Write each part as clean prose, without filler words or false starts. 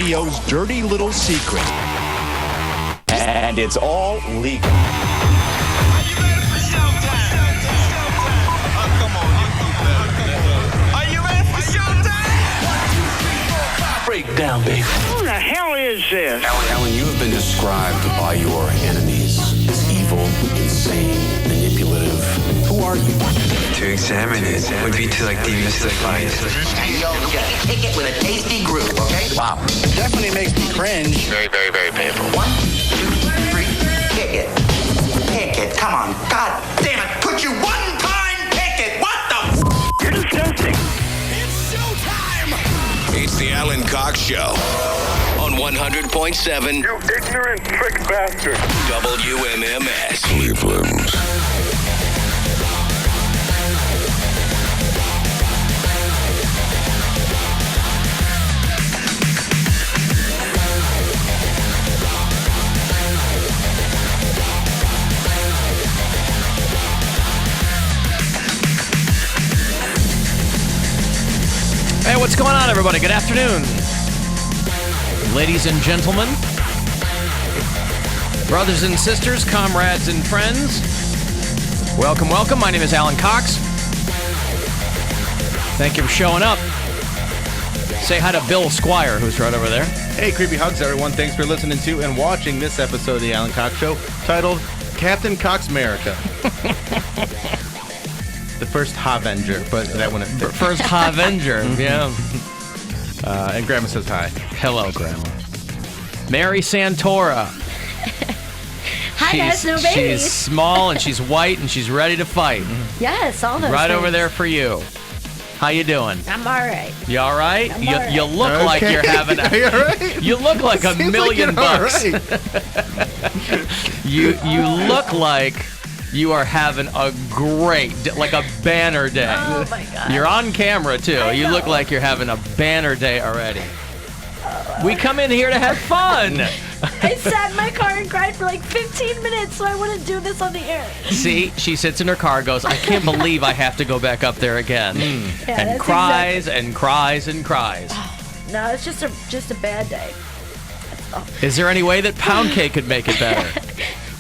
radio's dirty little secret. And it's all legal. Are you ready for showtime? Oh, come on, you do better than that. Are you ready for showtime? Break down, baby. Who the hell is this? Alan, you have been described by your enemies as evil, insane, manipulative. Who are you? To examine it would be to demystify it. Yo, get a ticket with a tasty groove, okay? Wow. Definitely makes me cringe. Very, very, very painful. 1, 2, 3, pick it. Pick it, come on. God damn it, could you one time pick it? What the You're disgusting. It's showtime! It's the Alan Cox Show on 100.7 You ignorant trick bastard. WMMS. Cleveland. Hey, what's going on, everybody? Good afternoon. Ladies and gentlemen, brothers and sisters, comrades and friends, welcome, welcome. My name is Alan Cox. Thank you for showing up. Say hi to Bill Squire, who's right over there. Hey, creepy hugs, everyone. Thanks for listening to and watching this episode of the Alan Cox Show, titled Captain Coxmerica. The first Havenger, but that one. First Havenger, yeah. And Grandma says hi. Hello, Grandma. Mary Santora. Hi, guys, no babies. She's small and she's white and she's ready to fight. Yes, all those Right things. over there for you. How you doing? I'm all right. You all right? I'm all right. You look like Okay. you're having Are you all right? You look like $1 Seems million like you're bucks. all right. You look like you are having a great, like a banner day. Oh, my God. You're on camera, too. I You look know. like you're having a banner day already. We come in here to have fun. I sat in my car and cried for like 15 minutes, so I wouldn't do this on the air. See, she sits in her car and goes, I can't believe I have to go back up there again. Yeah, And that's cries and cries and cries. No, it's just a bad day. That's all. Is there any way that Pound Cake could make it better?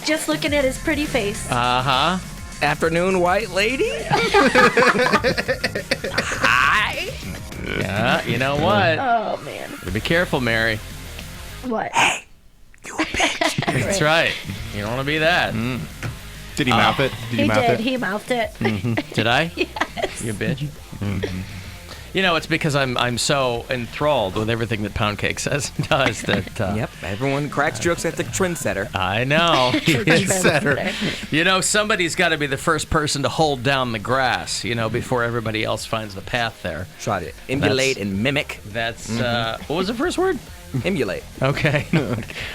Just looking at his pretty face. Uh-huh. Afternoon, white lady. Hi. Yeah, you know what? Oh, man. Be careful, Mary. What? That's right. You don't want to be that. Did he mouth it? Did He you mouth did. it? He mouthed it. Did I? Yes. You bitch. You know, it's because I'm so enthralled with everything that Pound Cake says and does that. Yep, everyone cracks jokes at the trendsetter. I know. Setter. You know, somebody's got to be the first person to hold down the grass, you know, before everybody else finds the path there. Try to emulate and mimic. That's, what was the first word? Emulate. Okay.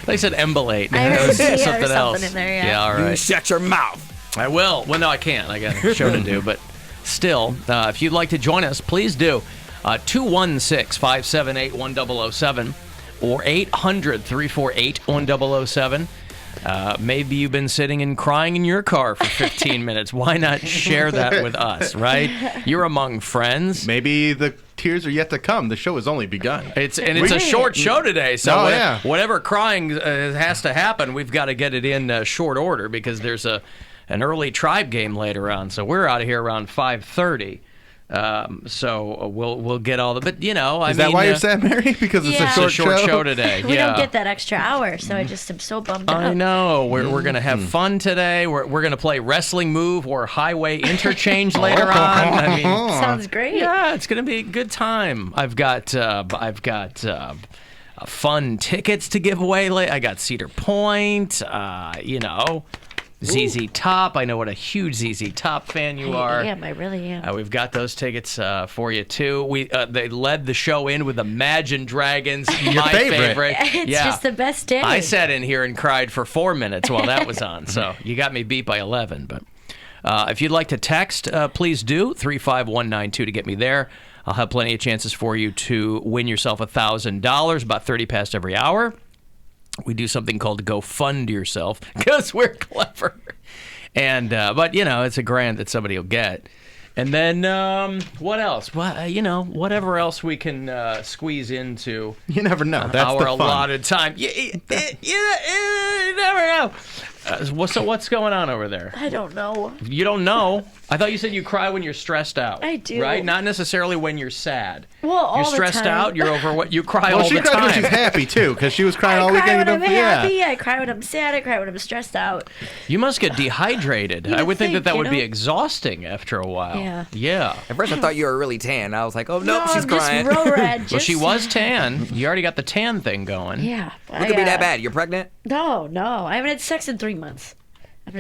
They said embolate. I heard That was C or something else. something in there, yeah. Yeah, all You right. shut your mouth. I will. Well, no, I can't. I got a show to do. But still, if you'd like to join us, please do. 216-578-1007 or 800-348-1007. Maybe you've been sitting and crying in your car for 15 minutes. Why not share that with us, right? You're among friends. Maybe the tears are yet to come. The show has only begun. It's a short show today, so Oh, yeah. whatever crying has to happen, we've got to get it in short order because there's an early Tribe game later on. So we're out of here around 5:30. So we'll get all the, but you know, Is that why you're sad, Mary? Because it's Yeah. a it's short, a short show today. We yeah. don't get that extra hour, so I just am so bummed out. I know. We're gonna have fun today. We're gonna play wrestling move or highway interchange later on. I mean, Sounds great. yeah, it's gonna be a good time. I've got fun tickets to give away. I got Cedar Point. You know. ZZ Top. I know what a huge ZZ Top fan you are. I am. I really am. We've got those tickets for you too. They led the show in with Imagine Dragons, my favorite. It's just the best day. I sat in here and cried for 4 minutes while that was on. So you got me beat by 11. But if you'd like to text, please do 35192 to get me there. I'll have plenty of chances for you to win yourself $1,000 about 30 past every hour. We do something called Go Fund Yourself because we're clever. And but, you know, it's a grant that somebody will get. And then what else? Well, whatever else we can squeeze into. You never know. That's our the fun. allotted time. You never know. So what's going on over there? I don't know. You don't know? I thought you said you cry when you're stressed out. I do. Right? Not necessarily when you're sad. Well, all you're the stressed time. out. You're over what you cry Well, all she the cried time. when she's happy too, because she was crying all I cry weekend. when I'm Yeah. happy. I cry when I'm sad. I cry when I'm stressed out. You must get dehydrated. You I would think think, that you would be know? exhausting after a while. Yeah. Yeah. At first, I thought you were really tan. I was like, oh, No, nope, she's I'm just crying. real red. Well, she just- was tan. You already got the tan thing going. Yeah. What could be that bad? You're pregnant? No. I haven't had sex in 3 months.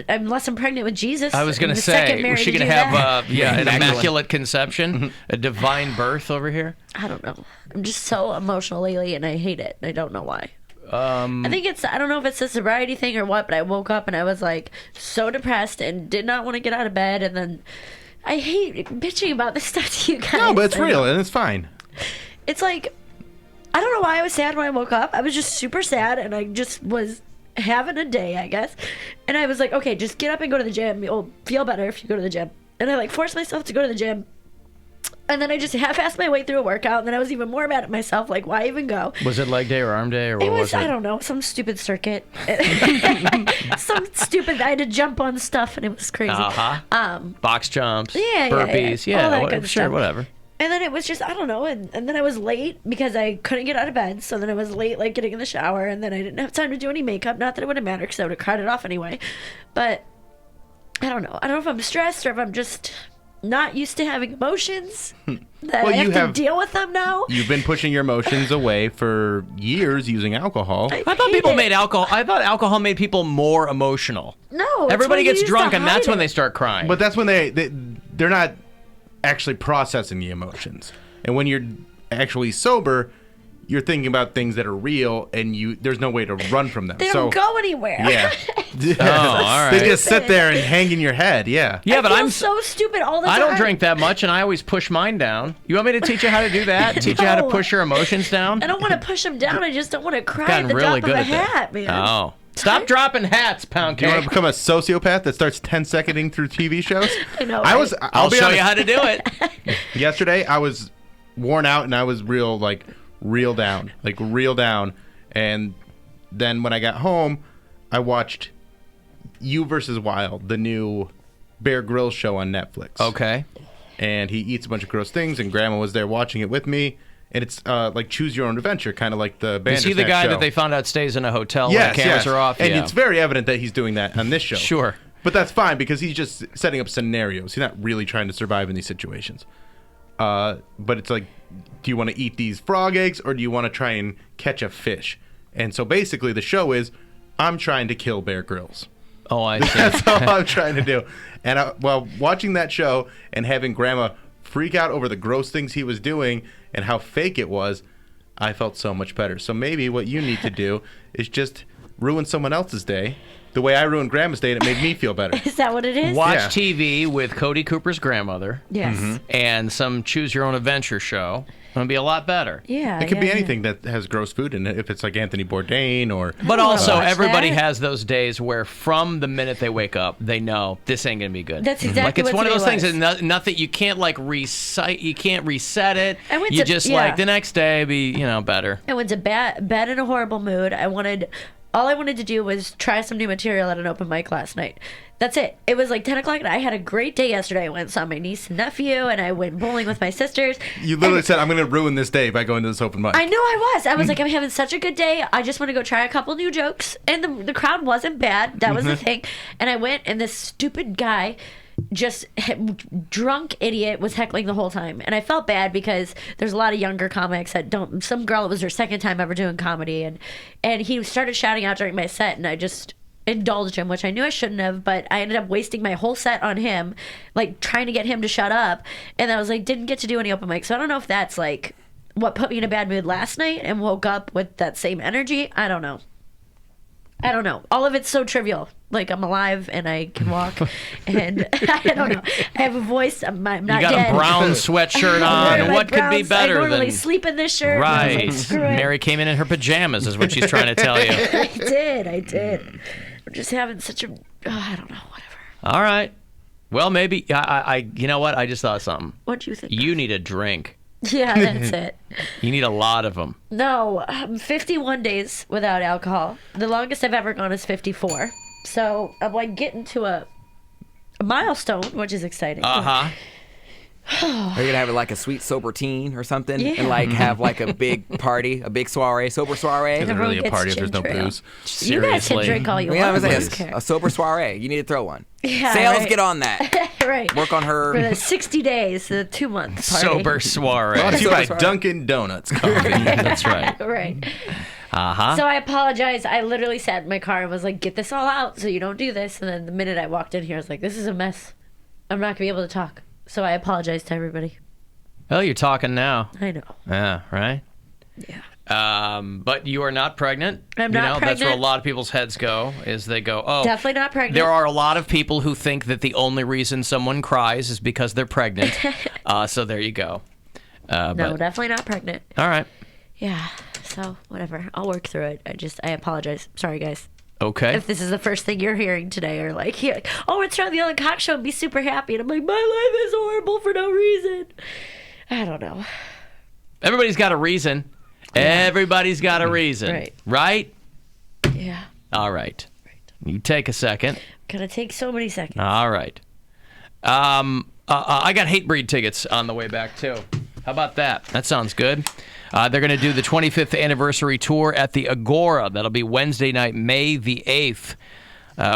Unless I'm pregnant with Jesus. I was going to The second say, Mary was she to going to do have that. an immaculate conception, a divine birth over here? I don't know. I'm just so emotional lately, and I hate it. I don't know why. I think I don't know if it's a sobriety thing or what, but I woke up and I was like so depressed and did not want to get out of bed. And then I hate bitching about this stuff to you guys. No, but it's I real know. and it's fine. It's like, I don't know why I was sad when I woke up. I was just super sad, and I just was having a day, I guess. And I was like, okay, just get up and go to the gym. You'll feel better if you go to the gym. And I like forced myself to go to the gym. And then I just half-assed my way through a workout, and then I was even more mad at myself, like, why even go? Was it leg day or arm day, or what It was, it? I don't know, some stupid circuit. Some stupid, I had to jump on stuff, and it was crazy. Box jumps, Yeah, burpees, yeah. All that whatever, good sure, stuff. whatever. And then it was just, I don't know, and then I was late because I couldn't get out of bed, so then I was late, like, getting in the shower, and then I didn't have time to do any makeup, not that it would have mattered, because I would have cried it off anyway, but I don't know. I don't know if I'm stressed, or if I'm just not used to having emotions, that Well, I you have to deal with them now. You've been pushing your emotions away for years using alcohol. I thought people made alcohol. I thought alcohol made people more emotional. No, it's Everybody what you gets use drunk, to and that's hide when it. they start crying. But that's when they're not actually processing the emotions. And when you're actually sober, you're thinking about things that are real, and there's no way to run from them. They don't go anywhere. Yeah. Oh, all right. They just sit there and hang in your head. Yeah. Yeah, I but feel I'm so stupid all the time. I don't drink that much, and I always push mine down. You want me to teach you how to do that? Teach you how to No. push your emotions down? I don't want to push them down. I just don't want to cry Gotten at the really drop of good a at that. hat, man. Oh. Stop dropping hats, pound Do you want cake. to become a sociopath that starts 10-seconding through TV shows? I know. I right? was. I'll be show honest, you how to do it. Yesterday, I was worn out and I was real down. And then when I got home, I watched You vs. Wild, the new Bear Grylls show on Netflix. Okay. And he eats a bunch of gross things, and Grandma was there watching it with me. And it's like choose your own adventure, kind of like the Bandersnatch Is he the guy show. that they found out stays in a hotel Yes, when the cameras yes. are off? And Yeah. it's very evident that he's doing that on this show. Sure. But that's fine because he's just setting up scenarios. He's not really trying to survive in these situations. But it's like, do you want to eat these frog eggs or do you want to try and catch a fish? And so basically the show is, I'm trying to kill Bear Grylls. Oh, I see. That's all I'm trying to do. And while watching that show and having Grandma freak out over the gross things he was doing and how fake it was, I felt so much better. So maybe what you need to do is just ruin someone else's day the way I ruined Grandma's day, and it made me feel better. Is that what it is? Watch Yeah. TV with Cody Cooper's grandmother. Yes. And some choose your own adventure show. It'll be a lot better. Yeah. It could yeah, be yeah. anything that has gross food in it, if it's like Anthony Bourdain or... But don't also, wanna watch everybody that. has those days where from the minute they wake up, they know this ain't going to be good. That's exactly Like, it's what one of those today things was. that nothing, you can't, like, you can't reset it. I went You to- just, yeah. like, the next day be, better. I went to bed in a horrible mood. All I wanted to do was try some new material at an open mic last night. That's it. It was like 10 o'clock, and I had a great day yesterday. I went and saw my niece and nephew, and I went bowling with my sisters. You literally And said, I'm going to ruin this day by going to this open mic. I know I was. I was like, I'm having such a good day. I just want to go try a couple new jokes. And the crowd wasn't bad. That was the thing. And I went, and this stupid guy, just drunk idiot, was heckling the whole time. And I felt bad because there's a lot of younger comics that don't. Some girl, it was her second time ever doing comedy. And he started shouting out during my set, and I just indulged him, which I knew I shouldn't have, but I ended up wasting my whole set on him, like trying to get him to shut up. And I was like, didn't get to do any open mic. So I don't know if that's like what put me in a bad mood last night and woke up with that same energy. I don't know. All of it's so trivial. Like, I'm alive and I can walk, and I don't know. I have a voice. I'm not You got dead. a brown sweatshirt on. My What could be browns- better I normally than... sleep in this shirt. Right. And I was like, screw it. Mary came in her pajamas is what she's trying to tell you. I did. I'm just having such a. I don't know. Whatever. All right. Well, maybe you know what? I just thought of something. What do you think? You need a drink. Yeah, that's it. You need a lot of them. No, 51 days without alcohol. The longest I've ever gone is 54. So I'm like getting to a milestone, which is exciting. Uh-huh. Are you gonna have like a sweet sober teen or something, Yeah. and like have like a big party, a big soiree, sober soiree? Is it really a gets party if there's no ginger ale. booze? You guys can drink all you Yeah, want. I I was don't like care. a sober soiree. You need to throw one. Yeah, Sales, right. get on that. Right. Work on her. For the 60 days, the 2-month party. Sober soiree. Brought to you by Sorry. Dunkin' Donuts coffee. That's right. Right. Uh-huh. So I apologize. I literally sat in my car and was like, get this all out so you don't do this. And then the minute I walked in here, I was like, this is a mess. I'm not going to be able to talk. So I apologize to everybody. Well, you're talking now. I know. Yeah, right? Yeah. But you are not pregnant. I'm you not know, That's where a pregnant. lot of people's heads go, is they go, oh. Definitely not pregnant. There are a lot of people who think that the only reason someone cries is because they're pregnant. So there you go. No, but, definitely not pregnant. all right. Yeah. So whatever. I'll work through it. I apologize. Sorry, guys. Okay. If this is the first thing you're hearing today, or like, oh, it's on the Ellen Cox Show and be super happy. And I'm like, my life is horrible for no reason. I don't know. Everybody's got a reason. Everybody's got a reason. Right. Right? Yeah. All right. You take a second. Gonna take so many seconds. All right. I got Hatebreed tickets on the way back, too. How about that? That sounds good. They're going to do the 25th anniversary tour at the Agora. That'll be Wednesday night, May the 8th,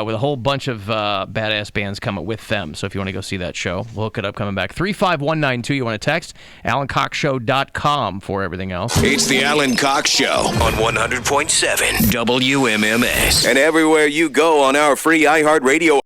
with a whole bunch of badass bands coming with them. So if you want to go see that show, we'll hook it up coming back. 35192, you want to text? AlanCoxShow.com for everything else. It's the Alan Cox Show on 100.7 WMMS. And everywhere you go on our free iHeartRadio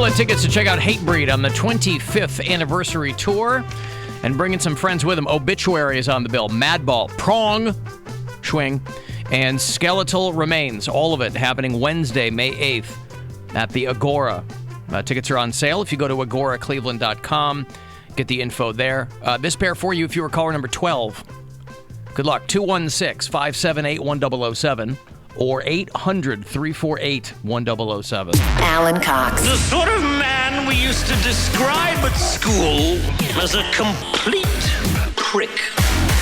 Evelyn tickets to check out Hatebreed on the 25th anniversary tour and bringing some friends with them. Obituary is on the bill. Madball, Prong, Schwing, and Skeletal Remains. All of it happening Wednesday, May 8th at the Agora. Tickets are on sale if you go to agoracleveland.com. Get the info there. This pair for you if you were caller number 12. Good luck. 216-578-1007 or 800-348-1007. Alan Cox. The sort of man we used to describe at school as a complete prick.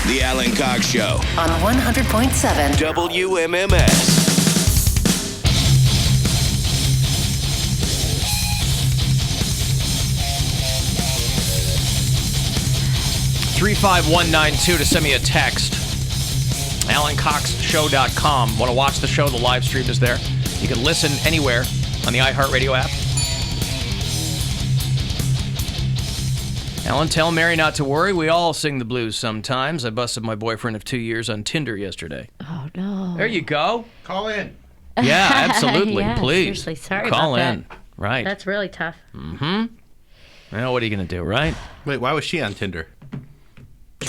The Alan Cox Show On 100.7 WMMS. 35192 to send me a text. AlanCoxShow.com. Want to watch the show? The live stream is there. You can listen anywhere on the iHeartRadio app. Alan, tell Mary not to worry. We all sing the blues sometimes. I busted my boyfriend of 2 years on Tinder yesterday. Oh, no. There you go. Call in. Yeah, absolutely. Yeah, Please. seriously, sorry Call about in. that. Right. That's really tough. Mm-hmm. Well, what are you going to do, right? Wait, why was she on Tinder?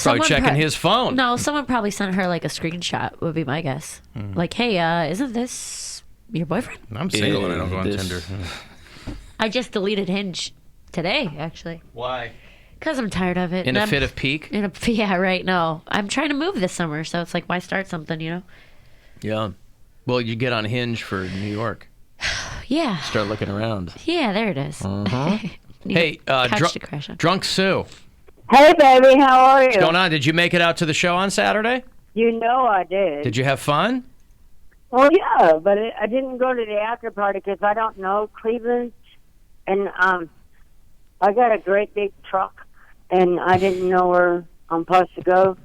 Probably checking his phone. No, someone probably sent her like a screenshot, would be my guess. Like, hey, isn't this your boyfriend? I'm single and I don't go on Tinder. I just deleted Hinge today, actually. Why? Because I'm tired of it. In a fit of pique? Yeah, right. No, I'm trying to move this summer, so it's like, why start something, you know? Yeah. Well, you get on Hinge for New York. Yeah. Start looking around. Yeah, there it is. Hey, couch to crash on. Drunk Sue. Hey, baby, how are you? What's going on? Did you make it out to the show on Saturday? You know I did. Did you have fun? Well, yeah, but I didn't go to the after party because I don't know Cleveland, and I got a great big truck, and I didn't know where I'm supposed to go,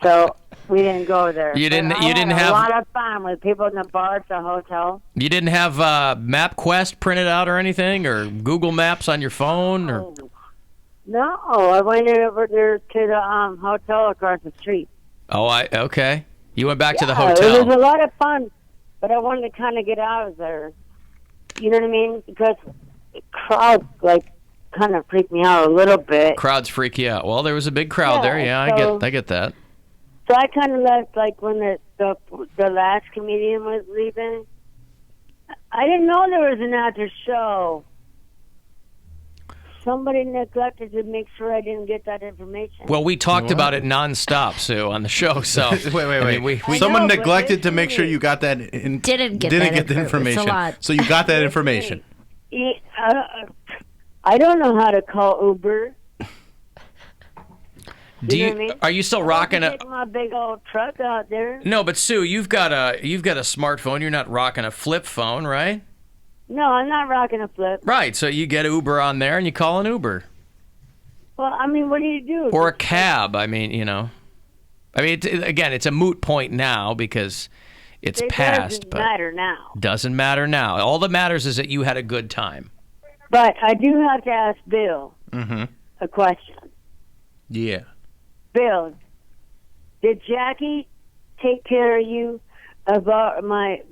so we didn't go there. You didn't. But You didn't have a lot of fun with people in the bar at the hotel. You didn't have MapQuest printed out or anything, or Google Maps on your phone, or. No, I went over there to the hotel across the street. Oh, okay. You went back to the It hotel. was a lot of fun, but I wanted to kind of get out of there. You know what I mean? Because the crowd, like, kind of freaked me out a little bit. Crowds freak you out. Well, there was a big crowd there. Yeah, I get that. So I kind of left, like, when the last comedian was leaving. I didn't know there was an after show. Somebody neglected to make sure I didn't get that information. Well, we talked about it nonstop, Sue, on the show. So wait. I mean, Someone neglected to make sure you got that. Didn't get the information. It's a lot. So you got that information. I don't know how to call Uber. Do you? Know what I mean? Are you still rocking a? Take my big old truck out there. No, but Sue, you've got a smartphone. You're not rocking a flip phone, right? No, I'm not rocking a flip. Right. So you get Uber on there and you call an Uber. Well, I mean, what do you do? Or a cab. I mean, again, it's a moot point now because it's past. It doesn't matter now. Doesn't matter now. All that matters is that you had a good time. But I do have to ask Bill a question. Yeah. Bill, did Jackie take care of you about my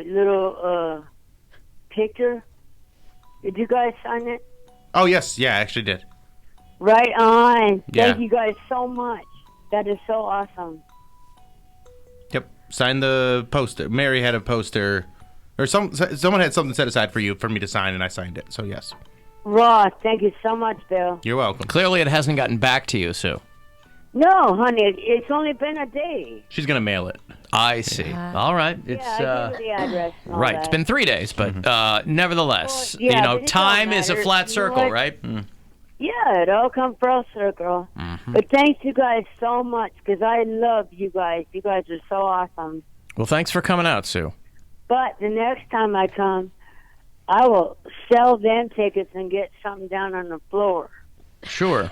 little picture? Did you guys sign it? Oh, yes. Yeah, I actually did. Right on. Yeah. Thank you guys so much. That is so awesome. Yep. Signed the poster. Mary had a poster. Or someone had something set aside for me to sign, and I signed it. So, yes. Ross, thank you so much, Bill. You're welcome. Clearly, it hasn't gotten back to you, Sue. No, honey, it's only been a day. She's going to mail it. I see. All right. It's I gave her the address and all right. that. It's been 3 days, but nevertheless, Well, yeah, but it time don't is a matter. flat You know circle, what? right? Yeah, it all comes full circle. But thanks you guys so much because I love you guys. You guys are so awesome. Well, thanks for coming out, Sue. But the next time I come, I will sell them tickets and get something down on the floor. Sure.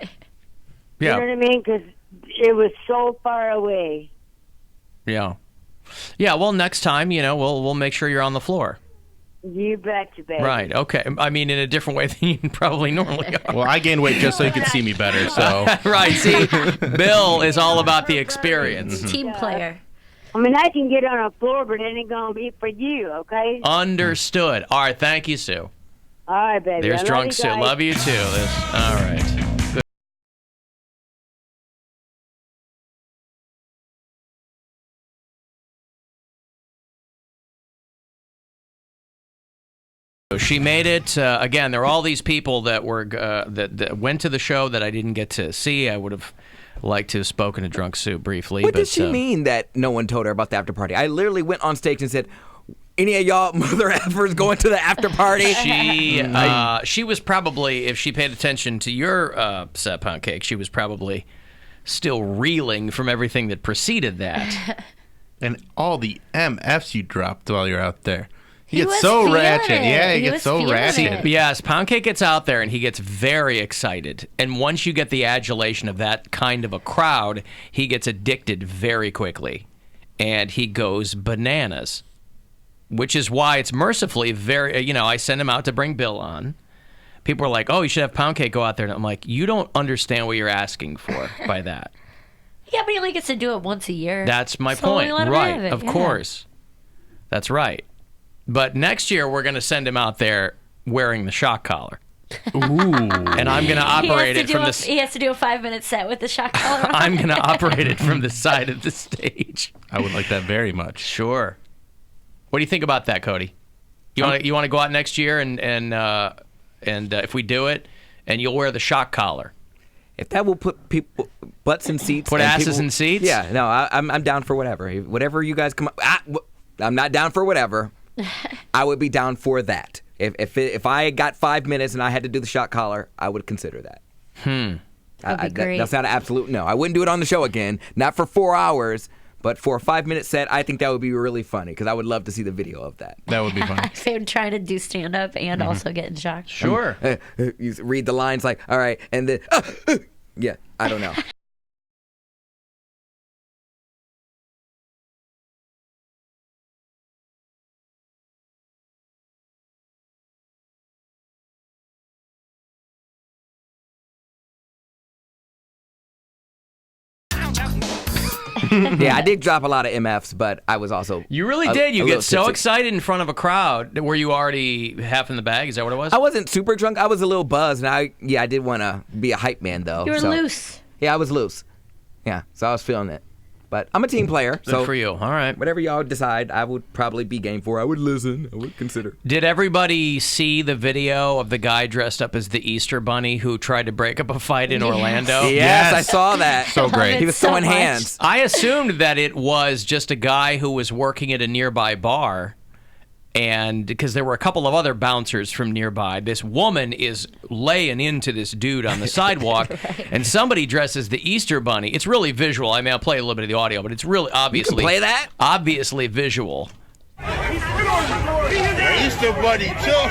You know what I mean? Because it was so far away. Yeah. Yeah, well, next time, we'll make sure you're on the floor. You betcha, baby. Right, okay. I mean, in a different way than you probably normally are. Well, I gained weight just so you could see me better, so. Right, see, Bill is all about the experience. Team player. I mean, I can get on the floor, but it ain't going to be for you, okay? Understood. All right, thank you, Sue. All right, baby. There's I love Drunk you Sue. guys. Love you too. All right. Good. So she made it. Again, there are all these people that were that went to the show that I didn't get to see. I would have liked to have spoken to Drunk Sue briefly. What but, did she mean that no one told her about the after party? I literally went on stage and said, any of y'all mother effers going to the after party? She was probably, if she paid attention to your set pound cake, she was probably still reeling from everything that preceded that. And all the MFs you dropped while you're out there. He He gets was so feeling ratchet. it. Yeah, He he was gets so feeling ratchet. it. Yes, Pound Cake gets out there and he gets very excited. And once you get the adulation of that kind of a crowd, he gets addicted very quickly. And he goes bananas. Which is why it's mercifully very, I send him out to bring Bill on. People are like, oh, you should have Pound Cake go out there. And I'm like, you don't understand what you're asking for by that. Yeah, but he only gets to do it once a year. That's my So we point. let him Right, have it, of yeah. course. That's right. But next year, we're going to send him out there wearing the shock collar. Ooh. And I'm going to operate it from this. He has to do a 5-minute set with the shock collar on. I'm going to operate it from the side of the stage. I would like that very much. Sure. What do you think about that, Cody? You want to go out next year and if we do it, and you'll wear the shock collar. If that will put people butts in seats, Put and asses people- in seats? Yeah, no, I'm down for whatever. Whatever you guys come up, I'm not down for whatever. I would be down for that. If I got 5 minutes and I had to do the shot collar, I would consider that. That'd be great. That's not an absolute no. I wouldn't do it on the show again. Not for 4 hours, but for a 5-minute set, I think that would be really funny because I would love to see the video of that. That would be fun. They would try to do stand up and also get in shock. Sure. You read the lines like, all right, and then, yeah, I don't know. Yeah, I did drop a lot of MFs, but I was also You really did. You get so excited in front of a crowd. Were you already half in the bag? Is that what it was? I wasn't super drunk. I was a little buzzed, and I did want to be a hype man, though. You were so- loose. Yeah, I was loose. Yeah, so I was feeling it. But I'm a team player, Good so for you. All right. whatever y'all decide, I would probably be game for. I would listen. I would consider. Did everybody see the video of the guy dressed up as the Easter Bunny who tried to break up a fight in Orlando? Yes, I saw that. So great. He was so throwing much. hands. I assumed that it was just a guy who was working at a nearby bar. And because there were a couple of other bouncers from nearby, this woman is laying into this dude on the sidewalk, and somebody dresses the Easter Bunny. It's really visual. I mean, I'll play a little bit of the audio, but it's really obviously play that? Obviously visual. Easter Bunny, too.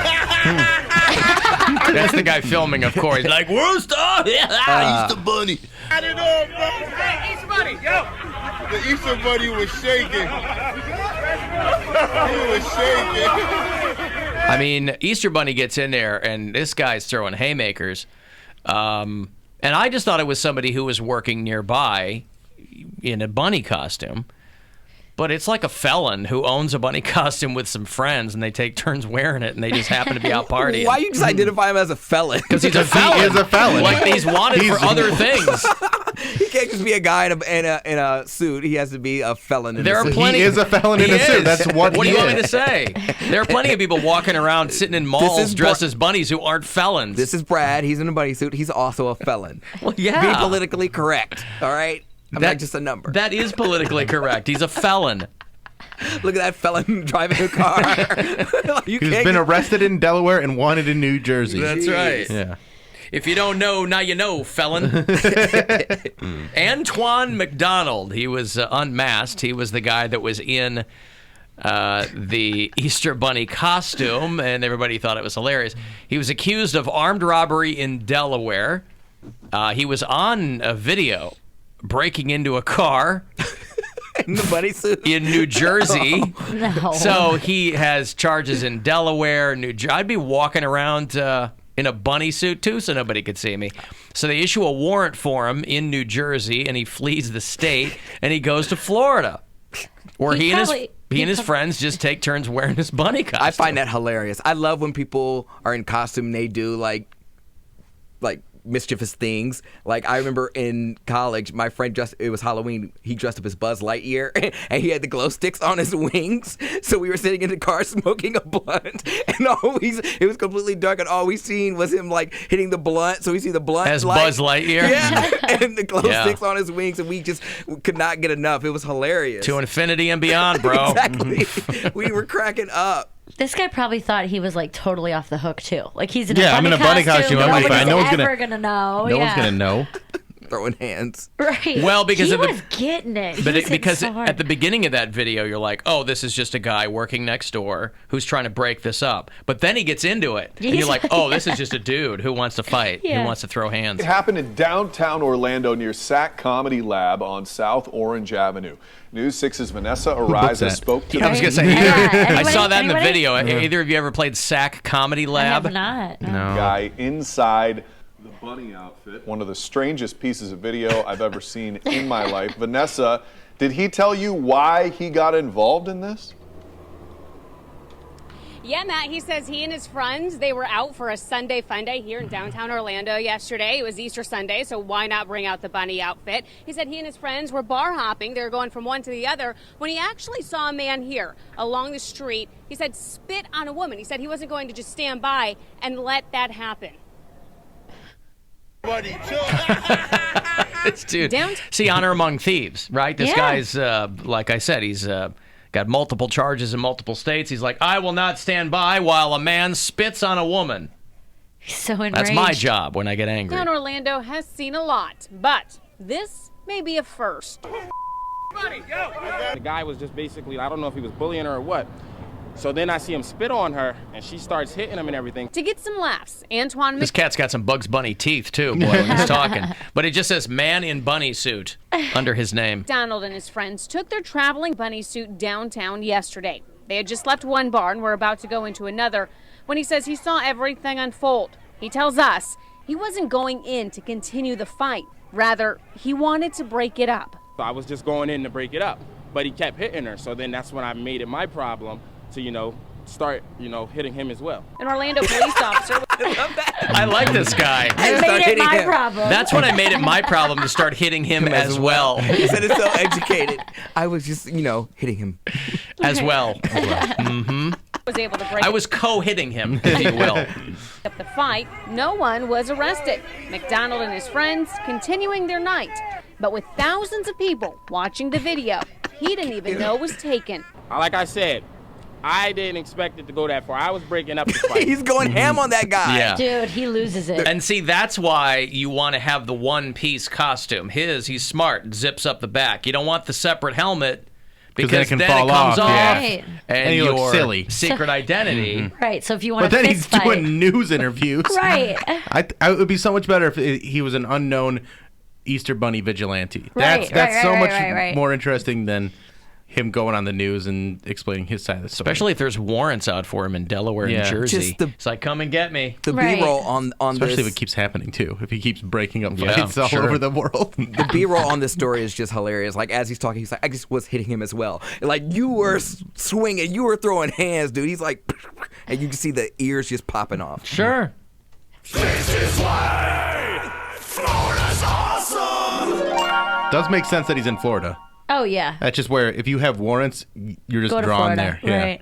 That's the guy filming, of course. Like, worst off, Easter Bunny. I don't know, bro. Hey, Easter Bunny, yo. The Easter Bunny was shaking. He was shaking. I mean, Easter Bunny gets in there, and this guy's throwing haymakers. And I just thought it was somebody who was working nearby in a bunny costume. But it's like a felon who owns a bunny costume with some friends, and they take turns wearing it, and they just happen to be out partying. Why you just identify him as a felon? Because he's a felon. He is a felon. Like, he's wanted for other things. He can't just be a guy in a suit. He has to be a felon in There a are suit. plenty. He is a felon in He a suit. is. That's what do he you want is. me to say? There are plenty of people walking around, sitting in malls, is dressed as bunnies who aren't felons. This is Brad. He's in a bunny suit. He's also a felon. Well, yeah. Be politically correct. All right? I'm not just a number. That is politically correct. He's a felon. Look at that felon driving a car. He's been arrested in Delaware and wanted in New Jersey. That's right. Yeah. If you don't know, now you know, felon. Antoine McDonald. He was unmasked. He was the guy that was in the Easter Bunny costume, and everybody thought it was hilarious. He was accused of armed robbery in Delaware. He was on a video breaking into a car. In the bunny suit? In New Jersey. No. So he has charges in Delaware, I'd be walking around in a bunny suit too, so nobody could see me. So they issue a warrant for him in New Jersey, and he flees the state, and he goes to Florida, where he and He and his friends just take turns wearing his bunny costume. I find that hilarious. I love when people are in costume and they do like mischievous things. Like I remember in college, my friend it was Halloween, he dressed up as Buzz Lightyear and he had the glow sticks on his wings. So we were sitting in the car smoking a blunt and it was completely dark and all we seen was him like hitting the blunt. So we see the blunt as light. Buzz Lightyear. Yeah. And the glow sticks on his wings and we just could not get enough. It was hilarious. To infinity and beyond, bro. Exactly. We were cracking up. This guy probably thought he was like totally off the hook too. Like he's in Yeah, a I'm bunny in a bunny costume. I'm Nobody's fine. No one's ever gonna know. No one's gonna know. Throwing hands. Right. Well, because he of was getting it. He But was because hitting so hard. at the beginning of that video, you're like, oh, this is just a guy working next door who's trying to break this up. But then he gets into it, and you're like, oh, this is just a dude who wants to fight, who wants to throw hands. It happened in downtown Orlando near SAC Comedy Lab on South Orange Avenue. News 6's Vanessa Ariza spoke to I was going to say, I saw that in the video. Either of you ever played SAC Comedy Lab? I have not. No. Guy inside the bunny outfit. One of the strangest pieces of video I've ever seen in my life. Vanessa, did he tell you why he got involved in this? Yeah, Matt, he says he and his friends, they were out for a Sunday fun day here in downtown Orlando yesterday. It was Easter Sunday, so why not bring out the bunny outfit? He said he and his friends were bar hopping. They were going from one to the other when he actually saw a man here along the street. He said spit on a woman. He said he wasn't going to just stand by and let that happen. This dude. See, honor among thieves, right? This guy's, like I said, he's got multiple charges in multiple states. He's like, I will not stand by while a man spits on a woman. He's so enraged. That's my job when I get angry. Downtown Orlando has seen a lot, but this may be a first. The guy was just basically, I don't know if he was bullying her or what. So then I see him spit on her, and she starts hitting him and everything. To get some laughs, Antoine This cat's got some Bugs Bunny teeth, too, boy, when he's talking. But it just says man in bunny suit under his name. McDonald and his friends took their traveling bunny suit downtown yesterday. They had just left one bar and were about to go into another when he says he saw everything unfold. He tells us he wasn't going in to continue the fight. Rather, he wanted to break it up. So I was just going in to break it up, but he kept hitting her. So then that's when I made it my problem to, start, hitting him as well. An Orlando police officer. I like this guy. I made it my problem. That's when I made it my problem to start hitting him as well. He said it's so educated. I was just, hitting him. As well. Mm-hmm. Was able to break I was co-hitting him, if you will. up the fight. No one was arrested. McDonald and his friends continuing their night. But with thousands of people watching the video, he didn't even know it was taken. Like I said, I didn't expect it to go that far. I was breaking up the fight. He's going ham on that guy. Yeah. Dude, he loses it. And see, that's why you want to have the one-piece costume. He's smart, zips up the back. You don't want the separate helmet because then then it can it fall comes off, off, yeah. Right. and he looks your silly. secret identity. Right, so if you want But to then fist he's fight. doing news interviews. Right. It would be so much better if he was an unknown Easter Bunny vigilante. Right, That's right, so right, much right. more interesting than him going on the news and explaining his side of the story. Especially if there's warrants out for him in Delaware and Yeah. Jersey. Just It's like, come and get me. The Right. B-roll on Especially this. if it keeps happening, too. If he keeps breaking up Yeah, fights all sure. over the world. The B-roll on this story is just hilarious. Like, as he's talking, he's like, I just was hitting him as well. Like, you were swinging, you were throwing hands, dude. He's like, and you can see the ears just popping off. Sure. This is why Florida's awesome. Does make sense that he's in Florida. Oh, yeah. That's just where, if you have warrants, you're just Go to drawn Florida. there. Yeah. Right.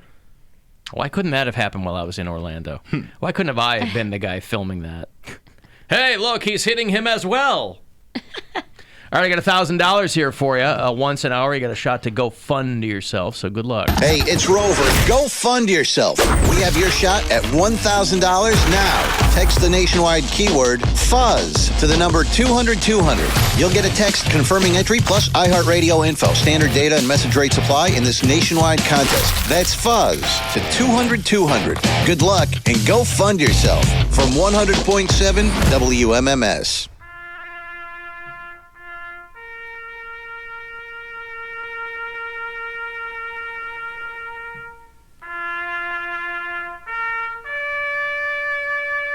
Why couldn't that have happened while I was in Orlando? Why couldn't have I been the guy filming that? Hey, look, he's hitting him as well. All right, I got $1,000 here for you. Once an hour, you got a shot to go fund yourself, so good luck. Hey, it's Rover. Go fund yourself. We have your shot at $1,000 now. Text the nationwide keyword FUZZ to the number 200-200. You'll get a text confirming entry plus iHeartRadio info. Standard data and message rates apply in this nationwide contest. That's FUZZ to 200-200. Good luck and go fund yourself from 100.7 WMMS.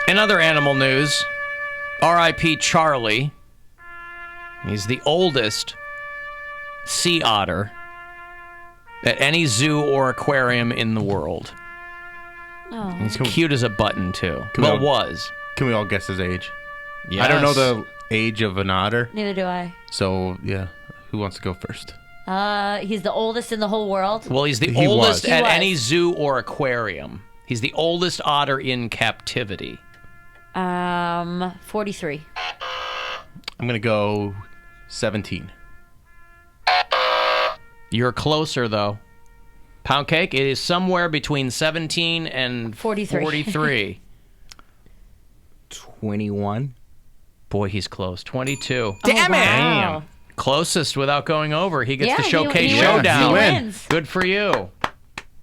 In other animal news, R.I.P. Charlie. He's the oldest sea otter At any zoo or aquarium in the world. Oh. He's cute as a button, too. Can we all- was. Can we all guess his age? Yes. I don't know the age of an otter. Neither do I. So, yeah. Who wants to go first? He's the oldest in the whole world. Well, he's the He oldest was. at He was. any zoo or aquarium. He's the oldest otter in captivity. 43. I'm going to go 17. You're closer, though. Pound cake, it is somewhere between 17 and 43. 21. Boy, he's close. 22. Damn it! Wow. Closest without going over. He gets Yeah, the he showcase wins. showdown. He wins. Good for you.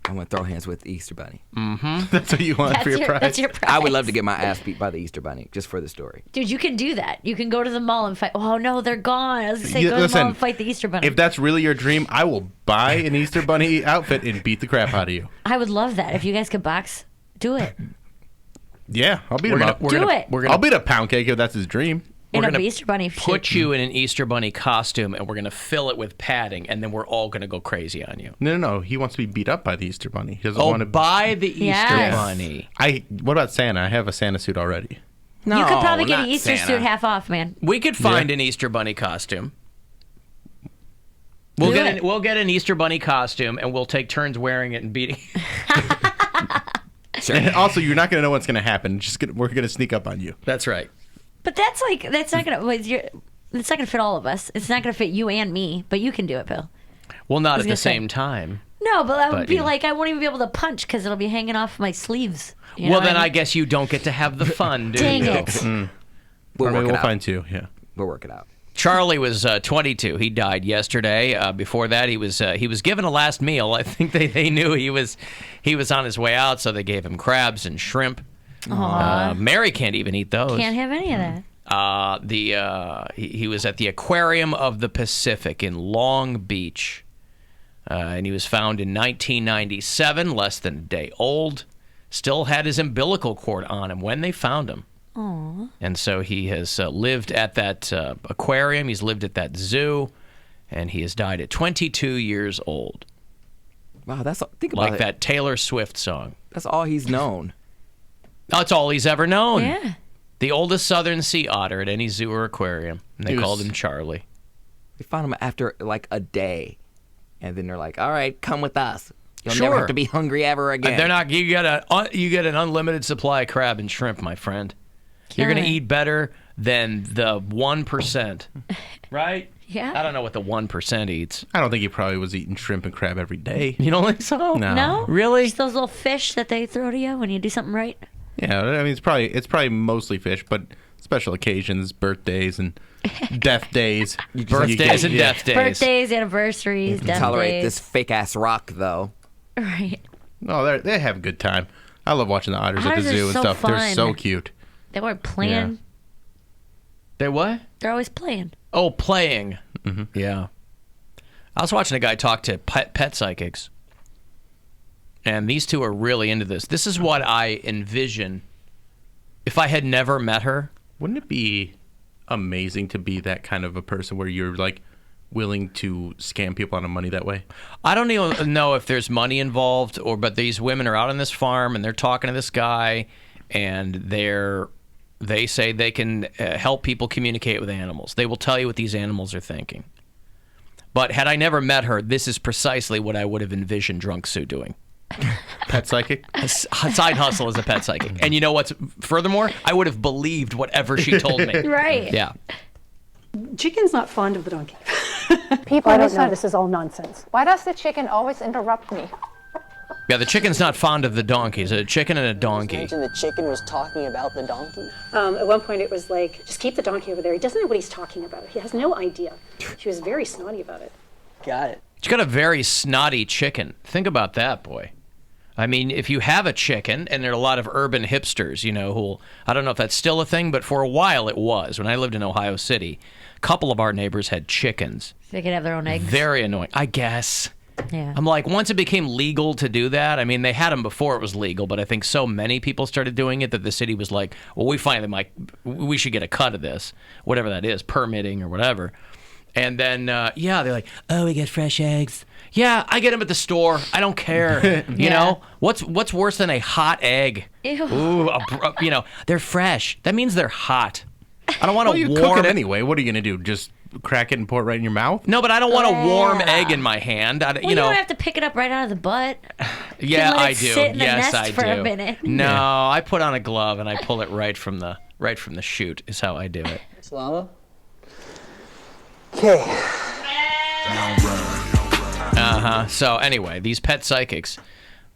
I'm going to throw hands with the Easter Bunny. Mm-hmm. That's what you want for your prize. That's your prize. I would love to get my ass beat by the Easter Bunny, just for the story. Dude, you can do that. You can go to the mall and fight. Oh, no, they're gone. I was going to say, Yeah, go to the listen, mall and fight the Easter Bunny. If that's really your dream, I will buy an Easter Bunny outfit and beat the crap out of you. I would love that. If you guys could box, do it. Yeah, I'll beat We're him gonna- up. we're Do gonna- it. We're gonna I'll beat a pound cake if that's his dream. In We're a gonna Easter Bunny put shit. you in an Easter Bunny costume, and we're going to fill it with padding, and then we're all going to go crazy on you. No. He wants to be beat up by the Easter Bunny. He doesn't Oh, want to by the Easter Yes. Bunny. What about Santa? I have a Santa suit already. No, you could probably get not an Easter Santa. suit half off, man. We could find an Easter Bunny costume. We'll Do get it. we'll get an Easter Bunny costume, and we'll take turns wearing it and beating. And also, you're not going to know what's going to happen. We're going to sneak up on you. That's right. But that's not gonna. It's not gonna fit all of us. It's not gonna fit you and me. But you can do it, Bill. Well, not was at gonna the say. same time. No, but I would But, be you know. like, I won't even be able to punch because it'll be hanging off my sleeves. You know Well, what then I mean? guess you don't get to have the fun, do Dang you? it. We'll find two. Yeah. We'll work it out. Charlie was 22. He died yesterday. Before that, he was given a last meal. I think they knew he was on his way out, so they gave him crabs and shrimp. Mary can't even eat those. Can't have any of that. He was at the Aquarium of the Pacific in Long Beach, and he was found in 1997, less than a day old. Still had his umbilical cord on him when they found him. Aww. And so he has lived at that aquarium. He's lived at that zoo, and he has died at 22 years old. Wow, think about Like it. that Taylor Swift song. That's all he's known. That's all he's ever known. Yeah. The oldest southern sea otter at any zoo or aquarium. And they called him Charlie. They found him after like a day, and then they're like, "All right, come with us. You'll Sure. never have to be hungry ever again." They're not. You get an unlimited supply of crab and shrimp, my friend. You're Kill gonna it. eat better than the 1%, right? Yeah. I don't know what the 1% eats. I don't think he probably was eating shrimp and crab every day. You don't think so? No? Really? Just those little fish that they throw to you when you do something right? Yeah, I mean it's probably mostly fish, but special occasions, birthdays and death days. Birthdays and death days. Birthdays, anniversaries, death Tolerate days. this fake ass rock though. Right. No, they have a good time. I love watching the otters at the Otters are zoo and so stuff. They're fun. so cute. They weren't playing. They what? They're always playing. Oh, playing. Mm-hmm. Yeah. I was watching a guy talk to pet psychics, and these two are really into this. This is what I envision if I had never met her. Wouldn't it be amazing to be that kind of a person where you're like willing to scam people out of money that way? I don't even know if there's money involved, but these women are out on this farm and they're talking to this guy, and they say they can help people communicate with animals. They will tell you what these animals are thinking. But had I never met her, this is precisely what I would have envisioned Drunk Sue doing. Pet psychic? A side hustle as a pet psychic. And you know what's furthermore? I would have believed whatever she told me. Right. Yeah. Chicken's not fond of the donkey. People I don't know. misunderstand. This is all nonsense. Why does the chicken always interrupt me? Yeah, the chicken's not fond of the donkeys. A chicken and a donkey. The chicken was talking about the donkey. At one point, it was like, just keep the donkey over there. He doesn't know what he's talking about. He has no idea. She was very snotty about it. Got it. She's got a very snotty chicken. Think about that, boy. I mean, if you have a chicken, and there are a lot of urban hipsters, who I don't know if that's still a thing, but for a while it was. When I lived in Ohio City, a couple of our neighbors had chickens. They could have their own eggs. Very annoying, I guess. Yeah. I'm like, once it became legal to do that, I mean, they had them before it was legal, but I think so many people started doing it that the city was like, well, we should get a cut of this, whatever that is, permitting or whatever. And then, they're like, oh, we get fresh eggs. Yeah, I get them at the store. I don't care. You know? What's worse than a hot egg? Ew. Ooh, they're fresh. That means they're hot. I don't want to you warm cook it anyway. What are you going to do? Just crack it and pour it right in your mouth? No, but I don't want a warm egg in my hand. You don't have to pick it up right out of the butt. Yeah, let I it do. sit in the Yes, nest I for do. a minute. No, I put on a glove and I pull it right from the chute. Is how I do it. Slama? Okay. So anyway, these pet psychics,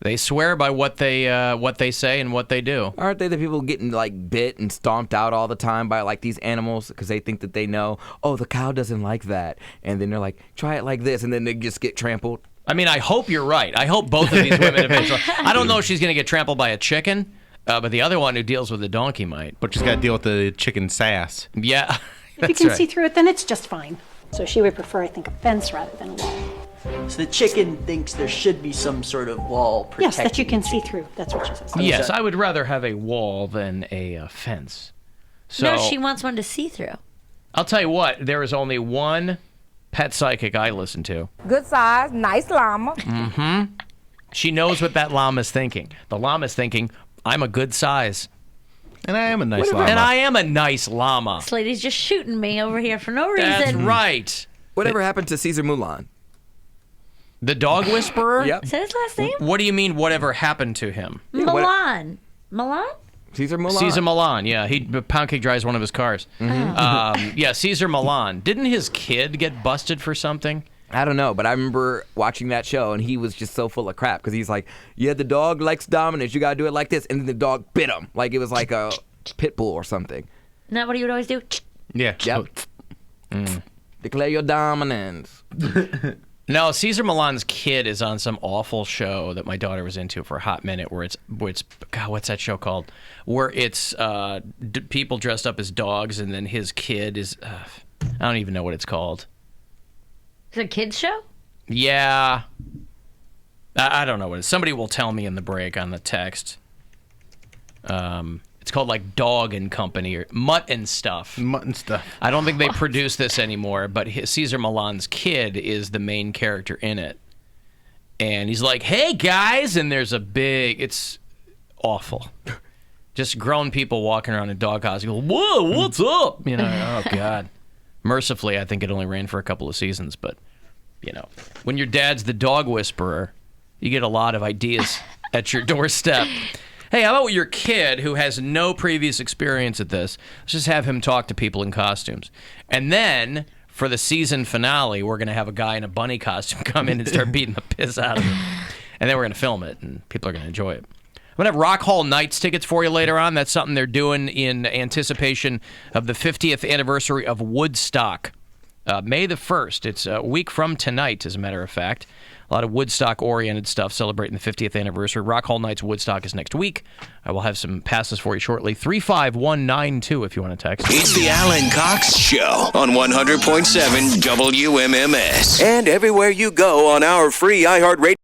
they swear by what they say and what they do. Aren't they the people getting like bit and stomped out all the time by like these animals because they think that they know? Oh, the cow doesn't like that, and then they're like, try it like this, and then they just get trampled. I mean, I hope you're right. I hope both of these women eventually. I don't know if she's going to get trampled by a chicken, but the other one who deals with the donkey might. But she's got to deal with the chicken sass. Yeah. If you can see through it, then it's just fine. So she would prefer, I think, a fence rather than a wall. So the chicken thinks there should be some sort of wall protecting. Yes, that you can see through. That's what she says. Yes, I would rather have a wall than a fence. So No, she wants one to see through. I'll tell you what, there is only one pet psychic I listen to. Good size, nice llama. Mm-hmm. She knows what that llama's thinking. The llama's thinking, I'm a good size. And I am a nice llama. And I am a nice llama. This lady's just shooting me over here for no reason. That's right. Whatever happened to Caesar Mulan? The dog whisperer? Yep. Is that his last name? What do you mean, whatever happened to him? Milan. Milan? Caesar Milan. Caesar Milan, yeah. Pound Cake drives one of his cars. Mm-hmm. Caesar Milan. Didn't his kid get busted for something? I don't know, but I remember watching that show, and he was just so full of crap because he's like, yeah, the dog likes dominance. You got to do it like this. And then the dog bit him. Like it was like a pit bull or something. Isn't that what he would always do? Yeah. Yep. Declare your dominance. No, Caesar Milan's kid is on some awful show that my daughter was into for a hot minute where it's God, what's that show called? Where it's people dressed up as dogs and then his kid is, I don't even know what it's called. Is it a kid's show? Yeah. I don't know what it is. Somebody will tell me in the break on the text. It's called like Dog and Company or Mutt and Stuff. Mutt and Stuff. I don't think they produce this anymore, but Caesar Milan's kid is the main character in it. And he's like, hey, guys, and there's it's awful. Just grown people walking around in dog costumes. Whoa, what's up? You know, oh, God. Mercifully, I think it only ran for a couple of seasons, but, you know, when your dad's the dog whisperer, you get a lot of ideas at your doorstep. Hey, how about your kid who has no previous experience at this? Let's just have him talk to people in costumes. And then, for the season finale, we're going to have a guy in a bunny costume come in and start beating the piss out of him. And then we're going to film it, and people are going to enjoy it. I'm going to have Rock Hall Nights tickets for you later on. That's something they're doing in anticipation of the 50th anniversary of Woodstock. May the 1st. It's a week from tonight, as a matter of fact. A lot of Woodstock-oriented stuff celebrating the 50th anniversary. Rock Hall Nights Woodstock is next week. I will have some passes for you shortly. 35192 if you want to text. It's the Alan Cox Show on 100.7 WMMS. And everywhere you go on our free iHeartRadio.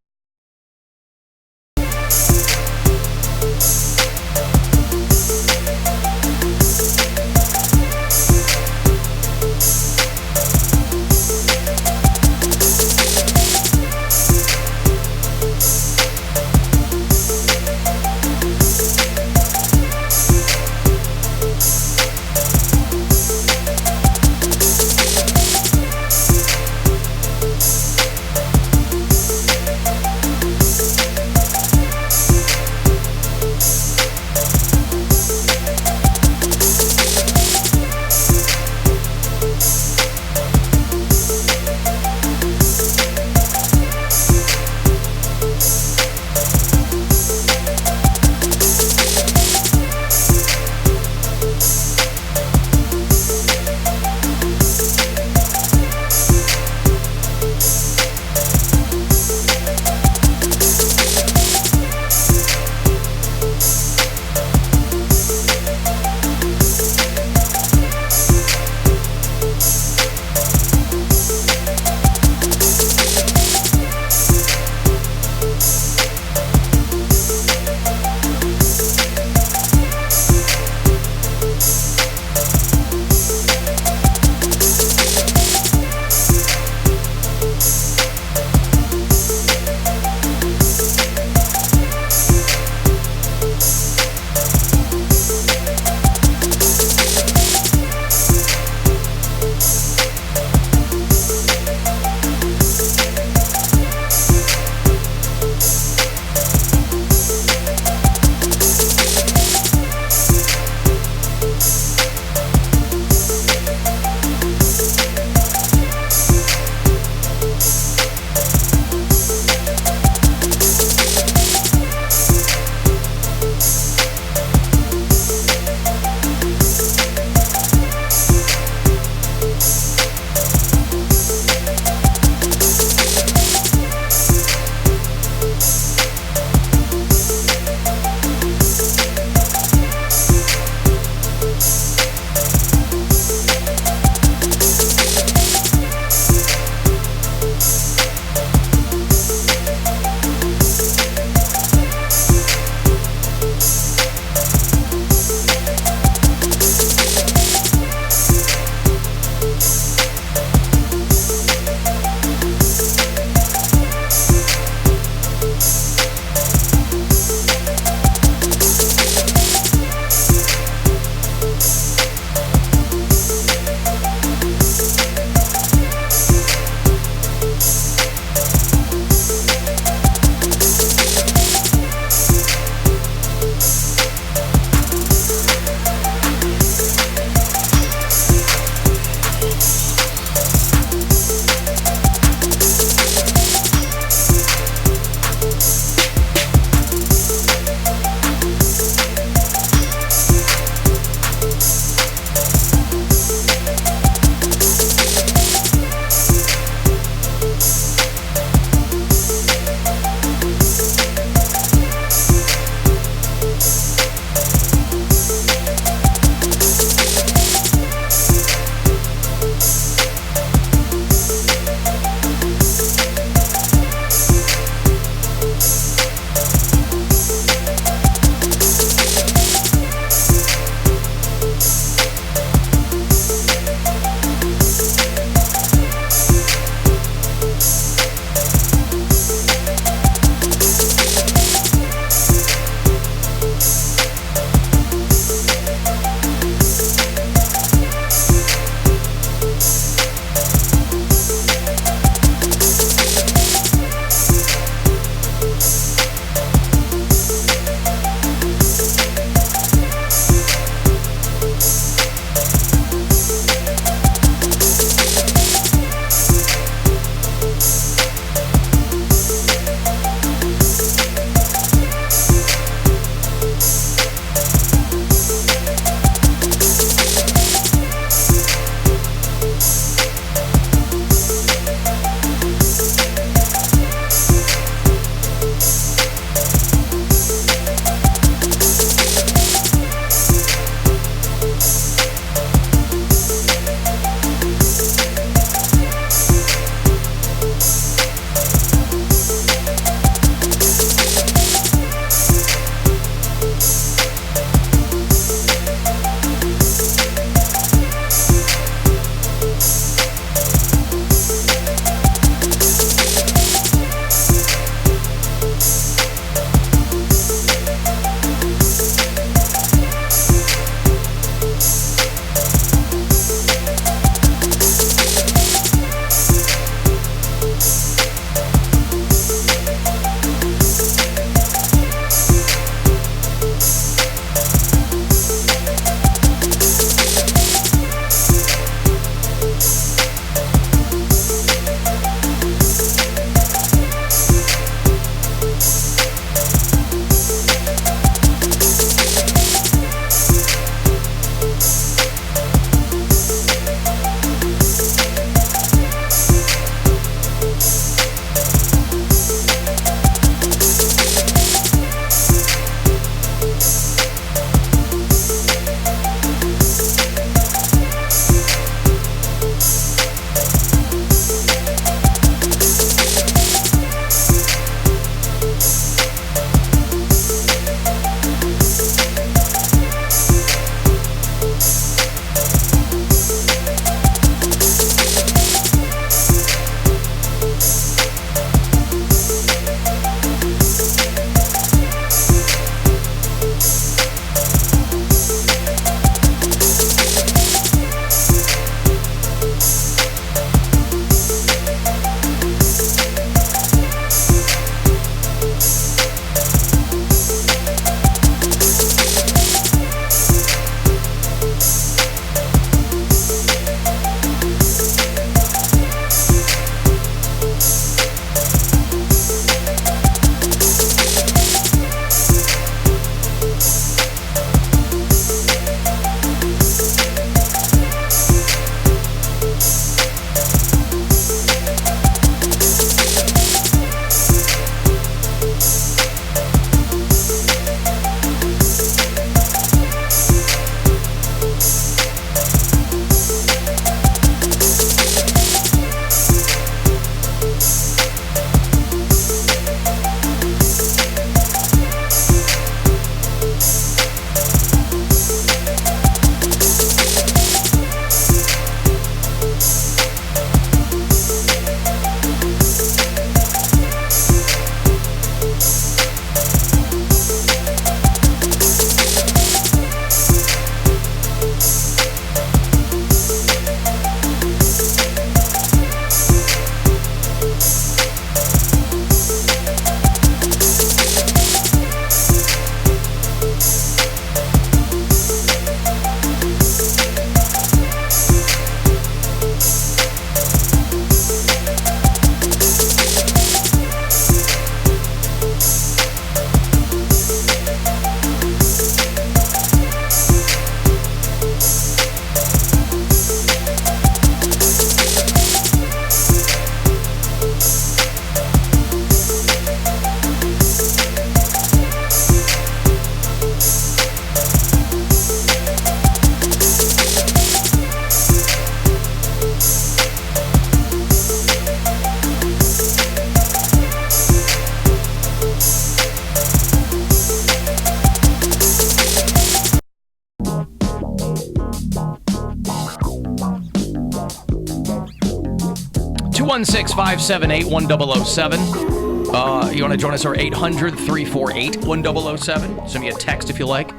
216-578-1007. You want to join us, or 800-348-1007. Send me a text if you like.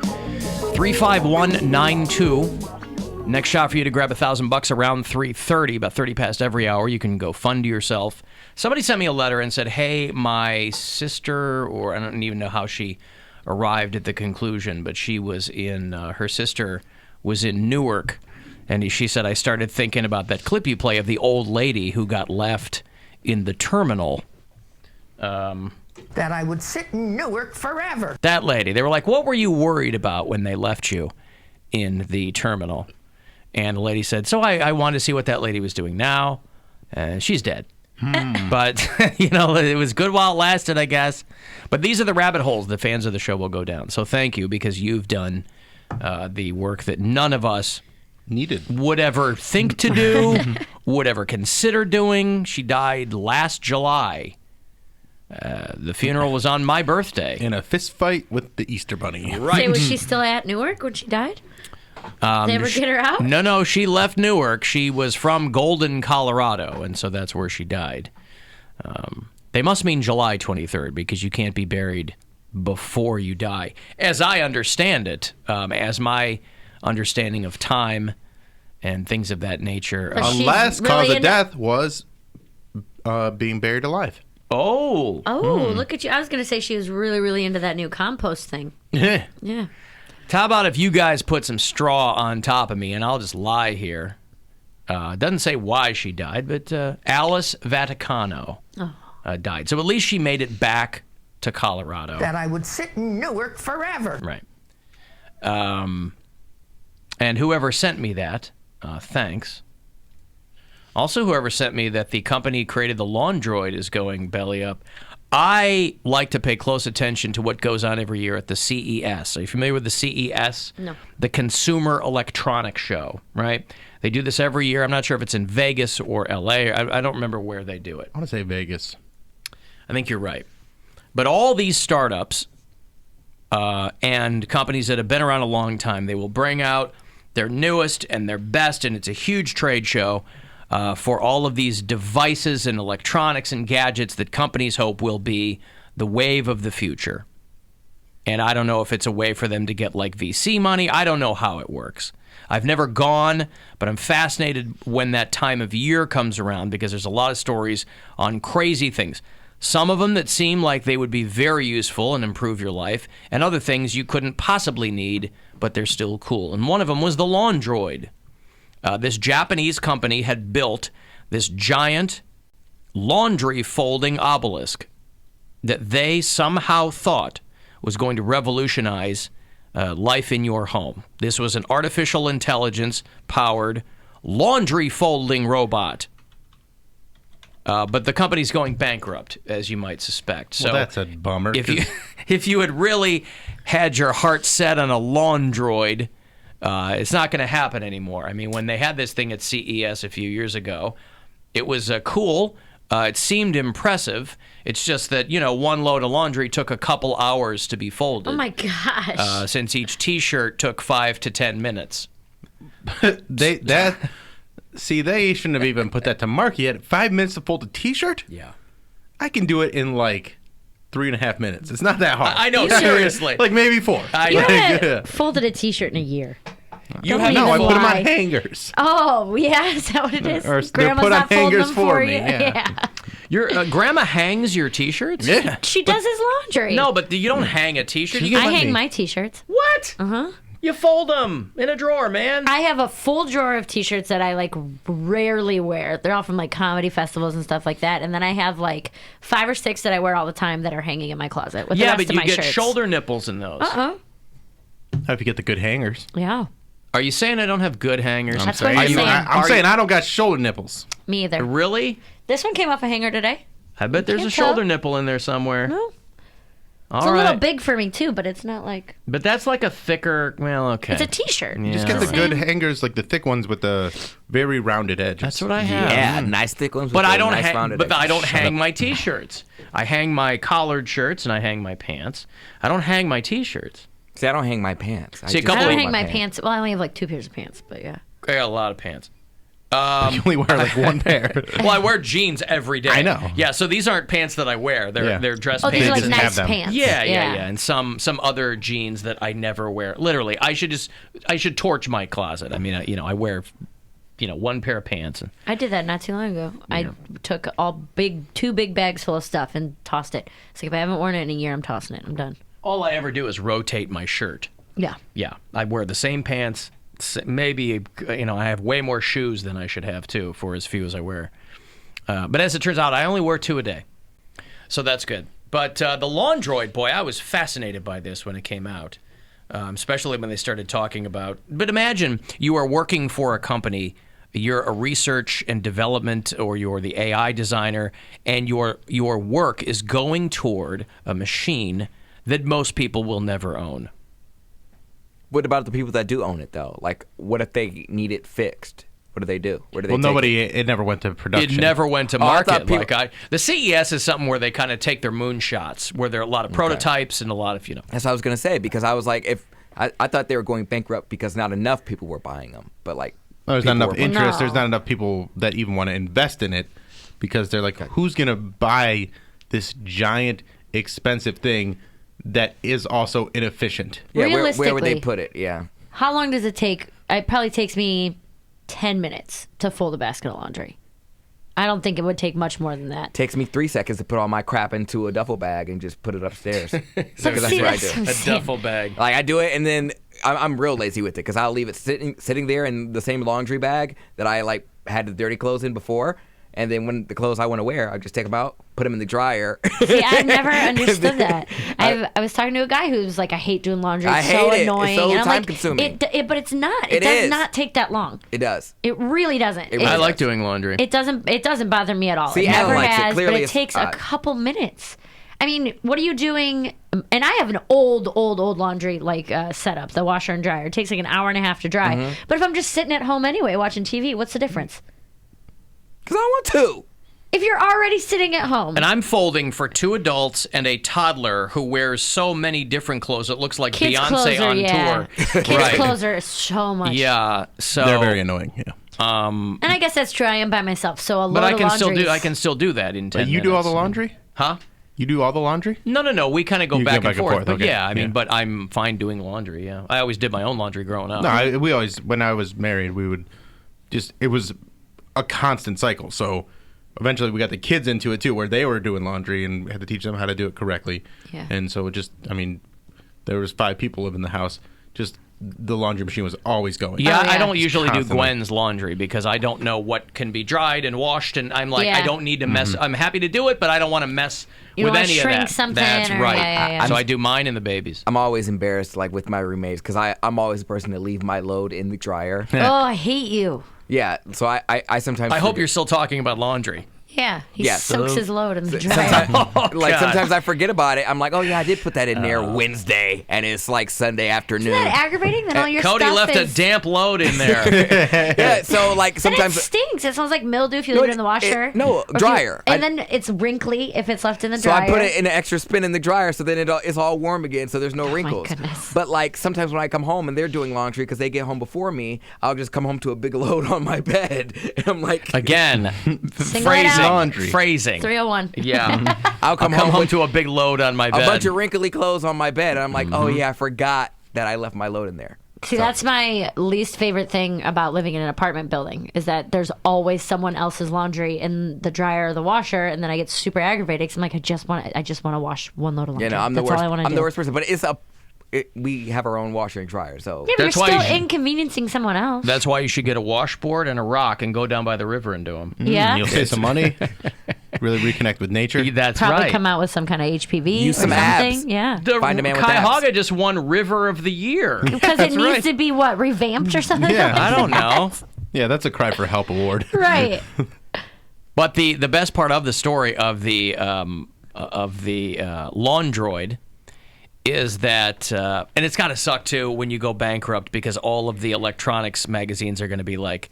35192. Next shot for you to grab $1,000 around 3:30, about 30 past every hour. You can go fund yourself. Somebody sent me a letter and said, hey, my sister, or I don't even know how she arrived at the conclusion, but she was in, her sister was in Newark, and she said, I started thinking about that clip you play of the old lady who got left in the terminal. That I would sit in Newark forever. That lady. They were like, what were you worried about when they left you in the terminal? And the lady said, so I wanted to see what that lady was doing now. She's dead. But, it was good while it lasted, I guess. But these are the rabbit holes the fans of the show will go down. So thank you, because you've done the work that none of us would ever think to do, would ever consider doing. She died last July. The funeral was on my birthday. In a fist fight with the Easter Bunny. Right. Was she still at Newark when she died? Did they ever get her out? No, she left Newark. She was from Golden, Colorado, and so that's where she died. They must mean July 23rd, because you can't be buried before you die. As I understand it, as my understanding of time and things of that nature. Unless cause of death was being buried alive. Oh. Look at you. I was going to say she was really, really into that new compost thing. Yeah. How about if you guys put some straw on top of me, and I'll just lie here. It doesn't say why she died, but Alice Vaticano died. So at least she made it back to Colorado. That I would sit in Newark forever. Right. And whoever sent me that, thanks. Also, whoever sent me that the company created the lawn droid is going belly up. I like to pay close attention to what goes on every year at the CES. Are you familiar with the CES? No. The Consumer Electronics Show, right? They do this every year. I'm not sure if it's in Vegas or LA. I don't remember where they do it. I want to say Vegas. I think you're right. But all these startups and companies that have been around a long time, they will bring out their newest and their best, and it's a huge trade show for all of these devices and electronics and gadgets that companies hope will be the wave of the future. And I don't know if it's a way for them to get like VC money. I don't know how it works. I've never gone, but I'm fascinated when that time of year comes around, because there's a lot of stories on crazy things. Some of them that seem like they would be very useful and improve your life, and other things you couldn't possibly need, but they're still cool. And one of them was the lawn droid. This Japanese company had built this giant laundry folding obelisk that they somehow thought was going to revolutionize life in your home. This was an artificial intelligence-powered laundry folding robot. But the company's going bankrupt, as you might suspect. So that's a bummer. If you had really had your heart set on a lawn droid, it's not going to happen anymore. I mean, when they had this thing at CES a few years ago, it was cool. It seemed impressive. It's just that, one load of laundry took a couple hours to be folded. Oh, my gosh. Since each T-shirt took 5 to 10 minutes. They shouldn't have even put that to market yet. 5 minutes to fold a T-shirt? Yeah. I can do it in like 3.5 minutes. It's not that hard. I know, seriously. Like maybe 4. I folded a T-shirt in a year. I put them on hangers. Oh, yeah, is that what it is? Or they're put on hangers for me. Yeah. Your grandma hangs your T-shirts? Yeah. She does his laundry. No, but you don't hang a T-shirt. I hang my T-shirts. What? Uh-huh. You fold them in a drawer, man. I have a full drawer of T-shirts that I rarely wear. They're all from comedy festivals and stuff like that. And then I have 5 or 6 that I wear all the time that are hanging in my closet with the rest of my shirts. Yeah, but you get shoulder nipples in those. Uh-uh. How if you get the good hangers? Yeah. Are you saying I don't have good hangers? That's what you're saying. I'm saying I don't got shoulder nipples. Me either. Really? This one came off a hanger today. I bet there's a shoulder nipple in there somewhere. No. It's a little big for me, too, but it's not But that's like a thicker, okay. It's a T-shirt. Yeah. Just get the good hangers, like the thick ones with the very rounded edges. That's what I have. Yeah, nice thick ones. But with I don't nice hang. rounded But I edges. don't hang my T-shirts. I hang my collared shirts and I hang my pants. I don't hang my T-shirts. See, I don't hang my pants. See, I don't hang my pants. Well, I only have 2 pairs of pants, but yeah. I got a lot of pants. You only wear like one pair. Well, I wear jeans every day. I know. Yeah, so these aren't pants that I wear. They're dress pants. These are like and- nice pants. Yeah. And some other jeans that I never wear. Literally, I should torch my closet. I mean, I wear, one pair of pants. And, I did that not too long ago. I took two big bags full of stuff and tossed it. It's like if I haven't worn it in a year, I'm tossing it. I'm done. all I ever do is rotate my shirt. Yeah. Yeah, I wear the same pants. Maybe, I have way more shoes than I should have, too, for as few as I wear. But as it turns out, I only wear 2 a day. So that's good. But the Laundroid, boy, I was fascinated by this when it came out, especially when they started talking about... But imagine you are working for a company, you're a research and development, or you're the AI designer, and your work is going toward a machine that most people will never own. What about the people that do own it, though? Like, what if they need it fixed? What do they do? Where do they It never went to production. It never went to market. people- The CES is something where they kind of take their moonshots, where there are a lot of prototypes and a lot of, That's what I was going to say, because I was like, I thought they were going bankrupt because not enough people were buying them. But, like, there's not enough interest. There's not enough people that even want to invest in it because they're like, who's going to buy this giant, expensive thing that is also inefficient? Yeah, where would they put it? Yeah. How long does it take? It probably takes me 10 minutes to fold a basket of laundry. I don't think it would take much more than that. Takes me 3 seconds to put all my crap into a duffel bag and just put it upstairs. Because that's what I do. A duffel bag. Like, I do it, and then I'm real lazy with it because I'll leave it sitting there in the same laundry bag that I like had the dirty clothes in before. And then when the clothes I want to wear, I just take them out, put them in the dryer. See, I never understood that. I was talking to a guy who was like, I hate doing laundry. It's so hate it. annoying. It's so and I'm time-consuming. But it's not. It does is. not take that long. It does. It really doesn't. I like doing laundry. It doesn't bother me at all. See, it never Alan likes it. has, Clearly but it it's takes a odd. couple minutes. I mean, what are you doing? And I have an old laundry setup, the washer and dryer. It takes like an hour and a half to dry. Mhm. But if I'm just sitting at home anyway watching TV, what's the difference? Because I want to. If you're already sitting at home. And I'm folding for 2 adults and a toddler who wears so many different clothes. It looks like Kids' Beyonce clothes are, on yeah. tour. Kids' clothes are so much. Yeah, so They're very annoying. Yeah. And I guess that's true. I am by myself, so a load But I of can laundry still do that in 10 But you minutes. do all the laundry? Huh? You do all the laundry? No. We kind of go You back go and forth. But okay. yeah, I mean, but I'm fine doing laundry. Yeah, I always did my own laundry growing up. No, we always, when I was married, we would it was a constant cycle. So eventually we got the kids into it too, where they were doing laundry and we had to teach them how to do it correctly. Yeah. And so there was 5 people living in the house. Just the laundry machine was always going. Yeah, I don't usually do Constantly. Gwen's laundry because I don't know what can be dried and washed, and I'm like, Yeah. I don't need to mess. Mm-hmm. I'm happy to do it, but I don't want to mess You with don't wanna any of shrink that. something That's or- right. yeah. So I do mine and the babies. I'm always embarrassed, like, with my roommates because I'm always the person to leave my load in the dryer. Oh, I hate you. Yeah, so I sometimes I hope forget- you're still talking about laundry. Yeah, he Yeah, soaks so- his load in the Sometimes, dryer. like God. sometimes I forget about it. I'm like, oh yeah, I did put that in there Wednesday, and it's like Sunday afternoon. Isn't that aggravating that all your Cody stuff left is... a damp load in there. Yeah, so like Then it sometimes stinks. It smells like mildew if you leave it in the washer. no, Or if you- dryer. and then it's wrinkly if it's left in the so dryer. I put it in an extra spin in the dryer, so then it's all warm again, so there's no wrinkles. goodness. But like sometimes when I come home and they're doing laundry because they get home before me, I'll just come home to a big load on my bed, and I'm like, Again, Single it out. phrasing. Phrasing. 301. Yeah. I'll come home home to a big load on my a bed. bunch of wrinkly clothes on my bed, and I'm like, oh yeah, I forgot that I left my load in there. See, that's my least favorite thing about living in an apartment building is that there's always someone else's laundry in the dryer or the washer, and then I get super aggravated because I'm like, I just want to wash one load of laundry. You know, I'm that's the worst. all I want to do. I'm the worst person, but we have our own washer and dryer, so Yeah, but That's you're why still you should- inconveniencing someone else. That's why you should get a washboard and a rock and go down by the river and do them. Yeah. You'll save some money. Really reconnect with nature. That's Probably right. come out with some kind of HPV Use or some something. abs. Yeah. Find a man with abs. Cuyahoga just won River of the Year. Because it needs to be revamped or something. Yeah, I don't know. Yeah, that's a cry for help award. Right. But the best part of the story of the Laundroid is that, and it's got to suck too when you go bankrupt because all of the electronics magazines are going to be like,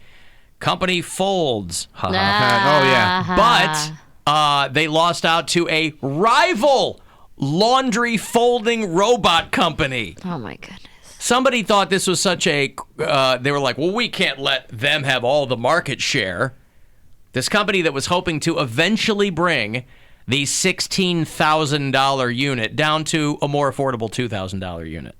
company folds. Ha, ha, ha. But they lost out to a rival laundry folding robot company. Oh my goodness. Somebody thought this was such a. They were like, well, we can't let them have all the market share. This company that was hoping to eventually bring the $16,000 unit down to a more affordable $2,000 unit.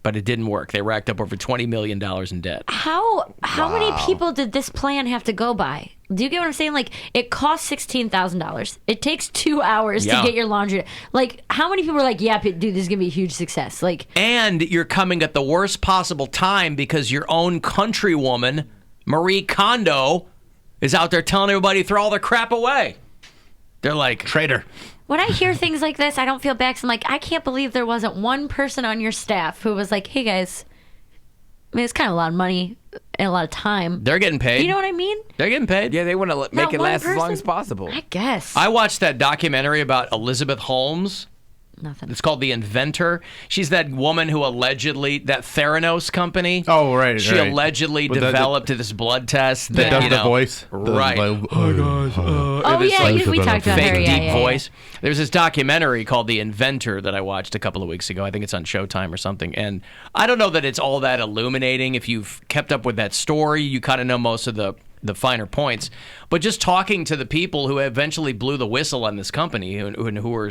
But it didn't work. They racked up over $20 million in debt. How many people did this plan have to go by? Do you get what I'm saying? Like, it costs $16,000. It takes 2 hours to get your laundry. Like, how many people were like, yeah, dude, this is going to be a huge success? Like, and you're coming at the worst possible time because your own countrywoman, Marie Kondo, is out there telling everybody to throw all their crap away. They're like, traitor. when I hear things like this, I don't feel bad 'cause I'm like, I can't believe there wasn't one person on your staff who was like, hey, guys, I mean, it's kind of a lot of money and a lot of time. They're getting paid. You know what I mean? They're getting paid. Yeah, they want to make it last as long as possible. I guess. I watched that documentary about Elizabeth Holmes. Nothing. It's called The Inventor. She's that woman who allegedly, that Theranos company. Oh, right. She right. allegedly developed this blood test that does you the know, voice. Right. Hi guys. Oh yeah, we talked about fake her. deep voice. There's this documentary called The Inventor that I watched a couple of weeks ago. I think it's on Showtime or something. And I don't know that it's all that illuminating. If you've kept up with that story, you kind of know most of the finer points. But just talking to the people who eventually blew the whistle on this company and who were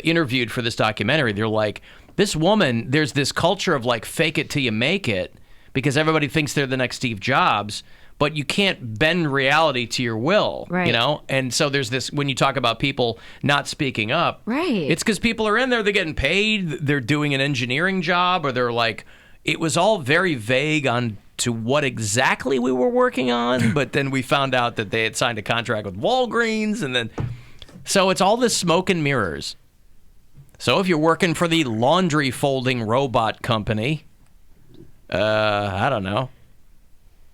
interviewed for this documentary, they're like, this woman, there's this culture of like fake it till you make it because everybody thinks they're the next Steve Jobs, but you can't bend reality to your will, right. You know? And so there's this, when you talk about people not speaking up, right? It's because people are in there, they're getting paid, they're doing an engineering job, or they're like, it was all very vague on to what exactly we were working on, but then we found out that they had signed a contract with Walgreens, and then, so it's all this smoke and mirrors. So if you're working for the laundry folding robot company, I don't know.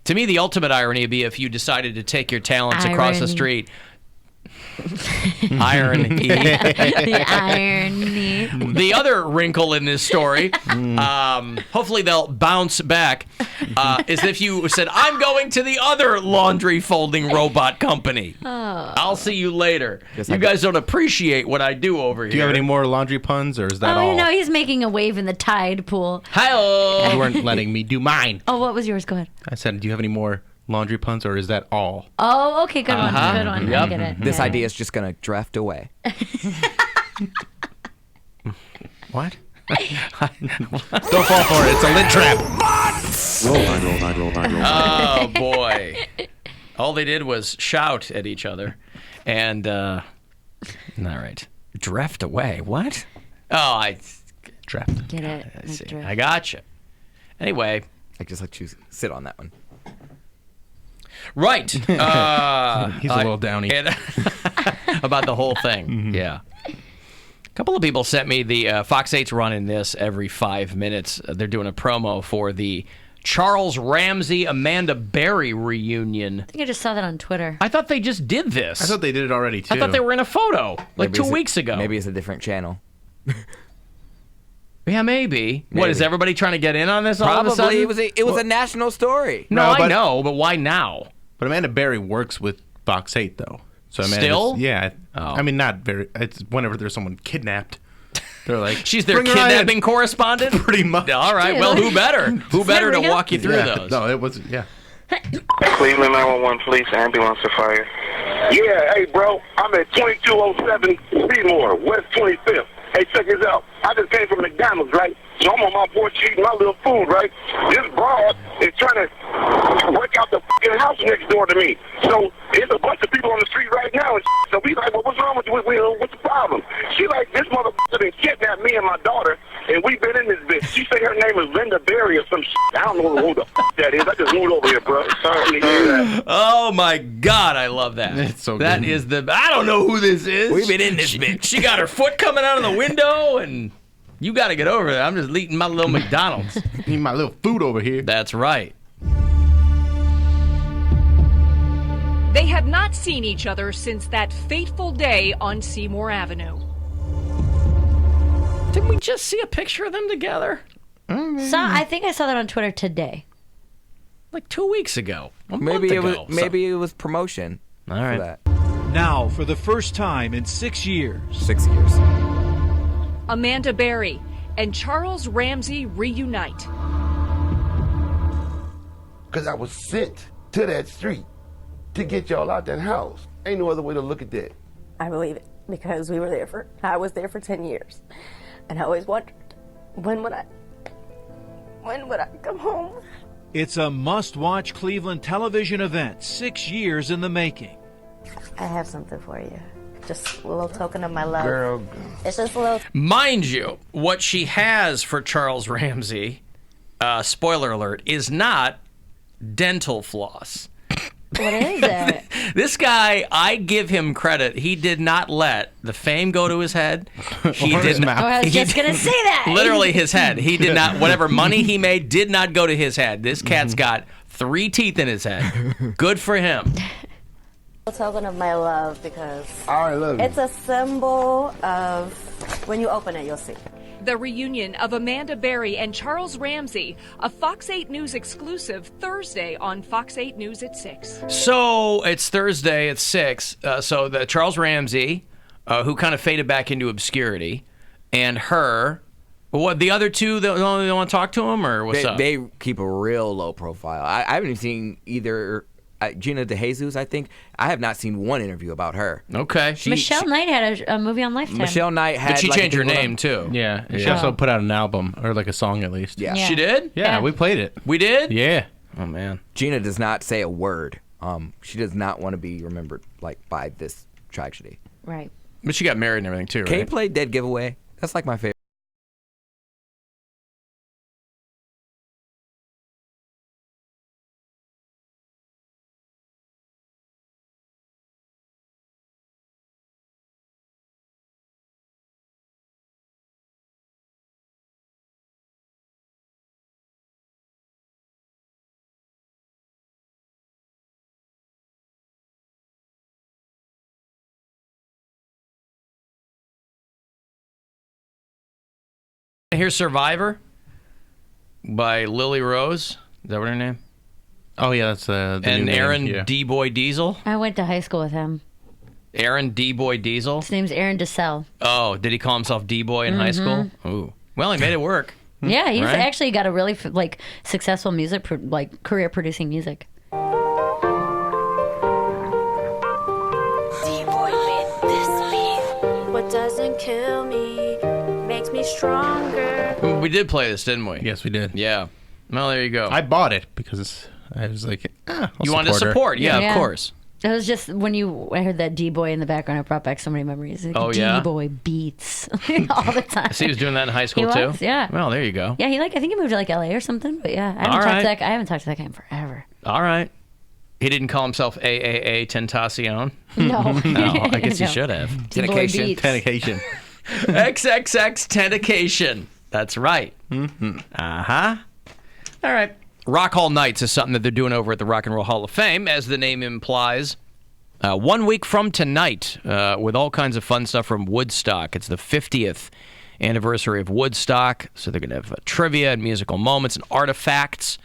To me, the ultimate irony would be if you decided to take your talents across the street. Irony. The irony. The other wrinkle in this story, hopefully they'll bounce back, is if you said, I'm going to the other laundry folding robot company. Oh. I'll see you later. You guys don't appreciate what I do over here. Do you have any more laundry puns, or is that all? Oh, no, he's making a wave in the tide pool. Hi-oh. You weren't letting me do mine. Oh, what was yours? Go ahead. I said, do you have any more laundry puns, or is that all? Oh, okay, good one. Good one. Yep. I get it. This idea is just going to draft away. What? Don't fall for it. It's a lid trap. Oh, boy. All they did was shout at each other. And, all right. Draft away. What? Oh, I... Draft. Get it. I see. I got you. Anyway. I just let you sit on that one. Right. He's a little downy. About the whole thing. Mm-hmm. Yeah. A couple of people sent me the Fox 8's running this every 5 minutes. They're doing a promo for the Charles Ramsey, Amanda Berry reunion. I think I just saw that on Twitter. I thought they just did this. I thought they did it already, too. I thought they were in a photo like Maybe 2 weeks ago. Maybe it's a different channel. Yeah, maybe. What, is everybody trying to get in on this all of a Probably. sudden? It was a national story. No, I know, but why now? But Amanda Berry works with Fox 8, though. So Still? Yeah. Oh. I mean, not very. It's whenever there's someone kidnapped. They're like, she's their "Bring her kidnapping correspondent? Pretty much. All right, well, who better? Who better to walk you through those? No, it was, yeah. Cleveland 911 police, ambulance to fire. Yeah, hey, bro, I'm at 2207 Seymour, West 25th. Hey, check this out. I just came from McDonald's, right? So I'm on my porch eating my little food, right? This broad is trying to break out the fucking house next door to me. So there's a bunch of people on the street right now. And so we like, well, what's wrong with you? What's the problem? She like, this motherfucker been kidnapped me and my daughter, and we've been in this bitch. She say her name is Linda Berry or some shit. I don't know who the fuck that is. I just moved over here, bro. Sorry to hear that. Oh, my God, I love that. It's so That good. is the... I don't know who this is. We've been in this bitch. She got her foot coming out of the window, and you got to get over there. I'm just eating my little McDonald's. Eating my little food over here. That's right. They have not seen each other since that fateful day on Seymour Avenue. Didn't we just see a picture of them together? I think I saw that on Twitter today. Like 2 weeks ago. Maybe it was promotion. All right. For that. Now, for the first time in 6 years. 6 years. Amanda Berry, and Charles Ramsey reunite. Because I was sent to that street to get y'all out that house. Ain't no other way to look at that. I believe it because I was there for 10 years. And I always wondered, when would I come home? It's a must-watch Cleveland television event, 6 years in the making. I have something for you. Just a little token of my love. Girl. It's just a little. Mind you, what she has for Charles Ramsey, spoiler alert, is not dental floss. What is it? This guy, I give him credit. He did not let the fame go to his head. He did not. Oh, I was just going to say that. Literally his head. He did not. Whatever money he made did not go to his head. This cat's got 3 teeth in his head. Good for him. A token of my love because I love you. it's a symbol of when you open it, you'll see. The reunion of Amanda Berry and Charles Ramsey, a Fox 8 News exclusive, Thursday on Fox 8 News at 6. So it's Thursday at 6. So the Charles Ramsey, who kind of faded back into obscurity, and her. What, the other two, they don't want to talk to him, or what's up? They keep a real low profile. I haven't even seen either Gina DeJesus, I think. I have not seen one interview about her. Okay. Michelle Knight had a movie on Lifetime. Michelle Knight had. But she like, changed her name, too. Yeah. And she also put out an album, or like a song at least. Yeah. She did? Yeah, we played it. We did? Yeah. Oh, man. Gina does not say a word. She does not want to be remembered by this tragedy. Right. But she got married and everything, too, right? Can you play Dead Giveaway? That's like my favorite. Here's Survivor by Lily Rose. Is that what her name? Oh, yeah, that's the and new Aaron name, yeah. D-Boy Diesel. I went to high school with him. Aaron D-Boy Diesel. His name's Aaron DeSalle. Oh, did he call himself D-Boy in high school? Ooh. Well, he made it work. Yeah, he's Right? actually got a really successful music career producing music. What doesn't kill me makes me stronger. We did play this, didn't we? Yes, we did. Yeah. Well, there you go. I bought it because I was like, you wanted to support. Yeah, of course. It was just when I heard that D-Boy in the background, it brought back so many memories. Like, Oh, yeah? D-Boy beats all the time. So he was doing that in high school, He too? was, yeah. Well, there you go. Yeah, I think he moved to LA or something. But yeah, I haven't talked to that guy in forever. All right. He didn't call himself AAA Tentacion? No. No, I guess he No. should have. D-Boy beats. Tentication. XXX Tentication. That's right. Mm-hmm. Uh-huh. All right. Rock Hall Nights is something that they're doing over at the Rock and Roll Hall of Fame, as the name implies. 1 week from tonight, with all kinds of fun stuff from Woodstock. It's the 50th anniversary of Woodstock, so they're going to have trivia and musical moments and artifacts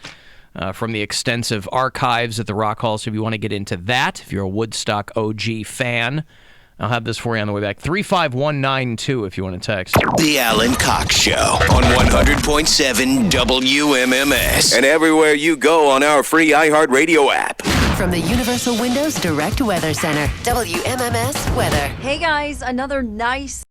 from the extensive archives at the Rock Hall. So if you want to get into that, if you're a Woodstock OG fan, I'll have this for you on the way back. 35192 if you want to text. The Alan Cox Show on 100.7 WMMS. And everywhere you go on our free iHeartRadio app. From the Universal Windows Direct Weather Center, WMMS Weather. Hey guys, another nice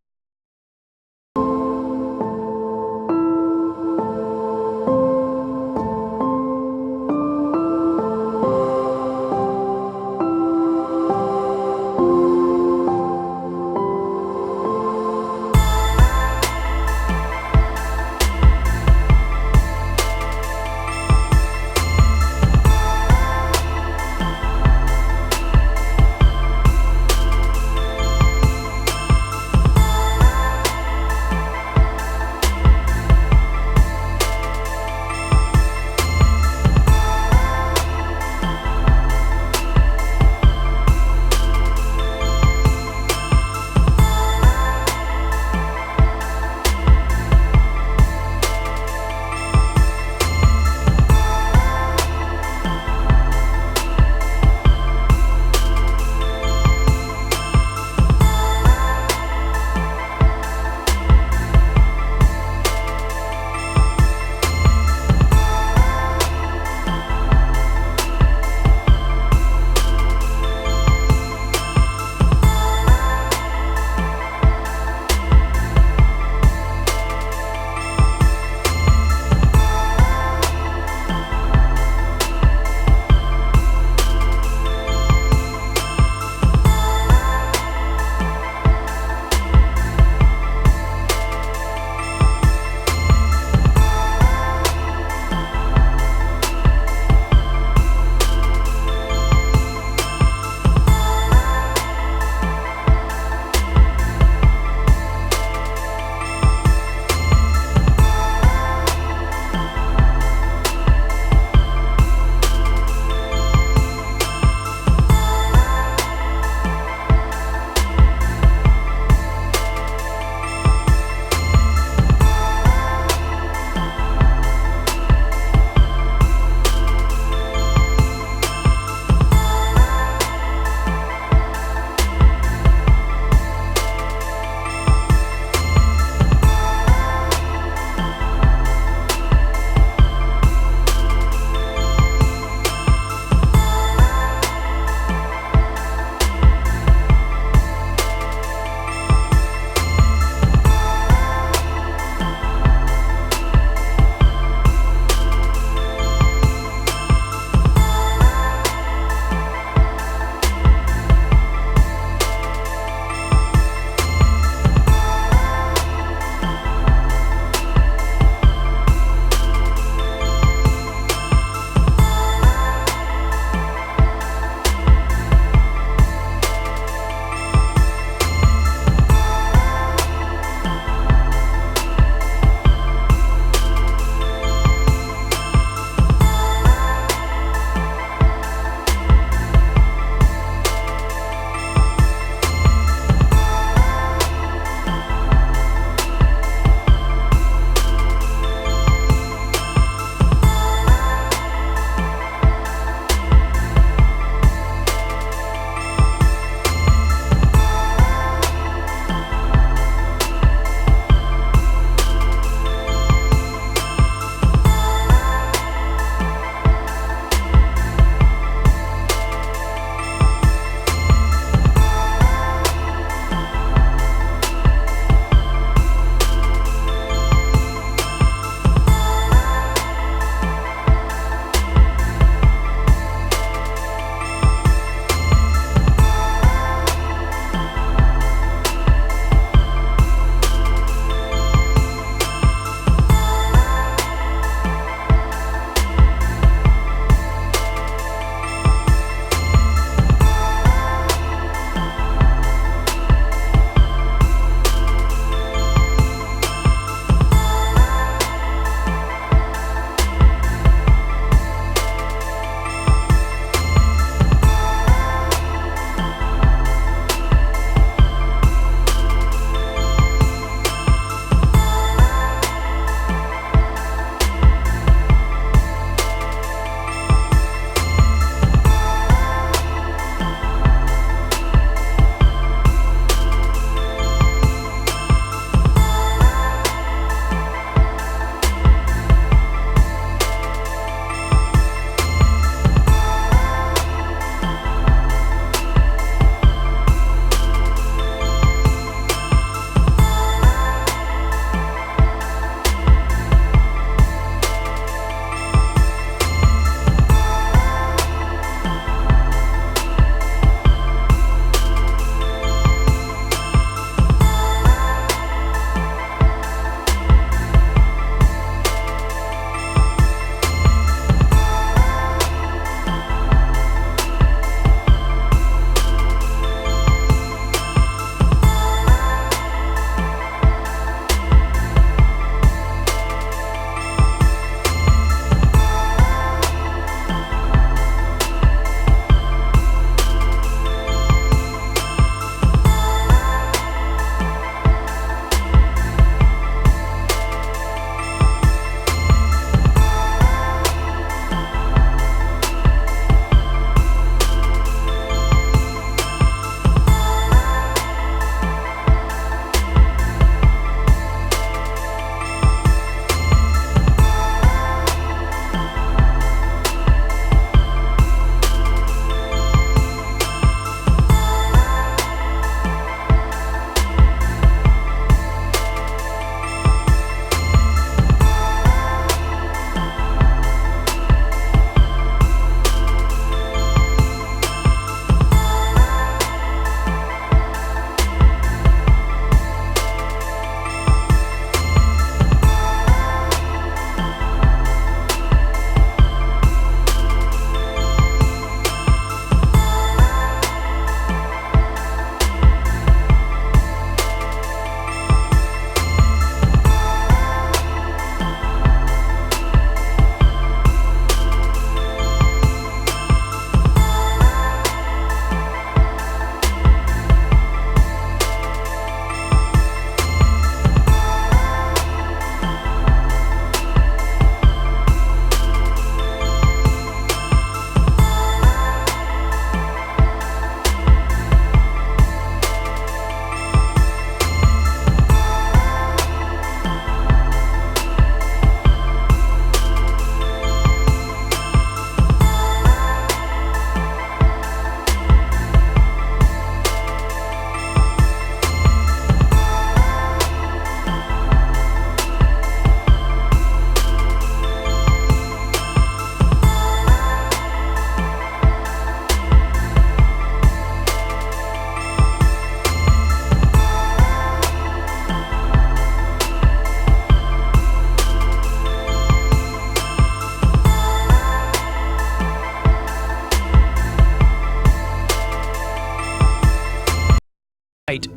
night,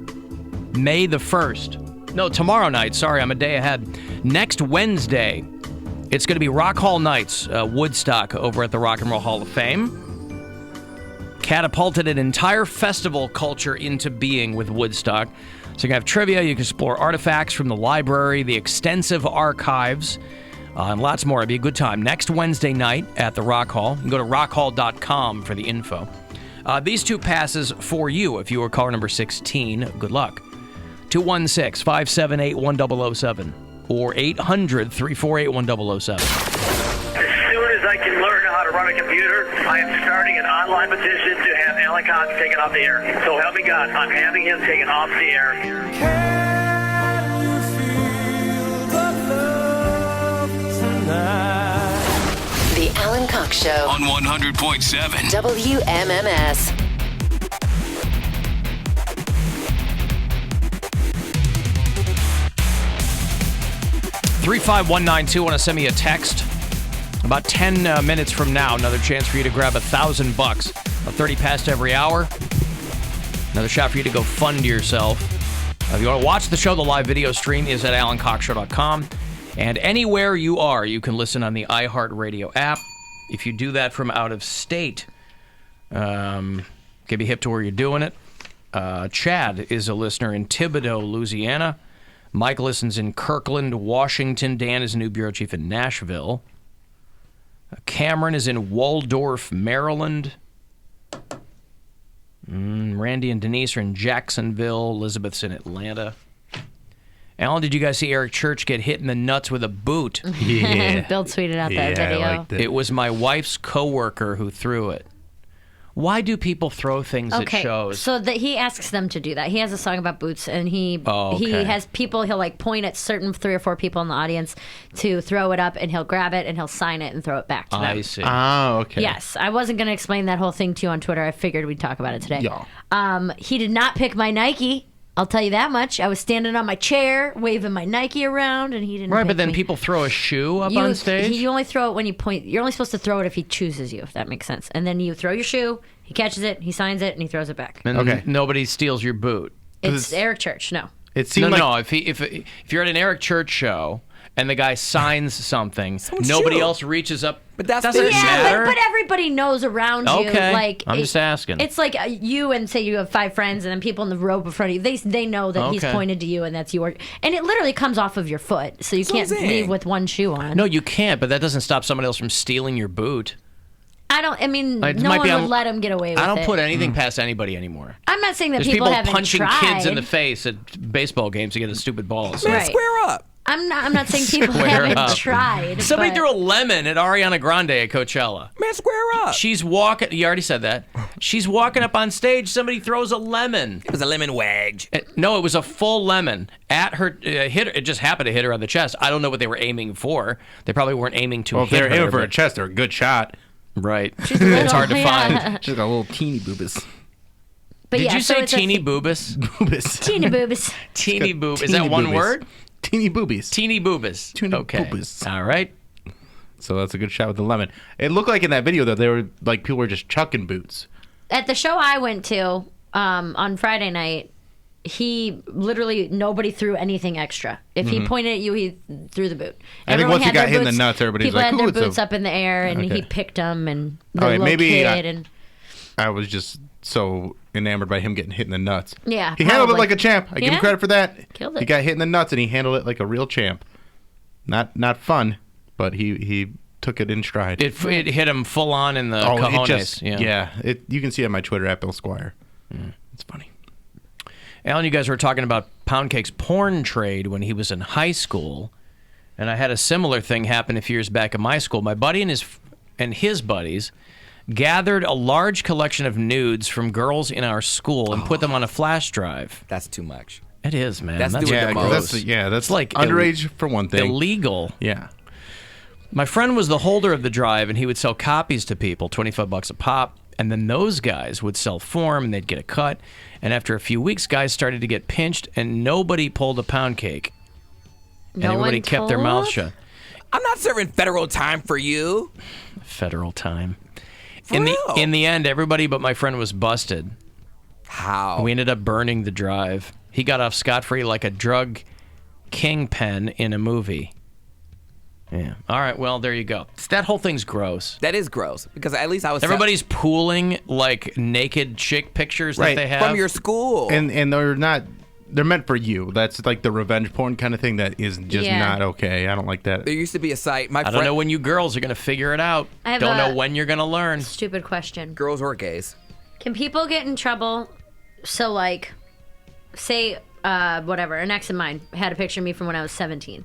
May the 1st. No, tomorrow night. Sorry, I'm a day ahead. Next Wednesday, it's going to be Rock Hall Nights, Woodstock, over at the Rock and Roll Hall of Fame. Catapulted an entire festival culture into being with Woodstock. So you can have trivia, you can explore artifacts from the library, the extensive archives, and lots more. It'll be a good time. Next Wednesday night at the Rock Hall. You can go to rockhall.com for the info. These 2 passes for you if you were caller number 16. Good luck. 216-578-1007 or 800-348-1007. As soon as I can learn how to run a computer, I am starting an online petition to have Alan Cox taken off the air. So help me God, I'm having him taken off the air. The Alan Cox Show on 100.7 WMMS. 35192, want to send me a text? About 10 minutes from now, another chance for you to grab $1,000. 30 past every hour. Another shot for you to go fund yourself. If you want to watch the show, the live video stream is at alancockshow.com. And anywhere you are, you can listen on the iHeartRadio app. If you do that from out of state, get be hip to where you're doing it. Chad is a listener in Thibodaux, Louisiana. Mike listens in Kirkland, Washington. Dan is a new bureau chief in Nashville. Cameron is in Waldorf, Maryland. Randy and Denise are in Jacksonville. Elizabeth's in Atlanta. Alan, did you guys see Eric Church get hit in the nuts with a boot? Yeah. Bill tweeted out that video. I liked it. It was my wife's coworker who threw it. Why do people throw things at shows? So that he asks them to do that. He has a song about boots, and he has people. He'll like point at certain 3 or 4 people in the audience to throw it up, and he'll grab it and he'll sign it and throw it back to them. I see. Oh, okay. Yes, I wasn't going to explain that whole thing to you on Twitter. I figured we'd talk about it today. He did not pick my Nike. I'll tell you that much. I was standing on my chair, waving my Nike around, and he didn't. Right, pick but then me. people throw a shoe up on stage. You only throw it when you point. You're only supposed to throw it if he chooses you, if that makes sense. And then you throw your shoe. He catches it, he signs it, and he throws it back. And nobody steals your boot. It's Eric Church. No. It seems no. If you're at an Eric Church show and the guy signs something, nobody else reaches up. But that's doesn't matter. But everybody knows around you. Okay, Like I'm just asking. It's like you and say you have 5 friends, and then people in the row in front of you. They know that he's pointed to you, and that's your. And it literally comes off of your foot, so you can't leave with one shoe on. No, you can't. But that doesn't stop somebody else from stealing your boot. No one would let him get away with it. I don't put anything past anybody anymore. I'm not saying that There's people haven't punching tried. kids in the face at baseball games to get a stupid ball. So. Right. Square up. I'm not saying people haven't tried. Somebody but... threw a lemon at Ariana Grande at Coachella. Man, square up. She's walking. You already said that. She's walking up on stage. Somebody throws a lemon. It was a lemon wedge. No, it was a full lemon at her. Hit her. It just happened to hit her on the chest. I don't know what they were aiming for. They probably weren't aiming to. Well, if hit they're her, aiming for a chest, they're a good shot. Right. It's hard to find. She's got a little teeny boobas. But Did you say so teeny boobas? Boobas. Teeny boobas. Teeny boob. Is that one word? Teeny boobies. Teeny boobas. Okay. Boobas. All right. So that's a good shot with the lemon. It looked like in that video, though, they were like people were just chucking boots. At the show I went to on Friday night, nobody threw anything extra. If he pointed at you, he threw the boot. I think once he got hit in the nuts, everybody was like, people had their "Ooh, boots up in the air, and he picked them, and the Okay, little maybe kid, I was just so enamored by him getting hit in the nuts. Yeah, he handled it probably. like a champ. I give him credit for that. Killed it. He got hit in the nuts, and he handled it like a real champ. Not fun, but he took it in stride. It hit him full on in the cojones. You can see it on my Twitter at Bill Squire. It's funny. Alan, you guys were talking about Pound Cake's porn trade when he was in high school, and I had a similar thing happen a few years back at my school. My buddy and his buddies gathered a large collection of nudes from girls in our school and put them on a flash drive. That's too much. It is, man. That's doing the most. That's like underage for one thing. Illegal. Yeah. My friend was the holder of the drive, and he would sell copies to people, $25 a pop. And then those guys would sell form, and they'd get a cut. And after a few weeks, guys started to get pinched, and nobody pulled a Pound Cake. And everybody kept their mouth shut. I'm not serving federal time for you. Federal time. In the end, everybody but my friend was busted. How? We ended up burning the drive. He got off scot-free like a drug kingpin in a movie. Yeah. All right. Well, there you go. That whole thing's gross. That is gross because at least I was. Everybody's pooling like naked chick pictures that Right. they have from your school, and they're not. They're meant for you. That's like the revenge porn kind of thing that is just not okay. I don't like that. There used to be a site. I don't know when you girls are going to figure it out. I have don't a know when you're going to learn. Stupid question. Girls or gays. Can people get in trouble? So, like, say, whatever, an ex of mine had a picture of me from when I was 17,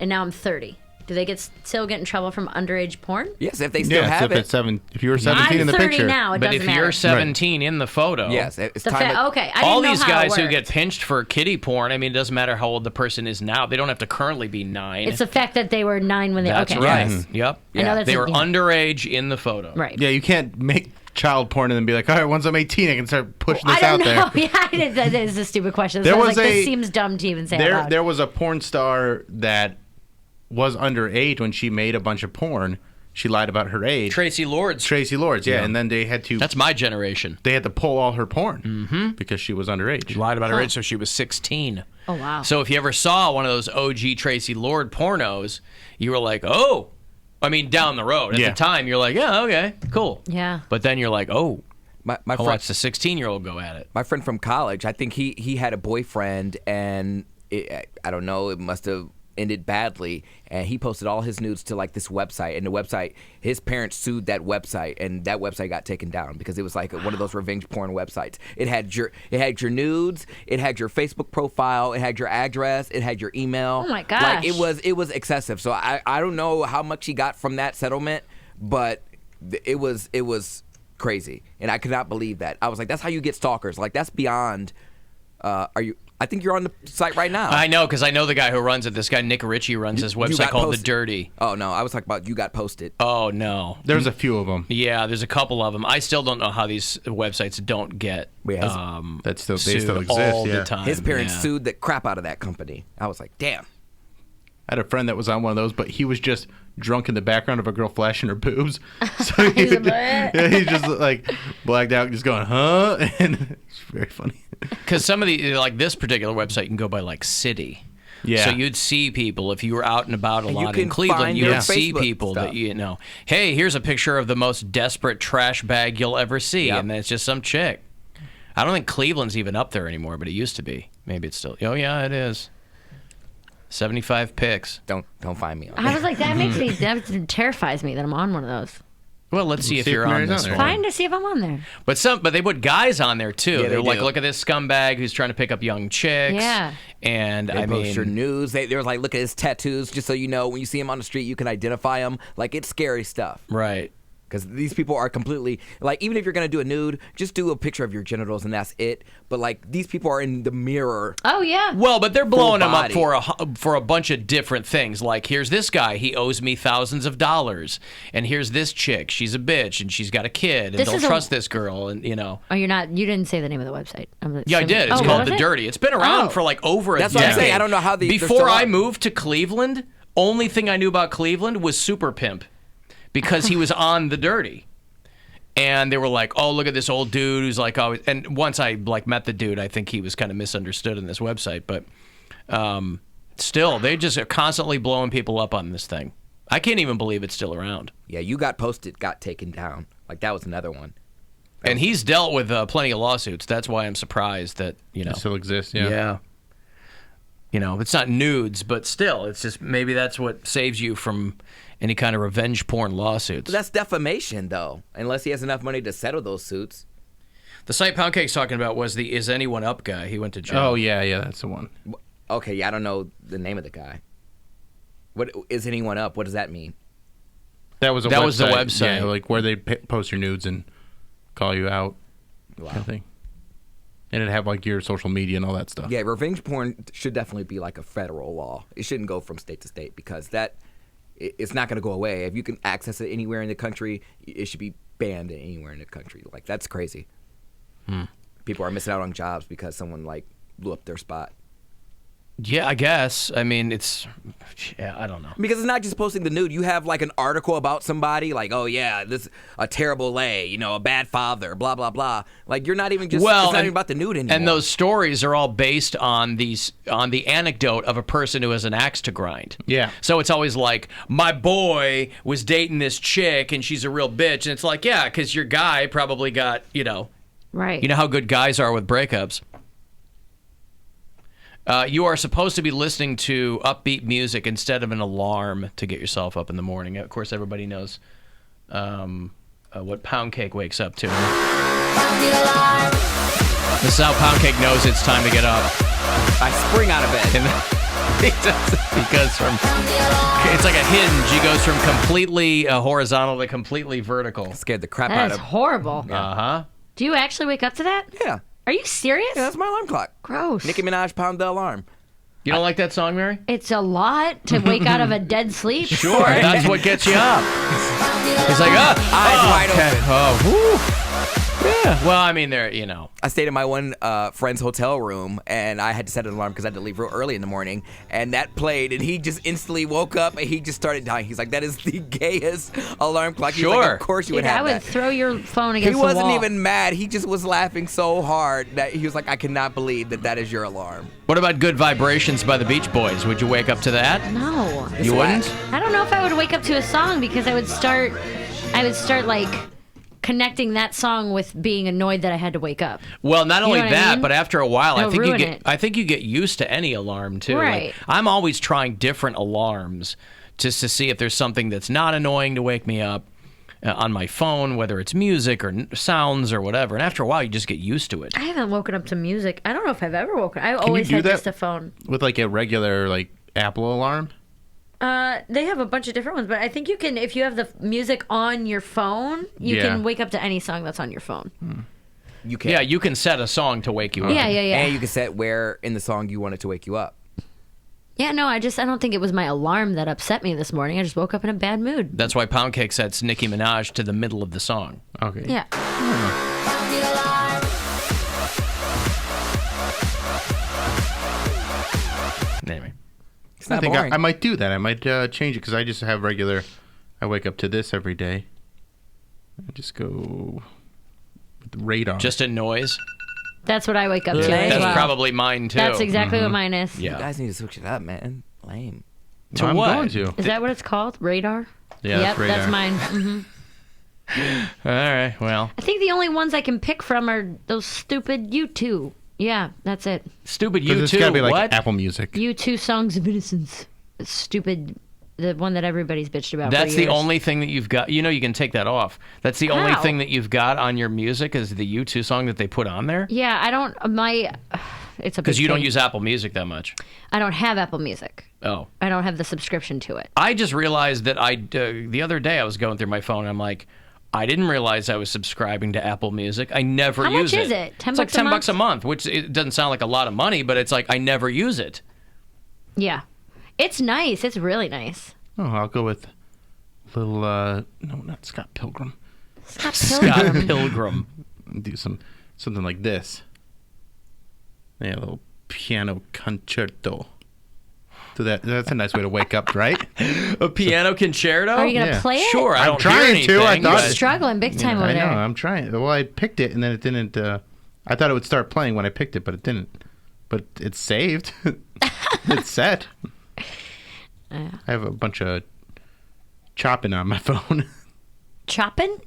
and now I'm 30. Do they still get in trouble from underage porn? Yes, if they still have it. If you were 17 in the 30 picture. now, it But doesn't if you're matter. 17 in the photo. Yes, it's The time. okay, I didn't all know these how it guys who worked. get pinched for kiddie porn, I mean, it doesn't matter how old the person is now. They don't have to currently be 9. It's the fact that they were 9 when they. That's okay. right. Yes. Yep. I know that's they a- were yeah. underage in the photo. Right. Yeah, you can't make child porn and then be like, all right, once I'm 18, I can start pushing this I don't out know. there. Yeah, that is a stupid question. There So I was was like, a- this seems dumb to even say out loud. There was a porn star that was underage when she made a bunch of porn. She lied about her age. Tracy Lords. Tracy Lords, yeah. Yeah. And then they had to... That's my generation. They had to pull all her porn because she was underage. She lied about her age, so she was 16. Oh, wow. So if you ever saw one of those OG Tracy Lord pornos, you were like, oh. I mean, down the road. At Yeah. the time, you're like, yeah, okay, cool. Yeah. But then you're like, oh. My I'll friend, watch the 16-year-old go at it. my friend from college, I think he had a boyfriend, and I don't know, it must have ended badly, and he posted all his nudes to like this website, and the website, his parents sued that website, and that website got taken down because it was like one of those revenge porn websites. It had your nudes, it had your Facebook profile, it had your address, it had your email. Oh my gosh. Like it was excessive. So I don't know how much he got from that settlement, but it was crazy, and I could not believe that. I was like, that's how you get stalkers. Like that's beyond. I think you're on the site right now. I know, because I know the guy who runs it. This guy, Nick Ritchie, runs this You website got called posted. The Dirty. Oh, no. I was talking about you got posted. Oh, no. There's a few of them. Yeah, there's a couple of them. I still don't know how these websites don't get They sued still exist, all yeah. the time. His parents yeah. sued the crap out of that company. I was like, damn. I had a friend that was on one of those, but he was just drunk in the background of a girl flashing her boobs. So he's just like blacked out, just going, huh? And it's very funny. Because some of the, like this particular website, you can go by like city. Yeah. So you'd see people if you were out and about a And you lot can in Cleveland. find You their would see Facebook people stuff. that you know. Hey, here's a picture of the most desperate trash bag you'll ever see, Yep. and then it's just some chick. I don't think Cleveland's even up there anymore, but it used to be. Maybe it's still. Oh yeah, it is. 75 pics. Don't find me on I was like, that terrifies me that I'm on one of those. Well, let's see if See if you're on Mary's this on there. one. Fine to see if I'm on there. But they put guys on there too. Yeah, They're they like, do. look at this scumbag who's trying to pick up young chicks. Yeah. And They I post mean, your news. They were like, look at his tattoos, just so you know, when you see him on the street, you can identify him. Like, it's scary stuff. right. Because these people are completely, like, even if you're going to do a nude, just do a picture of your genitals and that's it. But, like, these people are in the mirror. Oh, yeah. Well, but they're blowing them up body. for a bunch of different things. Like, here's this guy, he owes me thousands of dollars, and here's this chick, she's a bitch, and she's got a kid, and This don't is a- trust this girl, and you know. Oh, you didn't say the name of the website. Yeah, I did. It's Oh, called was The it? Dirty. It's been around Oh. for like over a That's decade. what I'm saying. I don't know how they're Before still I up. moved to Cleveland, only thing I knew about Cleveland was Super Pimp, because he was on The Dirty. And they were like, "Oh, look at this old dude who's like always." And once I like met the dude, I think he was kind of misunderstood in this website. But still, they just are constantly blowing people up on this thing. I can't even believe it's still around. Yeah, you got posted, got taken down. Like, that was another one. And he's dealt with plenty of lawsuits. That's why I'm surprised that It still exists, yeah. Yeah. You know, it's not nudes, but still, it's just maybe that's what saves you from any kind of revenge porn lawsuits. But that's defamation, though, unless he has enough money to settle those suits. The site Poundcake's talking about was the Is Anyone Up guy. He went to jail. Oh, yeah, that's the one. Okay, yeah, I don't know the name of the guy. What is anyone up? What does that mean? That was the website. Yeah, like where they post your nudes and call you out. Wow. Kind of thing. And it'd have like your social media and all that stuff. Yeah, revenge porn should definitely be like a federal law. It shouldn't go from state to state because it's not going to go away. If you can access it anywhere in the country, it should be banned anywhere in the country. Like, that's crazy. People are missing out on jobs because someone like blew up their spot. Yeah, I guess. I mean, I don't know. Because it's not just posting the nude. You have like an article about somebody, like, oh yeah, this a terrible lay, a bad father, blah blah blah. Like you're not even just. It's not even about the nude anymore. And those stories are all based on the anecdote of a person who has an axe to grind. Yeah. So it's always like, my boy was dating this chick and she's a real bitch, and it's like, yeah, because your guy probably got, right. You know how good guys are with breakups. You are supposed to be listening to upbeat music instead of an alarm to get yourself up in the morning. Of course, everybody knows what Pound Cake wakes up to. This is how Pound Cake knows it's time to get up. I spring out of bed. He goes from, it's like a hinge. He goes from completely horizontal to completely vertical. Scared the crap That out is of. horrible. Uh-huh. Do you actually wake up to that? Yeah. Are you serious? Yeah, that's my alarm clock. Gross. Nicki Minaj, Pound the Alarm. You don't like that song, Mary? It's a lot to wake out of a dead sleep. Sure, that's what gets you up. It's like, eyes wide open. Oh, whew. Yeah. Well, I mean, I stayed in my one friend's hotel room, and I had to set an alarm because I had to leave real early in the morning. And that played, and he just instantly woke up, and he just started dying. He's like, "That is the gayest alarm clock." He's like, "Of course you would Dude, have I would that." throw your phone against He the wall. wasn't even mad. He just was laughing so hard that he was like, "I cannot believe that is your alarm." What about Good Vibrations by the Beach Boys? Would you wake up to that? No. You wouldn't? I don't know if I would wake up to a song because I would start like connecting that song with being annoyed that I had to wake up. Well, not You only know what I that, mean? but after a while, It'll ruin it. I think you get used to any alarm too. Right. Like, I'm always trying different alarms just to see if there's something that's not annoying to wake me up on my phone, whether it's music or sounds or whatever. And after a while, you just get used to it. I haven't woken up to music. I don't know if I've ever woken. I always do had that just a phone. With like a regular Apple alarm? They have a bunch of different ones, but I think you can, if you have the music on your phone, you can wake up to any song that's on your phone. You can. Yeah, you can set a song to wake you up. Yeah. And you can set where in the song you want it to wake you up. Yeah, no, I don't think it was my alarm that upset me this morning. I just woke up in a bad mood. That's why Pound Cake sets Nicki Minaj to the middle of the song. Okay. Yeah. Anyway. It's not I think boring. I might do that. I might change it because I just have regular. I wake up to this every day. I just go with the radar. Just a noise? That's what I wake up to. That's as well. probably mine too. That's exactly what mine is. Yeah. You guys need to switch it up, man. Lame. To I'm what? going to. Is that what it's called? Radar? Yeah, Yep, that's radar. that's mine. Hmm. All right, well. I think the only ones I can pick from are those stupid U2. Yeah, that's it. Stupid Because it's U2? gotta be like What? Apple Music. U2 Songs of Innocence. It's stupid. The one that everybody's bitched about. That's for the years. only thing that you've got. You know, you can take that off. That's the only How? thing that you've got on your music is the U2 song that they put on there? Yeah, I don't. It's a Because big you don't thing. use Apple Music that much. I don't have Apple Music. Oh. I don't have the subscription to it. I just realized that the other day I was going through my phone and I'm like, I didn't realize I was subscribing to Apple Music. I never How use much it. is it? 10 It's like bucks a 10 month? bucks a month, which it doesn't sound like a lot of money, but it's like I never use it. Yeah, it's nice. It's really nice. Oh, I'll go with little. No, not Scott Pilgrim. Scott Scott Pilgrim. Do something like this. Yeah, a little piano concerto. So that's a nice way to wake up, right? A piano concerto? Are you gonna play it? Sure, I I'm don't trying hear to. I anything, thought but- You're struggling big time over I know. there. I'm trying. Well, I picked it and then it didn't. I thought it would start playing when I picked it, but it didn't. But it's saved. It's set. I have a bunch of chopping on my phone. Chopping?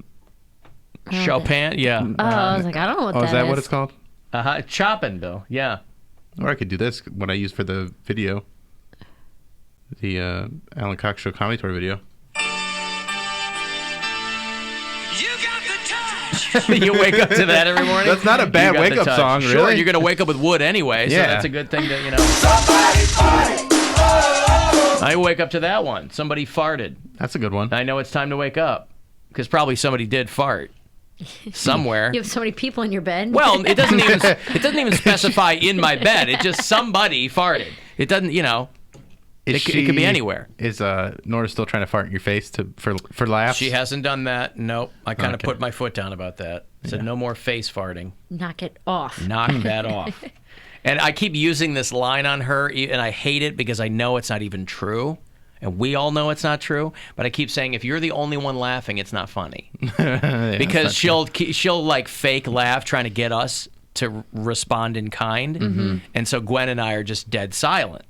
Chopin, yeah. Oh, I was like, I don't know what Oh, is that is. what it's called? Chopping, Bill. Yeah. Or I could do this, what I use for the video. The Alan Cox Show Comedy Tour video. You wake up to that every morning? That's not a bad You got the wake-up touch. song, Sure, really. you're going to wake up with wood anyway, so Yeah. that's a good thing to, I wake up to that one. Somebody farted. That's a good one. I know it's time to wake up because probably somebody did fart somewhere. You have so many people in your bed. Well, it doesn't even specify in my bed. It just somebody farted. It doesn't, it could be anywhere. Is Nora still trying to fart in your face for laughs? She hasn't done that. Nope. I kind of Okay. put my foot down about that. Said no more face farting. Knock it off. Knock that off. And I keep using this line on her, and I hate it because I know it's not even true. And we all know it's not true. But I keep saying, if you're the only one laughing, it's not funny. Because she'll like fake laugh trying to get us to respond in kind. Mm-hmm. And so Gwen and I are just dead silent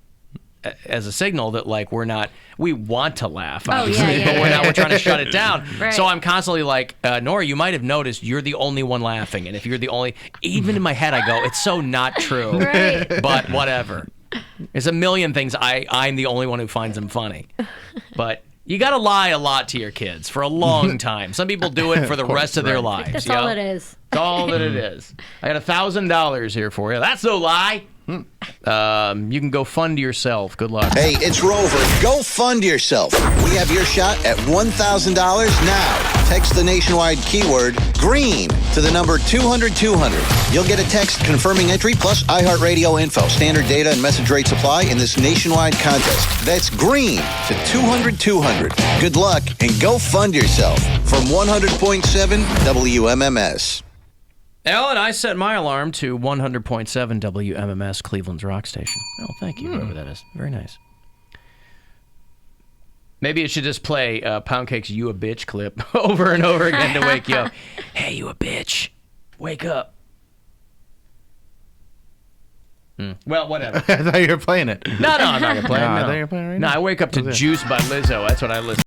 as a signal that like we want to laugh, obviously, but we're trying to shut it down. Right. So I'm constantly like, Nora, you might have noticed you're the only one laughing. And if you're the only, even in my head, I go, it's so not true. Right. But whatever. There's a million things I'm the only one who finds them funny. But you got to lie a lot to your kids for a long time. Some people do it for the rest of their lives. That's all it is. That's all that it is. I got $1,000 here for you. That's no lie. You can go fund yourself. Good luck. Hey, it's Rover. Go fund yourself. We have your shot at $1,000 now. Text the nationwide keyword GREEN to the number 200-200. You'll get a text confirming entry plus iHeartRadio info. Standard data and message rates apply in this nationwide contest. That's GREEN to 200-200. Good luck and go fund yourself from 100.7 WMMS. Ellen, I set my alarm to 100.7 WMMS, Cleveland's rock station. Oh, thank you, whoever that is. Very nice. Maybe it should just play Pound Cake's You a Bitch clip over and over again to wake you up. Hey, you a bitch. Wake up. Well, whatever. I thought you were playing it. No, I'm not going to play it. I No. thought you were playing it right No, now. I wake up to What was it? Juice by Lizzo. That's what I listen to.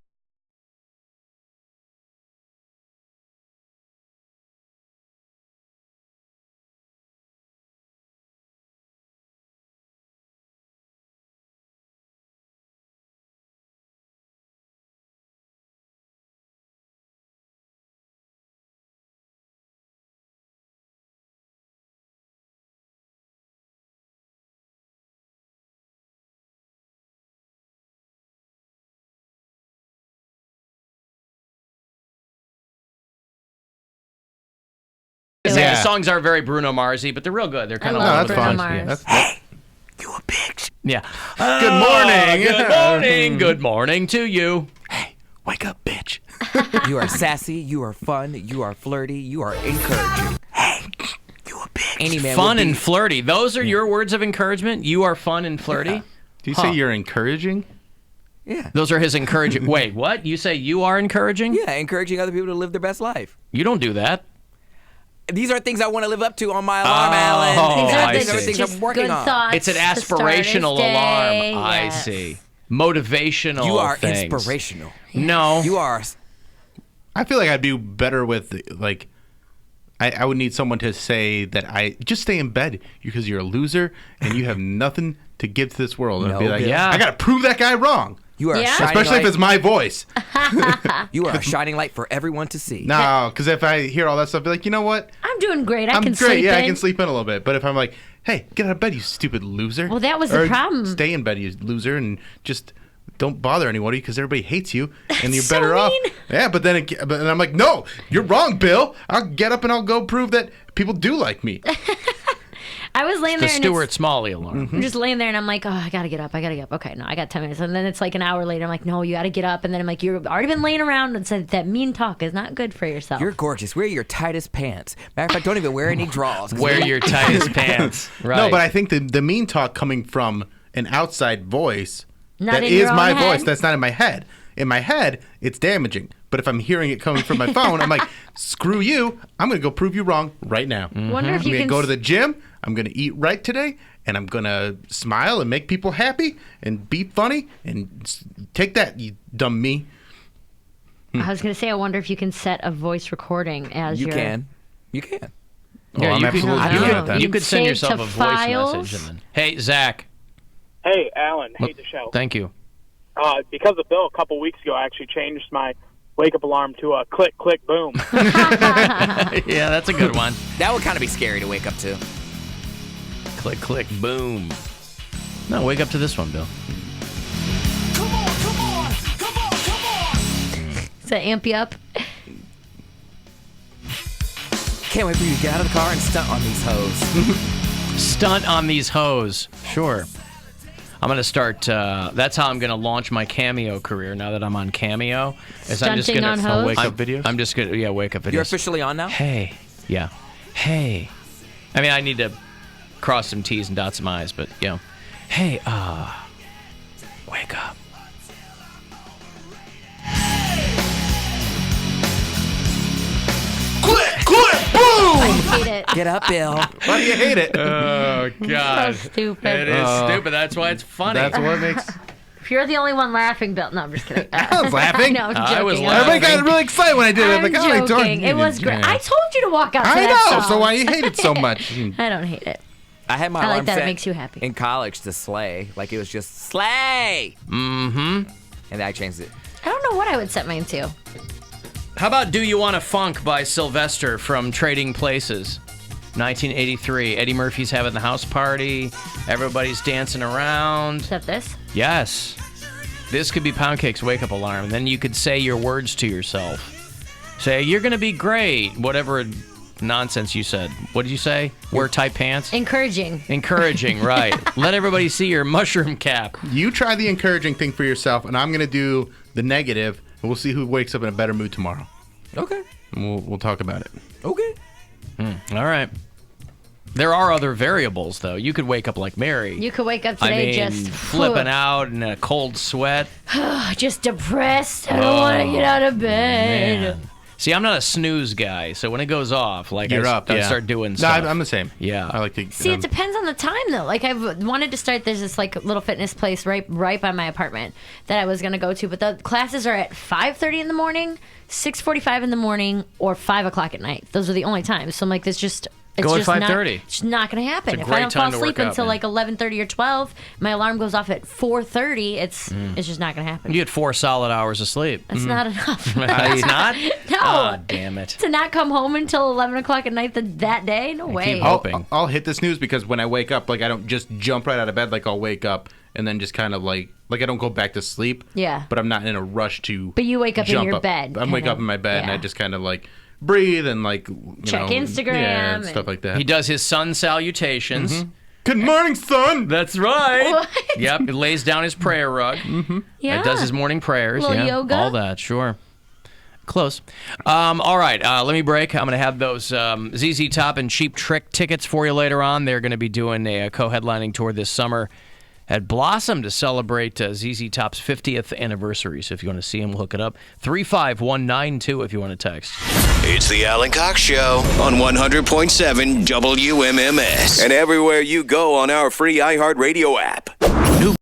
Yeah. The songs are very Bruno Marsy, but they're real good. They're kind of that's Bruno fun. Mars. Yeah, Yeah. Good morning. Good morning. Good morning to you. Wake up, bitch. You are sassy, you are fun, you are flirty, you are encouraging. Any man Fun would be- and flirty. Those are your words of encouragement? You are fun and flirty? Do you say you're encouraging? Yeah. Those are his encouraging. Wait, what? You say you are encouraging? Yeah, encouraging other people to live their best life. You don't do that. These are things I want to live up to on my alarm, Alan. These are things I'm working on. It's an aspirational alarm. I Yes. see. Motivational You are things. inspirational. No. You are. I feel like I'd do better with, like, I would need someone to say that I just stay in bed because you're a loser and you have nothing to give to this world. And I'd be like, Yeah. I got to prove that guy wrong. You are a shining Especially light. if it's my voice. You are a shining light for everyone to see. No, because if I hear all that stuff, I'd be like, you know what? I'm doing great. I I'm can great. sleep Yeah, in. I can sleep in a little bit. But if I'm like, hey, get out of bed, you stupid loser. Well, that was the Or problem. Stay in bed, you loser, and just don't bother anybody because everybody hates you, and you're so better off. mean. Yeah, but then and I'm like, no, you're wrong, Bill. I'll get up and I'll go prove that people do like me. I was laying The there and Stuart Smalley alarm. I'm just laying there and I'm like, oh, I gotta get up. Okay, no, I got 10 minutes. And then it's like an hour later. I'm like, no, you gotta get up. And then I'm like, you've already been laying around and said that mean talk is not good for yourself. You're gorgeous. Wear your tightest pants. Matter of fact, don't even wear any drawers. Wear your tightest pants. Right. No, but I think the mean talk coming from an outside voice Not that in is your own my head? voice. That's not in my head. In my head, it's damaging. But if I'm hearing it coming from my phone, I'm like, screw you. I'm going to go prove you wrong right now. Wonder if I'm you going to can go to the gym. I'm going to eat right today. And I'm going to smile and make people happy and be funny. And take that, you dumb me. I was gonna say, I wonder if you can set a voice recording as You your. can. You can. Yeah, I'm you could, absolutely you good could- at that. you could send Save yourself to a voice files. message. And then, hey, Zach. Hey, Alan. Hey, the show. Thank you. Because of Bill, a couple weeks ago, I actually changed my wake-up alarm to a click, click, boom. Yeah, that's a good one. That would kind of be scary to wake up to. Click, click, boom. No, wake up to this one, Bill. Does that amp you up? Can't wait for you to get out of the car and stunt on these hoes. Stunt on these hoes. Sure. I'm going to start, that's how I'm going to launch my Cameo career now that I'm on Cameo. Is I'm just Stunting gonna, on hoes? Wake up videos? I'm just going to, wake up videos. You're officially on now? Hey. Yeah. Hey. I mean, I need to cross some T's and dot some I's, but, you know. Hey, wake up. Boom! I hate it. Get up, Bill. Why do you hate it? Oh, God. So stupid. It is stupid. That's why it's funny. That's what makes... If you're the only one laughing, Bill. No, I'm just kidding. I was laughing. No, I'm joking. I was laughing. Everybody got really excited when I did it. I'm Like, oh, my joking. God. It was great. I told you to walk out to I that know. song. So why you hate it so much? I don't hate it. I had my I like alarm that it set makes you happy. in college to slay. Like, it was just slay. Mm-hmm. And I changed it. I don't know what I would set mine to. How about Do You Wanna Funk by Sylvester from Trading Places? 1983. Eddie Murphy's having the house party. Everybody's dancing around. Is that this? Yes. This could be Pound Cake's wake-up alarm. Then you could say your words to yourself. Say, you're going to be great. Whatever nonsense you said. What did you say? Wear tight pants? Encouraging. Encouraging, right. Let everybody see your mushroom cap. You try the encouraging thing for yourself, and I'm going to do the negative, and we'll see who wakes up in a better mood tomorrow. Okay. And we'll talk about it. Okay. All right. There are other variables, though. You could wake up like Mary. You could wake up today just flipping out in a cold sweat. just depressed. I don't want to get out of bed. Man. See, I'm not a snooze guy, so when it goes off, like You're I up, yeah. start doing No, stuff. I'm the same. Yeah. I like to... See, it depends on the time, though. Like, I've wanted to start, there's this, like, little fitness place right by my apartment that I was going to go to, but the classes are at 5:30 in the morning, 6:45 in the morning, or 5 o'clock at night. Those are the only times. So I'm like, it's just Go at just 5:30. It's not going to happen. It's a If great I don't time fall to work asleep out, until man. like 11:30 or 12, my alarm goes off at 4:30. It's just not going to happen. You get 4 solid hours of sleep. That's not enough. It's not? No. Ah, damn it. To not come home until 11 o'clock at night that day? No way. I'll hit the snooze because when I wake up, like, I don't just jump right out of bed. Like, I'll wake up and then just kind of like I don't go back to sleep. Yeah. But I'm not in a rush to. But you wake up in jump your bed. I'm wake up in my bed and I just kind of like breathe and like check Instagram and stuff like that. He does his sun salutations. Mm-hmm. Good morning, son. That's right. What? Yep. He lays down his prayer rug. Mm-hmm. Yeah. Does his morning prayers. Little yeah. yoga. All that. Sure. Close. All right. Let me break. I'm going to have those ZZ Top and Cheap Trick tickets for you later on. They're going to be doing a co-headlining tour this summer at Blossom to celebrate ZZ Top's 50th anniversary. So if you want to see him, we'll hook it up. 35192 if you want to text. It's the Alan Cox Show on 100.7 WMMS. And everywhere you go on our free iHeartRadio app. New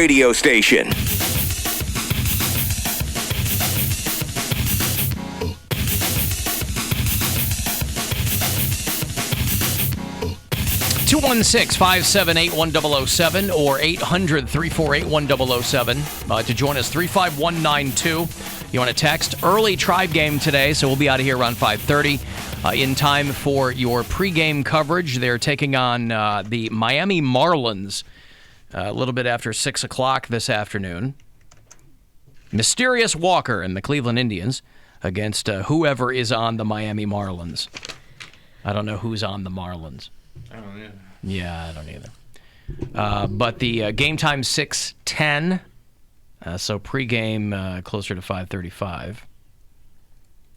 radio station. (216-578-1007) or 800-348-1007 to join us. 35192. You want to text? Early Tribe game today, so we'll be out of here around 5:30 in time for your pregame coverage. They're taking on the Miami Marlins a little bit after 6 o'clock this afternoon. Mysterious Walker and the Cleveland Indians against whoever is on the Miami Marlins. I don't know who's on the Marlins. I don't either. Yeah, I don't either. But the game time 6:10, so pregame closer to 5:35.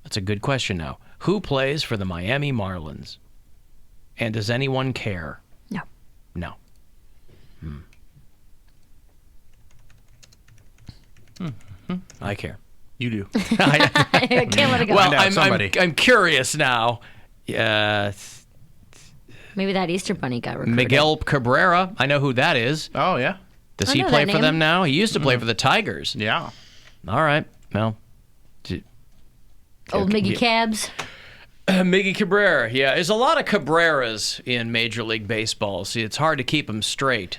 That's a good question now. Who plays for the Miami Marlins? And does anyone care? No. No. I care. You do. I can't let it go. Well, I'm curious now. Maybe that Easter Bunny got recruited. Miguel Cabrera. I know who that is. Oh, yeah. Does I he know play that for name. them now? He used to play for the Tigers. Yeah. All right. Well. Old Miggy Cabs. Miggy Cabrera. Yeah, there's a lot of Cabreras in Major League Baseball. See, it's hard to keep them straight.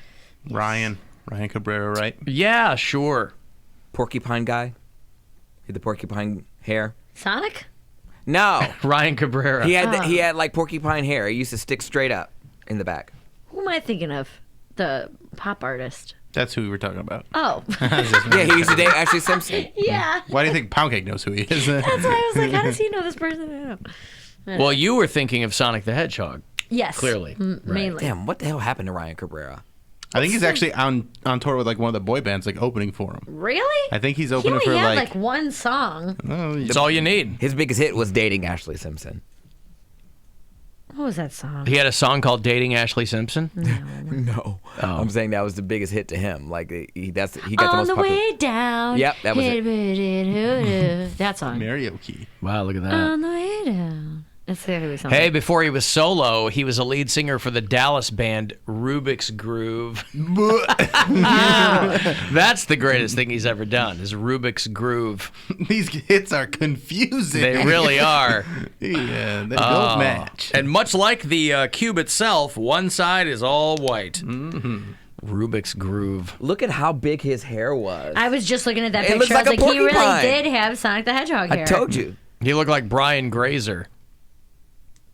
Ryan Cabrera, right? Yeah, sure. Porcupine guy? He had the porcupine hair? Sonic? No. Ryan Cabrera. He had like porcupine hair. He used to stick straight up in the back. Who am I thinking of? The pop artist. That's who we were talking about. Oh. Yeah, he used to date Ashley Simpson. Yeah. Why do you think Pound Cake knows who he is? That's why I was like, how does he know this person? I don't know. Well, you were thinking of Sonic the Hedgehog. Yes. Clearly. Mainly. Damn, what the hell happened to Ryan Cabrera? I think he's actually on tour with like one of the boy bands, like opening for him. Really? I think he's He opening only for had like. one song. That's all you need. His biggest hit was dating Ashley Simpson. What was that song? He had a song called "Dating Ashley Simpson." No. Oh. I'm saying that was the biggest hit to him. Like he got the most On the popular. way down. Yep, that was it. That song. Karaoke. Wow, look at that. On the way down. That's the other song. Hey, before he was solo, he was a lead singer for the Dallas band Rubik's Groove. That's the greatest thing he's ever done, is Rubik's Groove. These hits are confusing. They really are. Yeah, they don't match. And much like the cube itself, one side is all white. Mm-hmm. Rubik's Groove. Look at how big his hair was. I was just looking at that It picture. looks like I was a like, he really porcupine. did have Sonic the Hedgehog hair. I told you. He looked like Brian Grazer.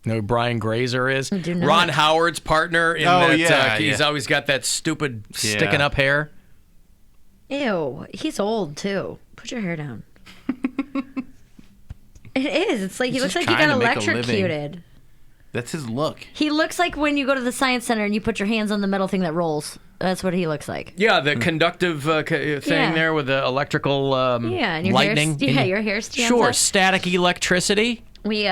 You know who Brian Grazer is? do not. Ron Howard's partner in Oh, that. yeah, He's always got that stupid Yeah. sticking up hair. Ew. He's old, too. Put your hair down. It is. It's like he He's looks just like he got trying to make a living. electrocuted. That's his look. He looks like when you go to the Science Center and you put your hands on the metal thing that rolls. That's what he looks like. Yeah, the conductive thing Yeah. there with the electrical Yeah, and your lightning. your hair stands Sure, up. static electricity. We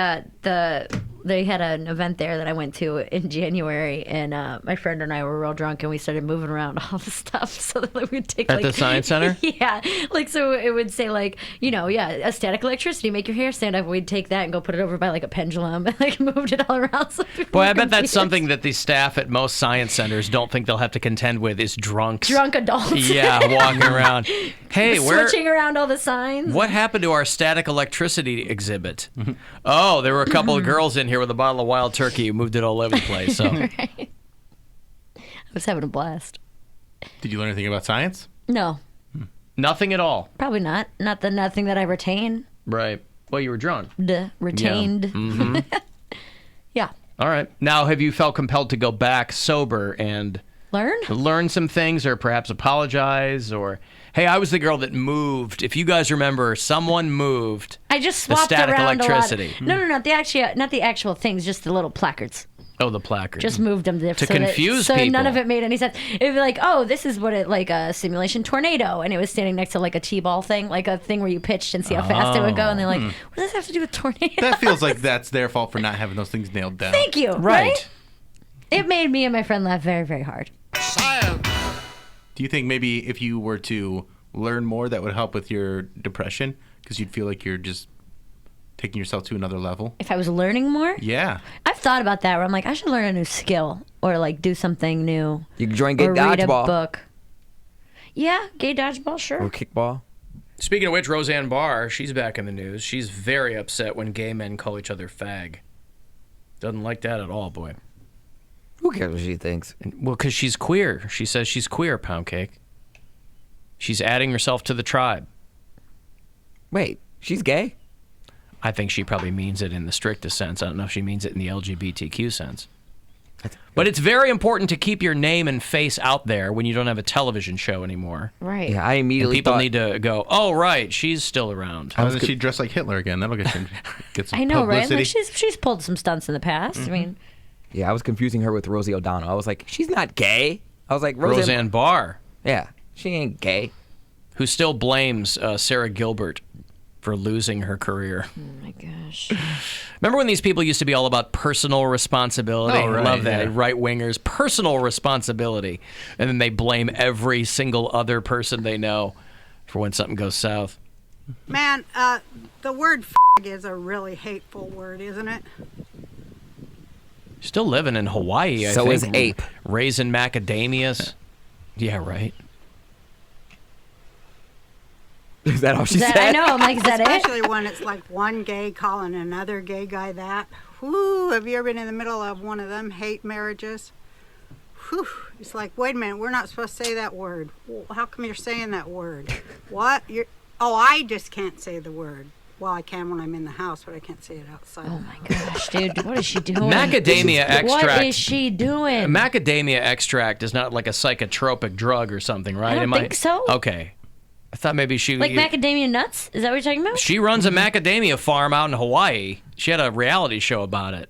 they had an event there that I went to in January, and my friend and I were real drunk, and we started moving around all the stuff so that we'd take At the Science Center? Yeah, like so it would say like a static electricity, make your hair stand up. We'd take that and go put it over by like a pendulum, and like moved it all around. So Boy, I bet that's something that the staff at most science centers don't think they'll have to contend with is drunks. drunk adults. Yeah, walking around. Hey, switching around all the signs. What happened to our static electricity exhibit? Oh, there were a couple of girls in here with a bottle of wild turkey who moved it all over the place. So Right. I was having a blast. Did you learn anything about science? No, nothing at all. probably not. Nothing that I retain. Right. Well, you were drunk. Retained. Yeah. Mhm. Yeah. All right. Now, have you felt compelled to go back sober and learn some things, or perhaps apologize, or hey, I was the girl that moved. If you guys remember, someone moved. I just the swapped static around electricity. a lot. No, not the actual things, just the little placards. Oh, the placard. Just moved them to confuse so people. none of it made any sense. It'd be like, oh, this is what it like a simulation tornado, and it was standing next to like a t-ball thing, like a thing where you pitched and see how fast it would go, and they're like, what does this have to do with tornado? That feels like that's their fault for not having those things nailed down. Thank you. Right? It made me and my friend laugh very, very hard. Do you think maybe if you were to learn more, that would help with your depression? Because you'd feel like you're just taking yourself to another level? If I was learning more? Yeah. I've thought about that where I'm like, I should learn a new skill or like do something new. You can join Get or read a Dodgeball. book. Yeah, gay dodgeball, sure. Or kickball. Speaking of which, Roseanne Barr, she's back in the news. She's very upset when gay men call each other fag. Doesn't like that at all, boy. Who cares what she thinks? Well, because she's queer. She says she's queer, Pound Cake. She's adding herself to the tribe. Wait, she's gay? I think she probably means it in the strictest sense. I don't know if she means it in the LGBTQ sense. But it's very important to keep your name and face out there when you don't have a television show anymore. Right. Yeah, I immediately and people thought... need to go, oh, right, she's still around. How does she dress like Hitler again? That'll get some I know, publicity. right? Like she's pulled some stunts in the past. I mean, Yeah, I was confusing her with Rosie O'Donnell. I was like, she's not gay. I was like, Roseanne Barr. Yeah, she ain't gay. Who still blames Sarah Gilbert for losing her career. oh my gosh. Remember when these people used to be all about personal responsibility? Oh, right, I love that. yeah. Right-wingers, personal responsibility. And then they blame every single other person they know for when something goes south. Man, the word is a really hateful word, isn't it? Still living in Hawaii, I So think. is ape. Raising macadamias. Yeah, right. Is that all she said? I know. I'm like, is that it? Especially when it's like one gay calling another gay guy that. Whoo, have you ever been in the middle of one of them hate marriages? Whew, it's like, wait a minute, we're not supposed to say that word. Well, how come you're saying that word? What? I just can't say the word. Well, I can when I'm in the house, but I can't say it outside. Oh my gosh, dude, what is she doing? Macadamia extract. What is she doing? Macadamia extract is not like a psychotropic drug or something, right? I don't think so. Okay. I thought maybe she... Like macadamia nuts? Is that what you're talking about? She runs a macadamia farm out in Hawaii. She had a reality show about it.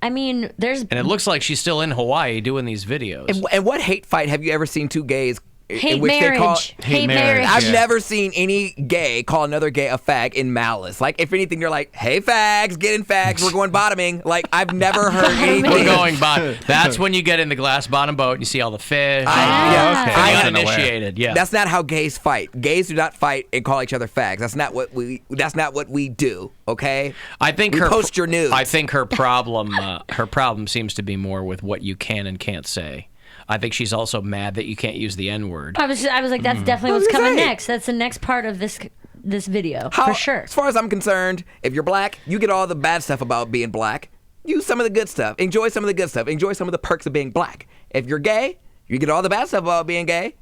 I mean, there's... And it looks like she's still in Hawaii doing these videos. And what hate fight have you ever seen two gays Hate in which marriage. they call Hate marriage. I've yeah. never seen any gay call another gay a fag in malice. Like, if anything, they're like, "Hey, fags, get in fags. We're going bottoming." Like, I've never heard anything. We're going bottom. That's when you get in the glass bottom boat and you see all the fish. I got initiated. Yeah, that's not how gays fight. Gays do not fight and call each other fags. That's not what we do. Okay. I think we her post your nudes. I think her problem seems to be more with what you can and can't say. I think she's also mad that you can't use the N-word. I was like, that's definitely what's coming next. That's the next part of this video, for sure. As far as I'm concerned, if you're black, you get all the bad stuff about being black. Use some of the good stuff. Enjoy some of the good stuff. Enjoy some of the perks of being black. If you're gay, you get all the bad stuff about being gay.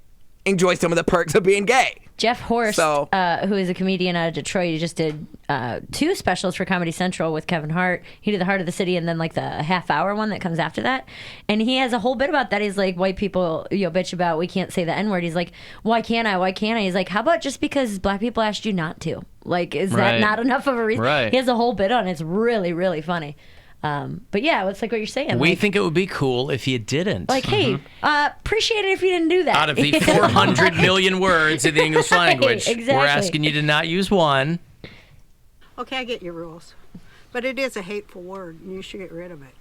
Enjoy some of the perks of being gay. Jeff Horst, who is a comedian out of Detroit, he just did 2 specials for Comedy Central with Kevin Hart. He did the Heart of the City and then like the half-hour one that comes after that. And he has a whole bit about that. He's like, white people, bitch about we can't say the N-word. He's like, why can't I? Why can't I? He's like, how about just because black people asked you not to? Like, is that not enough of a reason? Right. He has a whole bit on it. It's really, really funny. But yeah, it's like what you're saying. We like, think it would be cool if you didn't. like, hey, appreciate it if you didn't do that. Out of the 400 million words in the English language, exactly. we're asking you to not use one. Okay, I get your rules. But it is a hateful word, and you should get rid of it.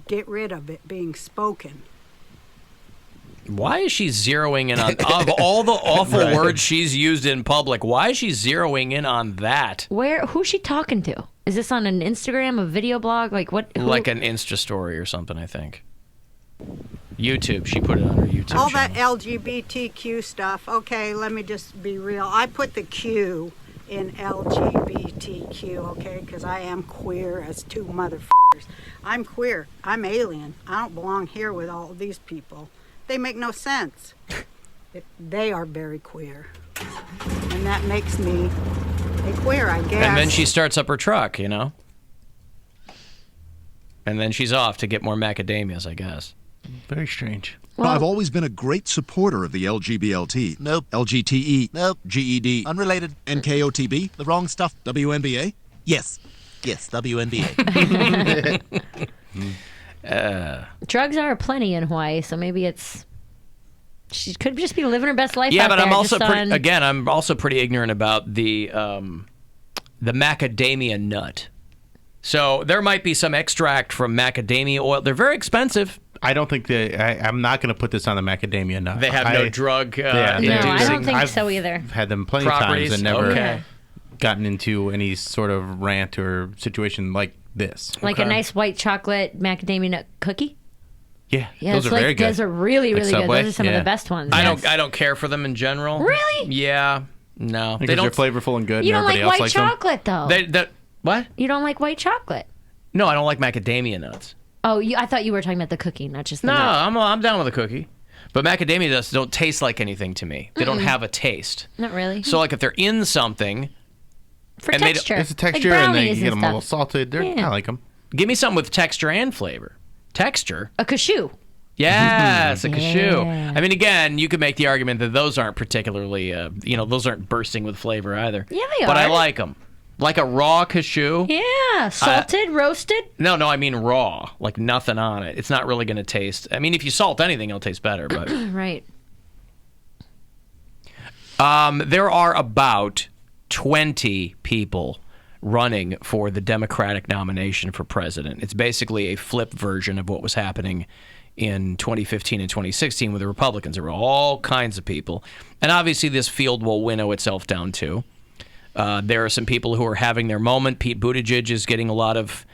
Get rid of it being spoken. Why is she zeroing in on of all the awful words she's used in public? Why is she zeroing in on that? Who's she talking to? Is this on an Instagram, a video blog? Like what? Like an Insta story or something, I think. YouTube. She put it on her YouTube All channel. that LGBTQ stuff. Okay, let me just be real. I put the Q in LGBTQ, okay, because I am queer as two motherfuckers. I'm queer. I'm alien. I don't belong here with all of these people. They make no sense. They are very queer. And that makes me a queer, I guess. And then she starts up her truck, And then she's off to get more macadamias, I guess. Very strange. Well, I've always been a great supporter of the LGBLT. Nope. LGTE. Nope. GED. Unrelated. NKOTB. The wrong stuff. WNBA. Yes. Yes, WNBA. Drugs are plenty in Hawaii, so maybe she could just be living her best life. Yeah, out but there, I'm also just I'm also pretty ignorant about the macadamia nut. So there might be some extract from macadamia oil. They're very expensive. I don't think I'm not going to put this on the macadamia nut. They have no drug no, I don't think I've so either. had them plenty of times and never gotten into any sort of rant or situation like this. Like a nice white chocolate macadamia nut cookie? Yeah, Yeah, those it's are like, very good. Those are really, Like really good. Subway? Those are some of Yeah. the best ones. I yes. don't care for them in general. Really? Yeah. No. Because they're flavorful and good, You and don't everybody like else white likes chocolate, though. What? You don't like white chocolate? No, I don't like macadamia nuts. Oh, I thought you were talking about the cookie, not just the No, nut. I'm down with a cookie. But macadamia nuts don't taste like anything to me. They don't Mm-mm. have a taste. Not really. So, like, if they're in something... For and they texture. It's a Like texture, and they brownies get and them a little stuff. salted. Yeah. I like them. Give me something with texture and flavor. Texture? A cashew. Yes, a cashew. Yeah. I mean, again, you could make the argument that those aren't particularly, those aren't bursting with flavor either. Yeah, they But I are. like them. Like a raw cashew. Yeah, salted, roasted. No, I mean raw. Like nothing on it. It's not really going to taste. I mean, if you salt anything, it'll taste better. But Right. there are about 20 people running for the Democratic nomination for president. It's basically a flip version of what was happening in 2015 and 2016 with the Republicans. There were all kinds of people. And obviously this field will winnow itself down too. There are some people who are having their moment. Pete Buttigieg is getting a lot of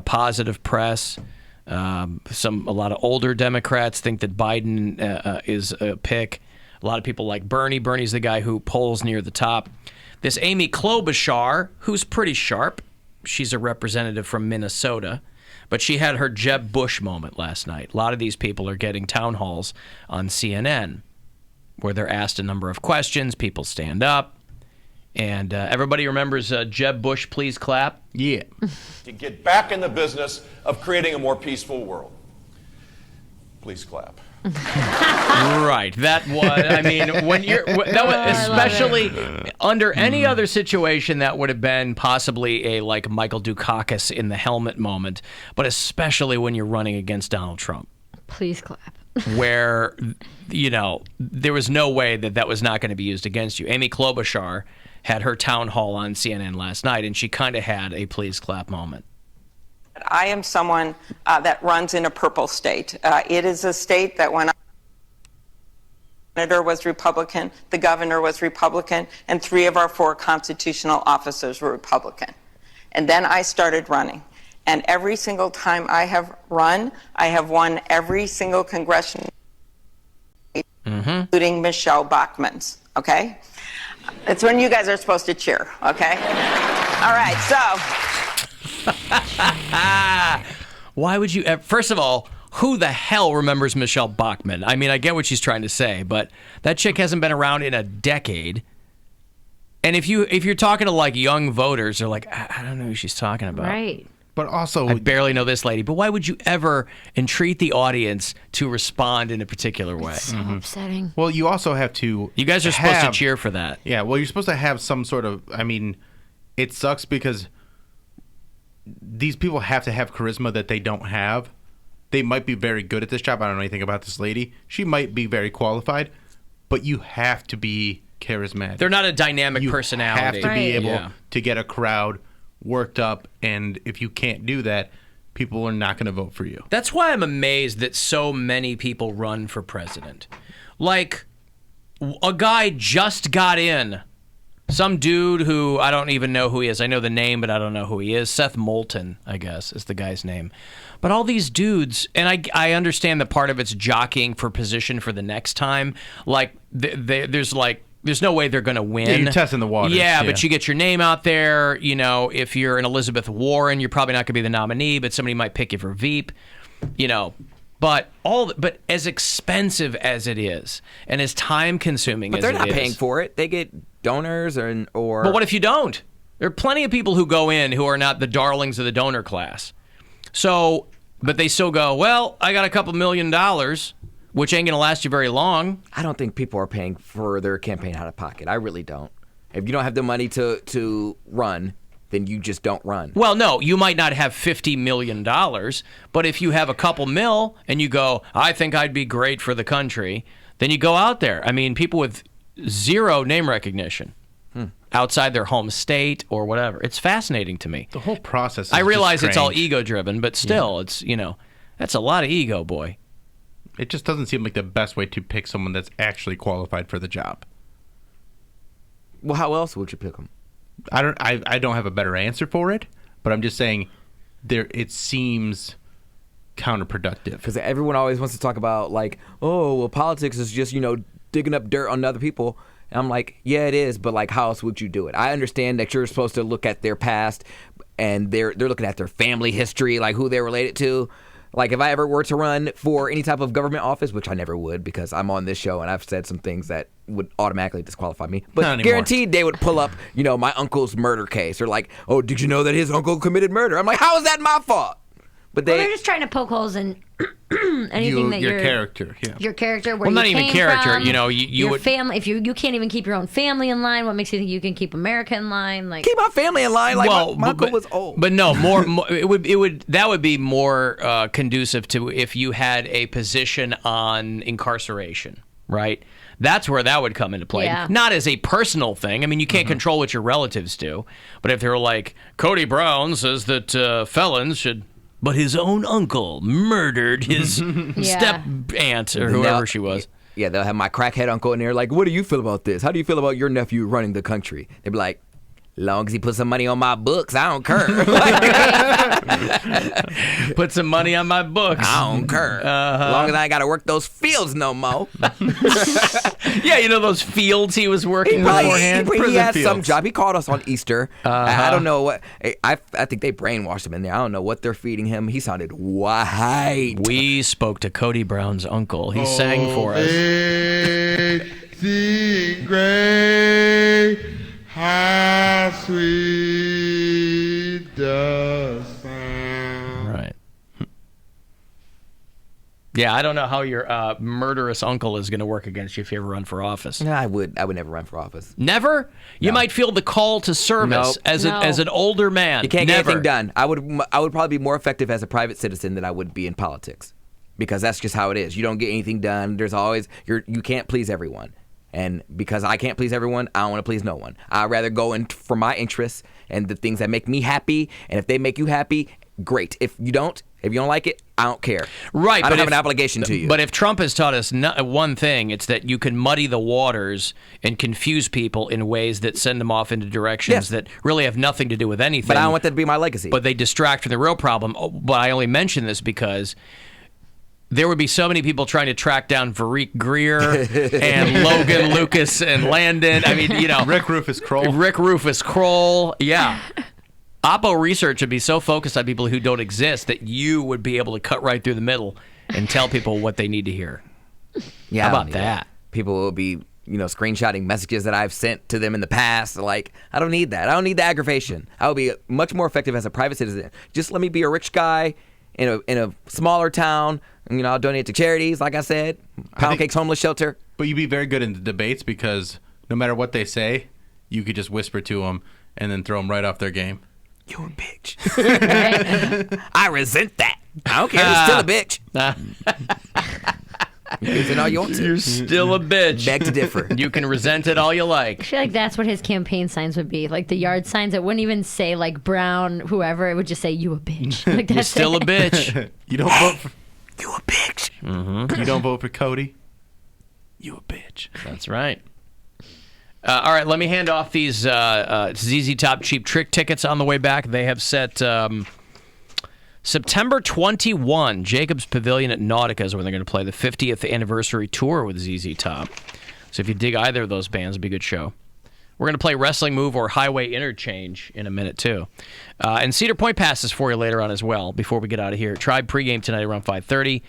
positive press. A lot of older Democrats think that Biden is a pick. A lot of people like Bernie. Bernie's the guy who polls near the top. This Amy Klobuchar, who's pretty sharp. She's a representative from Minnesota. But she had her Jeb Bush moment last night. A lot of these people are getting town halls on CNN where they're asked a number of questions. People stand up. And everybody remembers Jeb Bush, please clap? Yeah. To get back in the business of creating a more peaceful world. Please clap. Right. That was, I mean, when you're, that was especially under any other situation, that would have been possibly a like Michael Dukakis in the helmet moment, but especially when you're running against Donald Trump. Please clap. Where, there was no way that was not going to be used against you. Amy Klobuchar had her town hall on CNN last night, and she kind of had a please clap moment. I am someone that runs in a purple state. It is a state that when the senator was Republican, the governor was Republican, and 3 of our 4 constitutional officers were Republican. And then I started running. And every single time I have run, I have won every single congressional, including Michelle Bachmann's, okay? It's when you guys are supposed to cheer, okay? All right, so... Why would you? First of all, who the hell remembers Michelle Bachmann? I mean, I get what she's trying to say, but that chick hasn't been around in a decade. And if you're talking to like young voters, they're like, I don't know who she's talking about. Right. But also, I barely know this lady. But why would you ever entreat the audience to respond in a particular way? So upsetting. Well, you also have to. You guys are supposed to cheer for that. Yeah. Well, you're supposed to have some sort of. I mean, it sucks because these people have to have charisma that they don't have. They might be very good at this job. I don't know anything about this lady. She might be very qualified, but you have to be charismatic. They're not a dynamic you personality. You have to be able Yeah. to get a crowd worked up, and if you can't do that, people are not going to vote for you. That's why I'm amazed that so many people run for president. Like, a guy just got in. Some dude who I don't even know who he is. I know the name, but I don't know who he is. Seth Moulton, I guess, is the guy's name. But all these dudes, and I understand that part of it's jockeying for position for the next time. Like, there's no way they're going to win. Yeah, you're testing the waters. Yeah, but you get your name out there. If you're an Elizabeth Warren, you're probably not going to be the nominee, but somebody might pick you for Veep. But as expensive as it is, and as time consuming But as they're it not is, paying for it. They get donors or. But what if you don't? There are plenty of people who go in who are not the darlings of the donor class. So, but they still go, well, I got a couple $1 million, which ain't going to last you very long. I don't think people are paying for their campaign out of pocket. I really don't. If you don't have the money to run, then you just don't run. Well, no, you might not have $50 million, but if you have a couple mil and you go, I think I'd be great for the country, then you go out there. I mean, people with zero name recognition outside their home state or whatever. It's fascinating to me. The whole process is I realize just it's all strange. ego-driven, but still, it's, that's a lot of ego, boy. It just doesn't seem like the best way to pick someone that's actually qualified for the job. Well, how else would you pick them? I don't have a better answer for it, but I'm just saying it seems counterproductive. Because everyone always wants to talk about like, oh, well, politics is just, digging up dirt on other people. And I'm like, yeah, it is, but like, how else would you do it? I understand that you're supposed to look at their past, and they're looking at their family history, like who they're related to. Like, if I ever were to run for any type of government office, which I never would because I'm on this show and I've said some things that would automatically disqualify me. But guaranteed they would pull up, my uncle's murder case, or like, oh, did you know that his uncle committed murder? I'm like, how is that my fault? But they're just trying to poke holes in anything that your character, your character, where well, not you even came character. from, You your would family. If you can't even keep your own family in line, what makes you think you can keep America in line? Like, keep my family in line. Like, my uncle was old. But no, more it would that would be more conducive to if you had a position on incarceration, right? That's where that would come into play. Yeah. Not as a personal thing. I mean, you can't control what your relatives do. But if they're like, Cody Brown says that felons should... But his own uncle murdered his step aunt or whoever she was. Yeah, they'll have my crackhead uncle in there like, what do you feel about this? How do you feel about your nephew running the country? They'd be like, long as he puts some money on my books, I don't care. Put some money on my books. I don't care. As long as I ain't got to work those fields no more. Yeah, those fields he was working beforehand. He had some job. He called us on Easter. I don't know what. I think they brainwashed him in there. I don't know what they're feeding him. He sounded white. We spoke to Cody Brown's uncle. He sang for us. Great, how sweet the sound. Right. Yeah, I don't know how your murderous uncle is going to work against you if you ever run for office. No, I would never run for office. Never? You might feel the call to service as an older man. You can't get anything done. I would probably be more effective as a private citizen than I would be in politics, because that's just how it is. You don't get anything done. There's always you can't please everyone. And because I can't please everyone, I don't want to please no one. I'd rather go in for my interests and the things that make me happy. And if they make you happy, great. If you don't like it, I don't care. Right. I don't have an obligation to you. But if Trump has taught us one thing, it's that you can muddy the waters and confuse people in ways that send them off into directions that really have nothing to do with anything. But I don't want that to be my legacy. But they distract from the real problem. But I only mention this because... there would be so many people trying to track down Varric Greer and Logan Lucas and Landon. I mean, Rick Rufus Kroll. Yeah. Oppo research would be so focused on people who don't exist that you would be able to cut right through the middle and tell people what they need to hear. Yeah, how about that? People will be, screenshotting messages that I've sent to them in the past. Like, I don't need that. I don't need the aggravation. I would be much more effective as a private citizen. Just let me be a rich guy in a smaller town. I'll donate to charities, like I said. Pound Cake's homeless shelter. But you'd be very good in the debates because no matter what they say, you could just whisper to them and then throw them right off their game. You a bitch. I resent that. I don't care. You're still a bitch. You can resent all you want to. You're still a bitch. Beg to differ. You can resent it all you like. I feel like that's what his campaign signs would be. Like the yard signs, it wouldn't even say like Brown, whoever. It would just say, you a bitch. Like, you're still a bitch. You don't vote for... You a bitch. Mm-hmm. You don't vote for Cody? You a bitch. That's right. All right, let me hand off these ZZ Top Cheap Trick tickets on the way back. They have set September 21, Jacobs Pavilion at Nautica is where they're going to play the 50th anniversary tour with ZZ Top. So if you dig either of those bands, it'll be a good show. We're going to play Wrestling Move or Highway Interchange in a minute, too. And Cedar Point passes for you later on as well before we get out of here. Tribe pregame tonight around 5:30.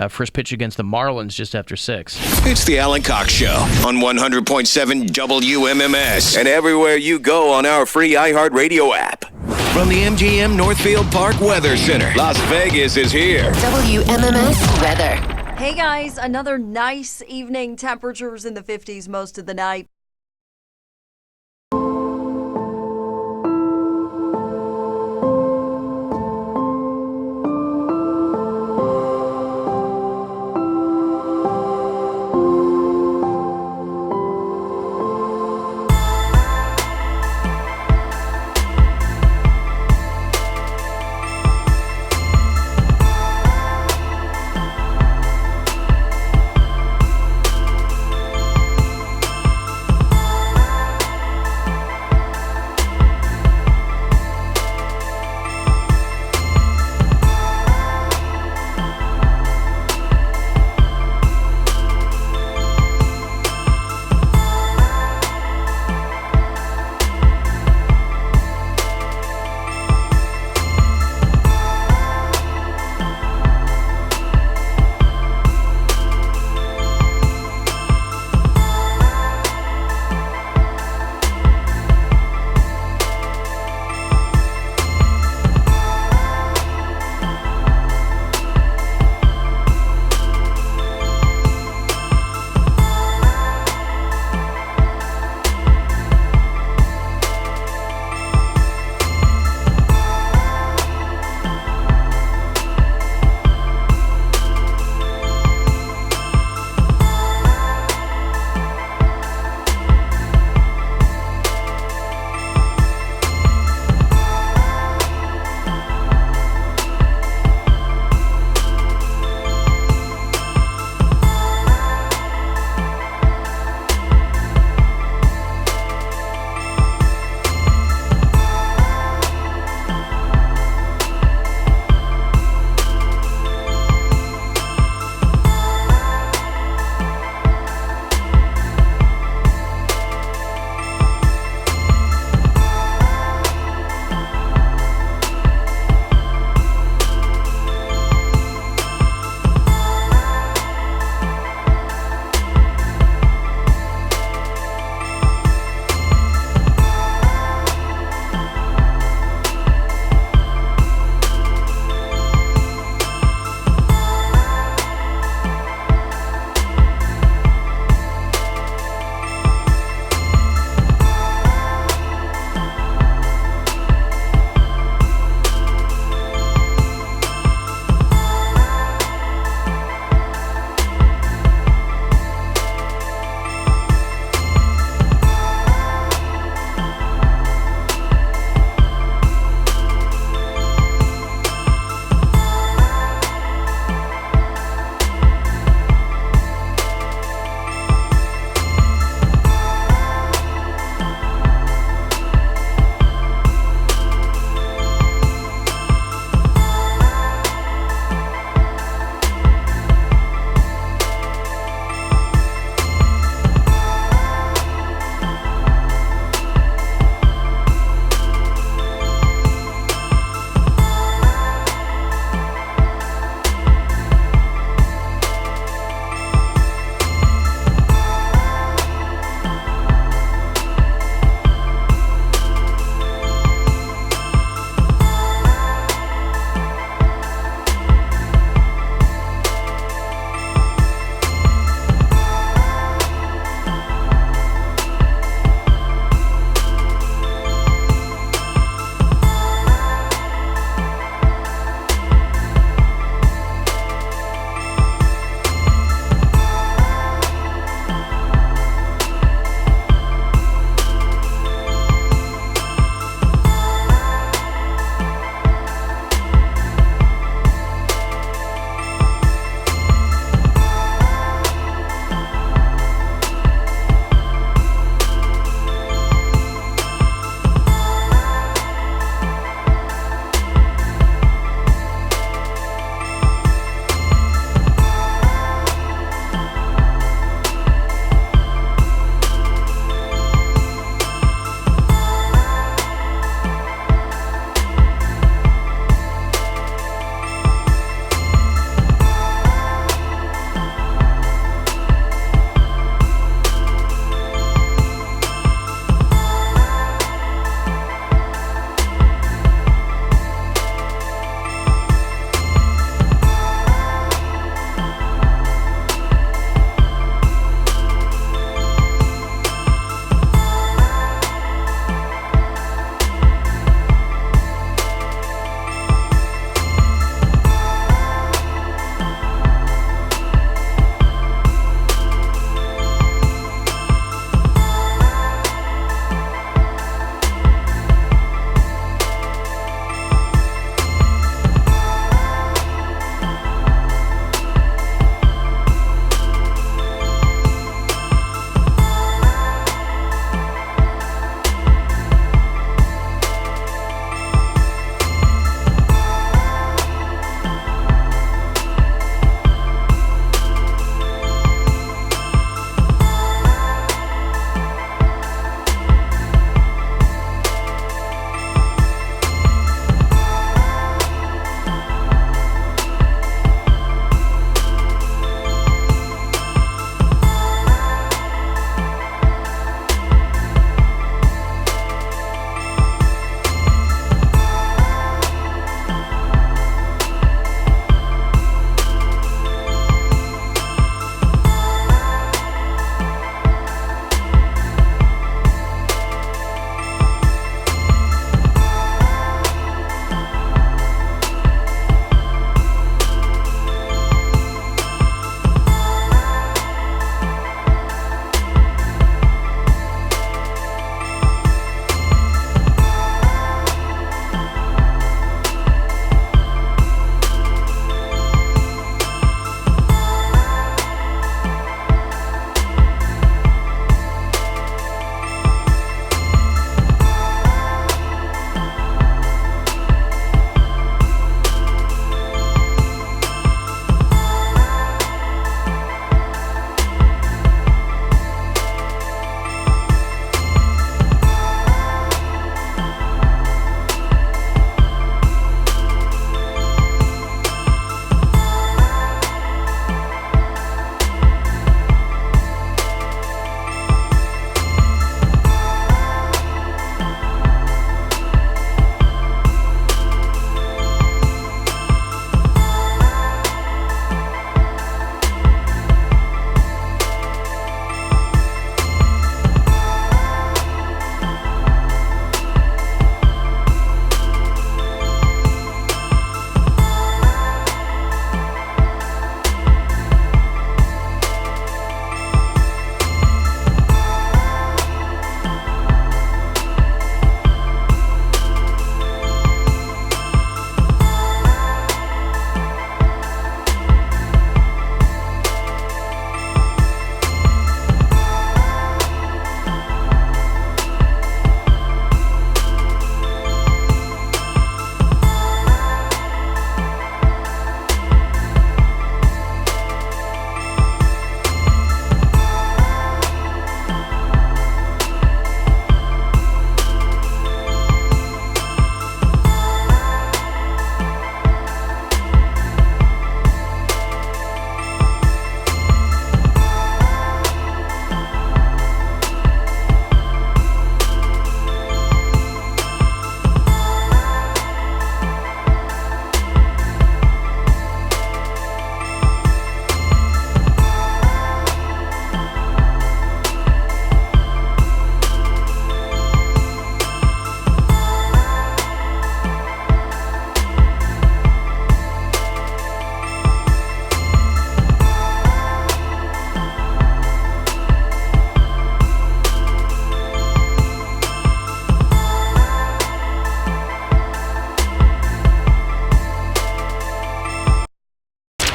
First pitch against the Marlins just after 6. It's the Alan Cox Show on 100.7 WMMS and everywhere you go on our free iHeartRadio app. From the MGM Northfield Park Weather Center, Las Vegas is here. WMMS weather. Hey guys, another nice evening. Temperatures in the 50s most of the night.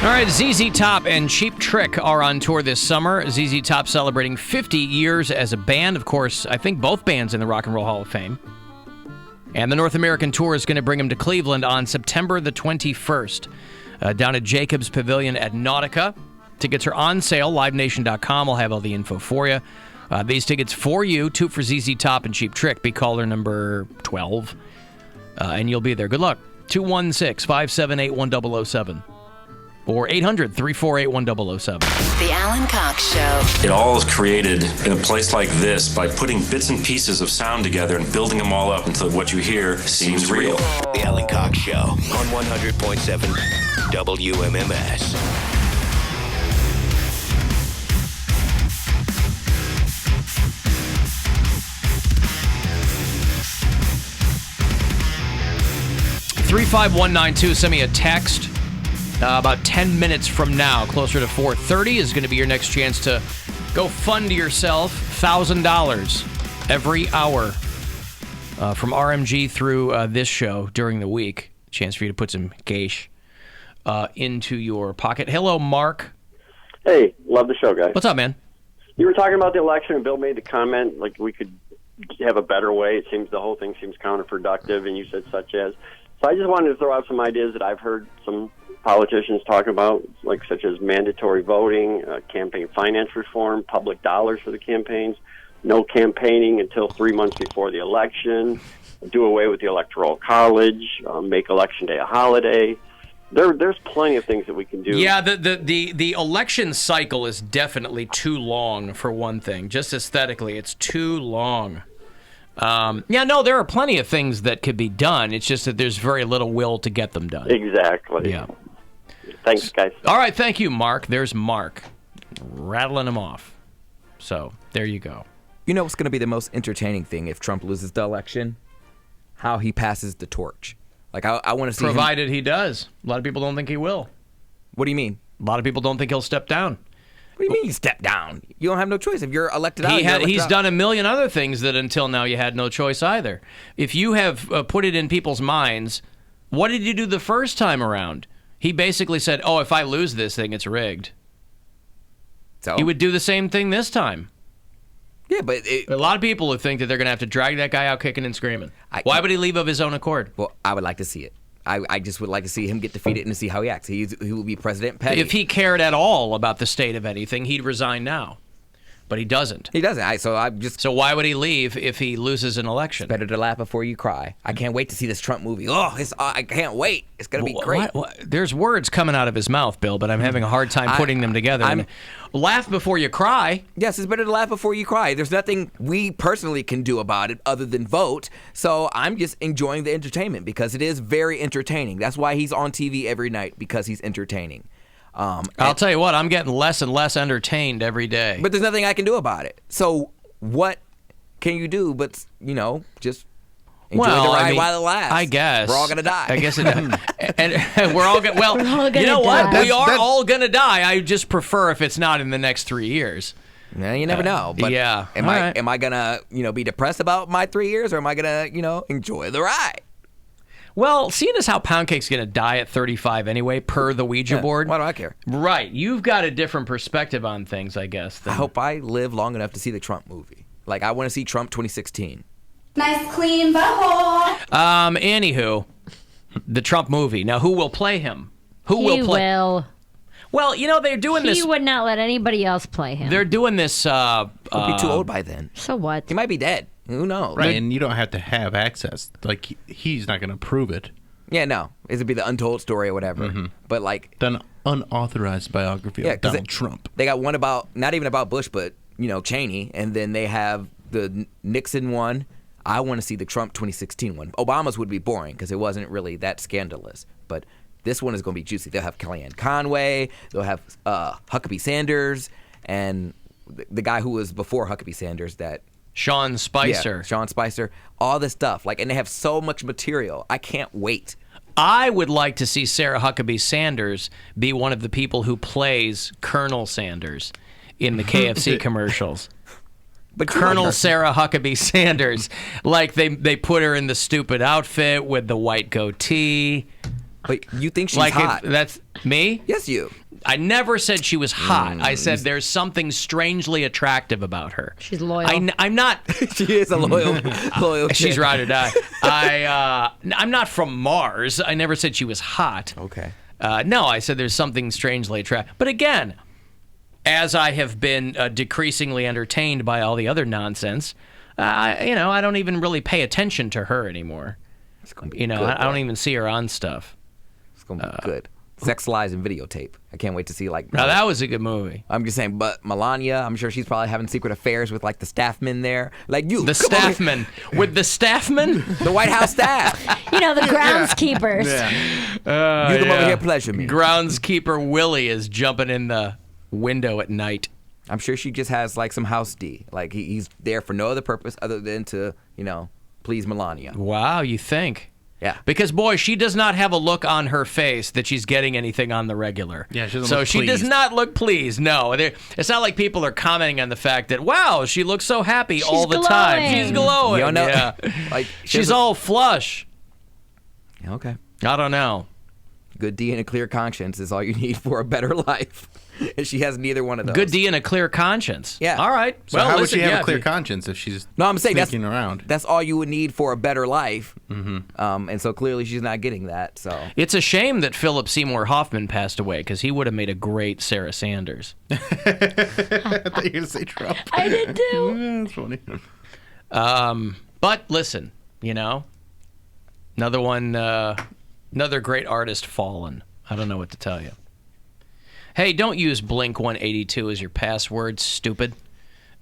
All right, ZZ Top and Cheap Trick are on tour this summer. ZZ Top celebrating 50 years as a band. Of course, I think both bands in the Rock and Roll Hall of Fame. And the North American tour is going to bring them to Cleveland on September the 21st, down at Jacobs Pavilion at Nautica. Tickets are on sale, livenation.com. I'll have all the info for you. These tickets for you, 2 for ZZ Top and Cheap Trick. Be caller number 12, and you'll be there. Good luck. 216-578-1007. Or 800-348-1007. The Alan Cox Show. It all is created in a place like this by putting bits and pieces of sound together and building them all up until what you hear seems real. The Alan Cox Show on 100.7 WMMS. $35192. Send me a text. About 10 minutes from now, closer to 4:30, is going to be your next chance to go fund yourself $1,000 every hour from RMG through this show during the week. Chance for you to put some cash into your pocket. Hello, Mark. Hey, love the show, guys. What's up, man? You were talking about the election, and Bill made the comment like we could have a better way. It seems the whole thing seems counterproductive, and you said such as. So I just wanted to throw out some ideas that I've heard some politicians talk about, like such as mandatory voting, campaign finance reform, public dollars for the campaigns, no campaigning until 3 months before the election, do away with the Electoral College, make Election Day a holiday. There's plenty of things that we can do. Yeah, the election cycle is definitely too long, for one thing. Just aesthetically, it's too long. There are plenty of things that could be done. It's just that there's very little will to get them done. Exactly. Yeah. Thanks, guys. All right, thank you, Mark. There's Mark. Rattling them off. So, there you go. You know what's going to be the most entertaining thing if Trump loses the election? How he passes the torch. Like, I want to see Provided he does. A lot of people don't think he will. What do you mean? A lot of people don't think he'll step down. What do you mean you step down? You don't have no choice. If you're elected out, He's done a million other things that until now you had no choice either. If you have put it in people's minds, what did you do the first time around? He basically said, if I lose this thing, it's rigged. So he would do the same thing this time. Yeah, but a lot of people would think that they're going to have to drag that guy out kicking and screaming. Why would he leave of his own accord? Well, I would like to see it. I just would like to see him get defeated and to see how he acts. He will be President Petty. If he cared at all about the state of anything, he'd resign now. But he doesn't. He doesn't. So why would he leave if he loses an election? It's better to laugh before you cry. I can't wait to see this Trump movie. I can't wait. It's going to be great. There's words coming out of his mouth, Bill, but I'm having a hard time putting them together. Laugh before you cry. Yes, it's better to laugh before you cry. There's nothing we personally can do about it other than vote. So I'm just enjoying the entertainment because it is very entertaining. That's why he's on TV every night, because he's entertaining. I'll tell you what, I'm getting less and less entertained every day. But there's nothing I can do about it. So what can you do but, just enjoy the ride while it lasts? I guess. We're all going to die. I guess it and we're all going to, you know what? We are all going to die. I just prefer if it's not in the next 3 years. Yeah, you never know. But yeah. Am I going to, be depressed about my 3 years, or am I going to, enjoy the ride? Well, seeing as how Pound Cake's going to die at 35 anyway, per the Ouija board. Why do I care? Right. You've got a different perspective on things, I guess. I hope I live long enough to see the Trump movie. Like, I want to see Trump 2016. Nice clean butthole. Anywho, the Trump movie. Now, who will play him? Who will play? Will. Well, they're doing this. He would not let anybody else play him. They're doing this. He'll be too old by then. So what? He might be dead. Who knows? Right, and you don't have to have access. Like, he's not going to prove it. Yeah, no. It would be the untold story or whatever. Mm-hmm. But, like... The unauthorized biography of Donald Trump. They got one about, not even about Bush, but, Cheney. And then they have the Nixon one. I want to see the Trump 2016 one. Obama's would be boring because it wasn't really that scandalous. But this one is going to be juicy. They'll have Kellyanne Conway. They'll have Huckabee Sanders. And the guy who was before Huckabee Sanders that... Sean Spicer. Yeah, Sean Spicer. All this stuff. And they have so much material. I can't wait. I would like to see Sarah Huckabee Sanders be one of the people who plays Colonel Sanders in the KFC commercials. But Colonel Sarah Huckabee Sanders, like they put her in the stupid outfit with the white goatee. But you think she's like hot? That's me? Yes, you. I never said she was hot. I said there's something strangely attractive about her. She's loyal. I'm not. She is a loyal She's chick. ride or die. I'm not from Mars. I never said she was hot. Okay. No, I said there's something strangely attractive. But again, as I have been decreasingly entertained by all the other nonsense, I don't even really pay attention to her anymore. It's gonna be You know, good, I don't boy. even see her on stuff. It's gonna be good. Sex, Lies, and Videotape. I can't wait to see like. Now that was a good movie. I'm just saying, but Melania, I'm sure she's probably having secret affairs with like the staffmen there, like you. The staffmen with the staffmen, the White House staff. You know, the groundskeepers. You come over here, pleasure me. Groundskeeper Willie is jumping in the window at night. I'm sure she just has like some house D. Like he's there for no other purpose other than to, please Melania. Wow, you think? Yeah. Because, boy, she does not have a look on her face that she's getting anything on the regular. Yeah, she doesn't So look she does pleased. not look pleased, no. It's not like people are commenting on the fact that, wow, she looks so happy all the time. She's glowing. You don't know- Yeah. like She's all flush. Okay. I don't know. Good D and a clear conscience is all you need for a better life. And she has neither one of those. Good D and a clear conscience. Yeah. All right. So well, how would listen, she have yeah, a clear if you- conscience if she's No, I'm saying sneaking around? That's all you would need for a better life. Mm-hmm. And so clearly she's not getting that. So It's a shame that Philip Seymour Hoffman passed away because he would have made a great Sarah Sanders. I thought you were going to say Trump. I did too. Yeah, that's funny. But listen, another one, another great artist fallen. I don't know what to tell you. Hey, don't use Blink 182 as your password, stupid.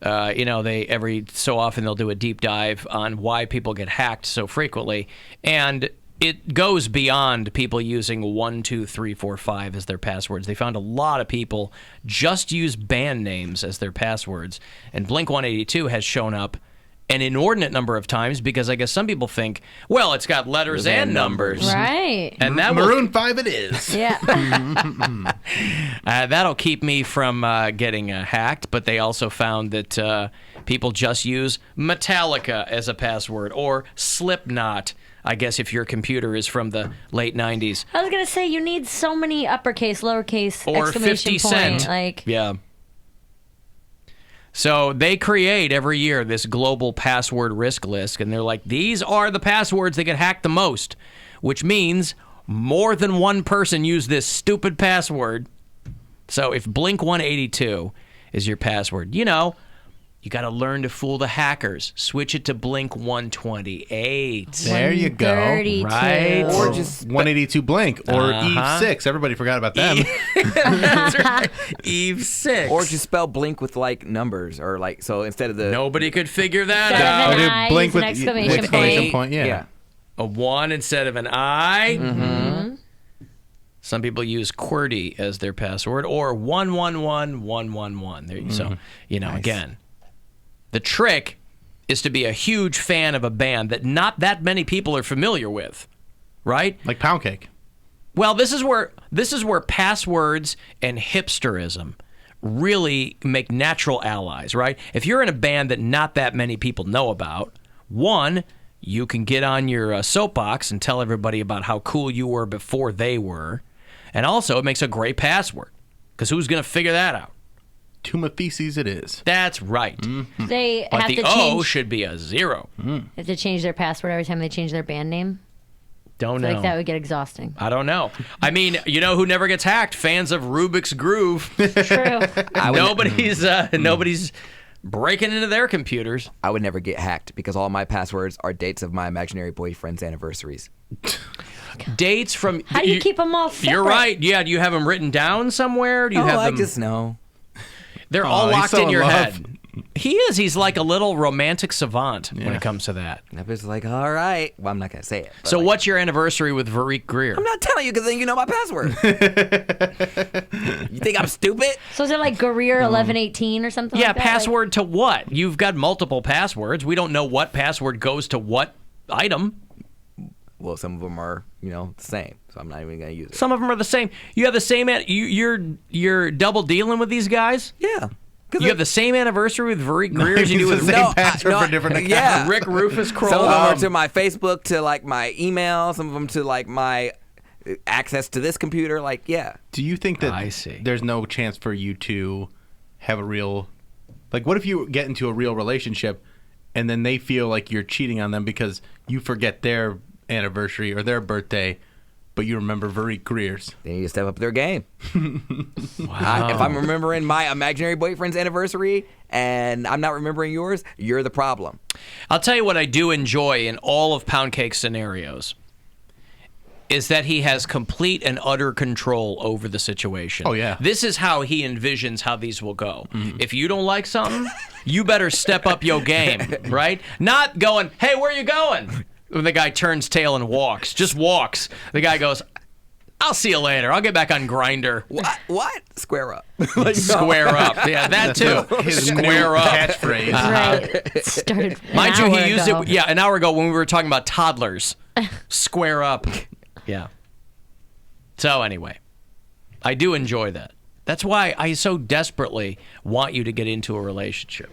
They every so often they'll do a deep dive on why people get hacked so frequently, and it goes beyond people using 1, 2, 3, 4, 5 as their passwords. They found a lot of people just use band names as their passwords, and Blink 182 has shown up an inordinate number of times because I guess some people think, well, it's got letters and numbers. Right. And that Maroon 5 it is. Yeah. That'll keep me from getting hacked, but they also found that people just use Metallica as a password or Slipknot, I guess if your computer is from the late 90s. I was gonna say you need so many uppercase, lowercase, Or exclamation 50 point. Cent. Like Yeah. So they create every year this global password risk list, and they're like, these are the passwords that get hacked the most, which means more than one person used this stupid password. So if Blink 182 is your password, you got to learn to fool the hackers. Switch it to Blink 128. There you go. 132. Right? Or just 182 Blink or Eve 6. Everybody forgot about them. That's right. Eve 6. or just spell Blink with like numbers or like so instead of the Nobody could figure that Instead out. of an do I, Blink it's an with- exclamation with point. exclamation point, yeah. A 1 instead of an I. Mm-hmm. Some people use QWERTY as their password, or 111111. There you So, again, the trick is to be a huge fan of a band that not that many people are familiar with, right? Like Pound Cake. Well, this is where passwords and hipsterism really make natural allies, right? If you're in a band that not that many people know about, one, you can get on your soapbox and tell everybody about how cool you were before they were. And also, it makes a great password, because who's going to figure that out? Tomb of Feces it is. That's right. They But have the to O change. should be a 0. They have to change their password every time they change their band name. Don't I know. feel like that would get exhausting. I don't know. I mean, you know who never gets hacked? Fans of Rubik's Groove. True. Nobody's breaking into their computers. I would never get hacked because all my passwords are dates of my imaginary boyfriend's anniversaries. Dates from... How do you keep them all separate? You're right. Yeah, do you have them written down somewhere? Do you have I them... just know. They're all he's locked so in your in love. head. He is. He's like a little romantic savant when it comes to that. And I was like, all right. Well, I'm not going to say it. but So like, what's your anniversary with Varric Greer? I'm not telling you because then you know my password. You think I'm stupid? So is it like Guerrier 1118 or something Yeah, like that? password to what? You've got multiple passwords. We don't know what password goes to what item. Well, some of them are, the same. So I'm not even going to use it. Some of them are the same. You have the same. You're double dealing with these guys. Yeah. You have the same anniversary with Varric Greer as you do It's with the same Rick, password for different accounts. Yeah. Rick Rufus Kroll. Some of them are to my Facebook, to like my email. Some of them to like my access to this computer. Like, yeah. Do you think that there's no chance for you to have a real, like, what if you get into a real relationship and then they feel like you're cheating on them because you forget their anniversary or their birthday, but you remember Varique Greer's? They need to step up their game. Wow. If I'm remembering my imaginary boyfriend's anniversary and I'm not remembering yours, you're the problem. I'll tell you what I do enjoy in all of Pound Cake's scenarios is that he has complete and utter control over the situation. Oh, yeah. This is how he envisions how these will go. If you don't like something, you better step up your game, right? Not going, hey, where are you going? When the guy turns tail and walks, just walks. The guy goes, I'll see you later. I'll get back on Grindr. What? Square up. Square up. Yeah, that too. His Square new up. catchphrase. Right. Started Mind you, an he hour used ago. it, an hour ago when we were talking about toddlers. Square up. Yeah. So anyway, I do enjoy that. That's why I so desperately want you to get into a relationship.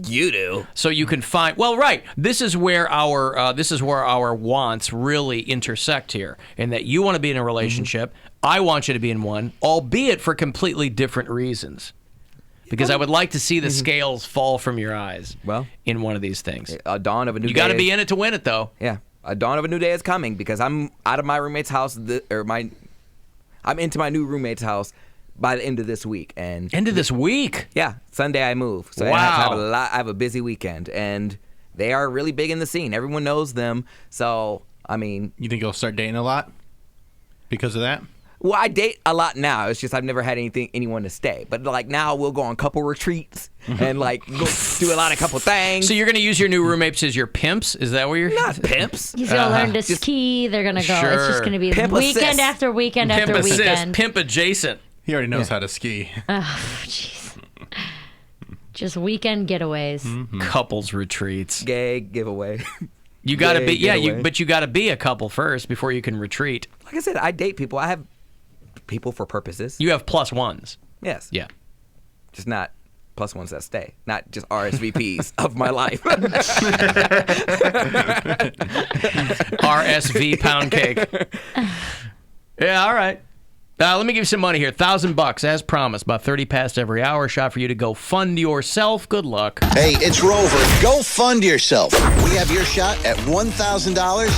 You do. So you can find. Well, right. This is where our wants really intersect here, in that you want to be in a relationship. I want you to be in one, albeit for completely different reasons. Because I would like to see the scales fall from your eyes. Well, in one of these things, a dawn of a new day. You got to be in it to win it, though. Yeah, a dawn of a new day is coming because I'm out of my roommate's house, I'm into my new roommate's house by the end of this week. And end of this week? Yeah, Sunday I move. So wow. I have a busy weekend, and they are really big in the scene. Everyone knows them. So, I mean, you think you'll start dating a lot because of that? Well, I date a lot now. It's just I've never had anyone to stay. But like now, we'll go on couple retreats and like go do a lot of couple things. So you're going to use your new roommates as your pimps? Is that what you're? Not pimps. He's gonna learn to ski. They're gonna go. Sure. It's just gonna be Pimp weekend assist. after weekend Pimp after assist, weekend. pimp adjacent. He already knows how to ski. Oh, jeez. Just weekend getaways. Couples retreats. Gay giveaway. You got to Gay be getaway. but you got to be a couple first before you can retreat. Like I said, I date people. I have people for purposes. You have plus ones. Yes. Yeah. Just not plus ones that stay. Not just RSVPs of my life. RSV pound cake. Yeah, all right. Let me give you some money here. $1,000 as promised. About 30 past every hour. Shot for you to go fund yourself. Good luck. Hey, it's Rover. Go fund yourself. We have your shot at $1,000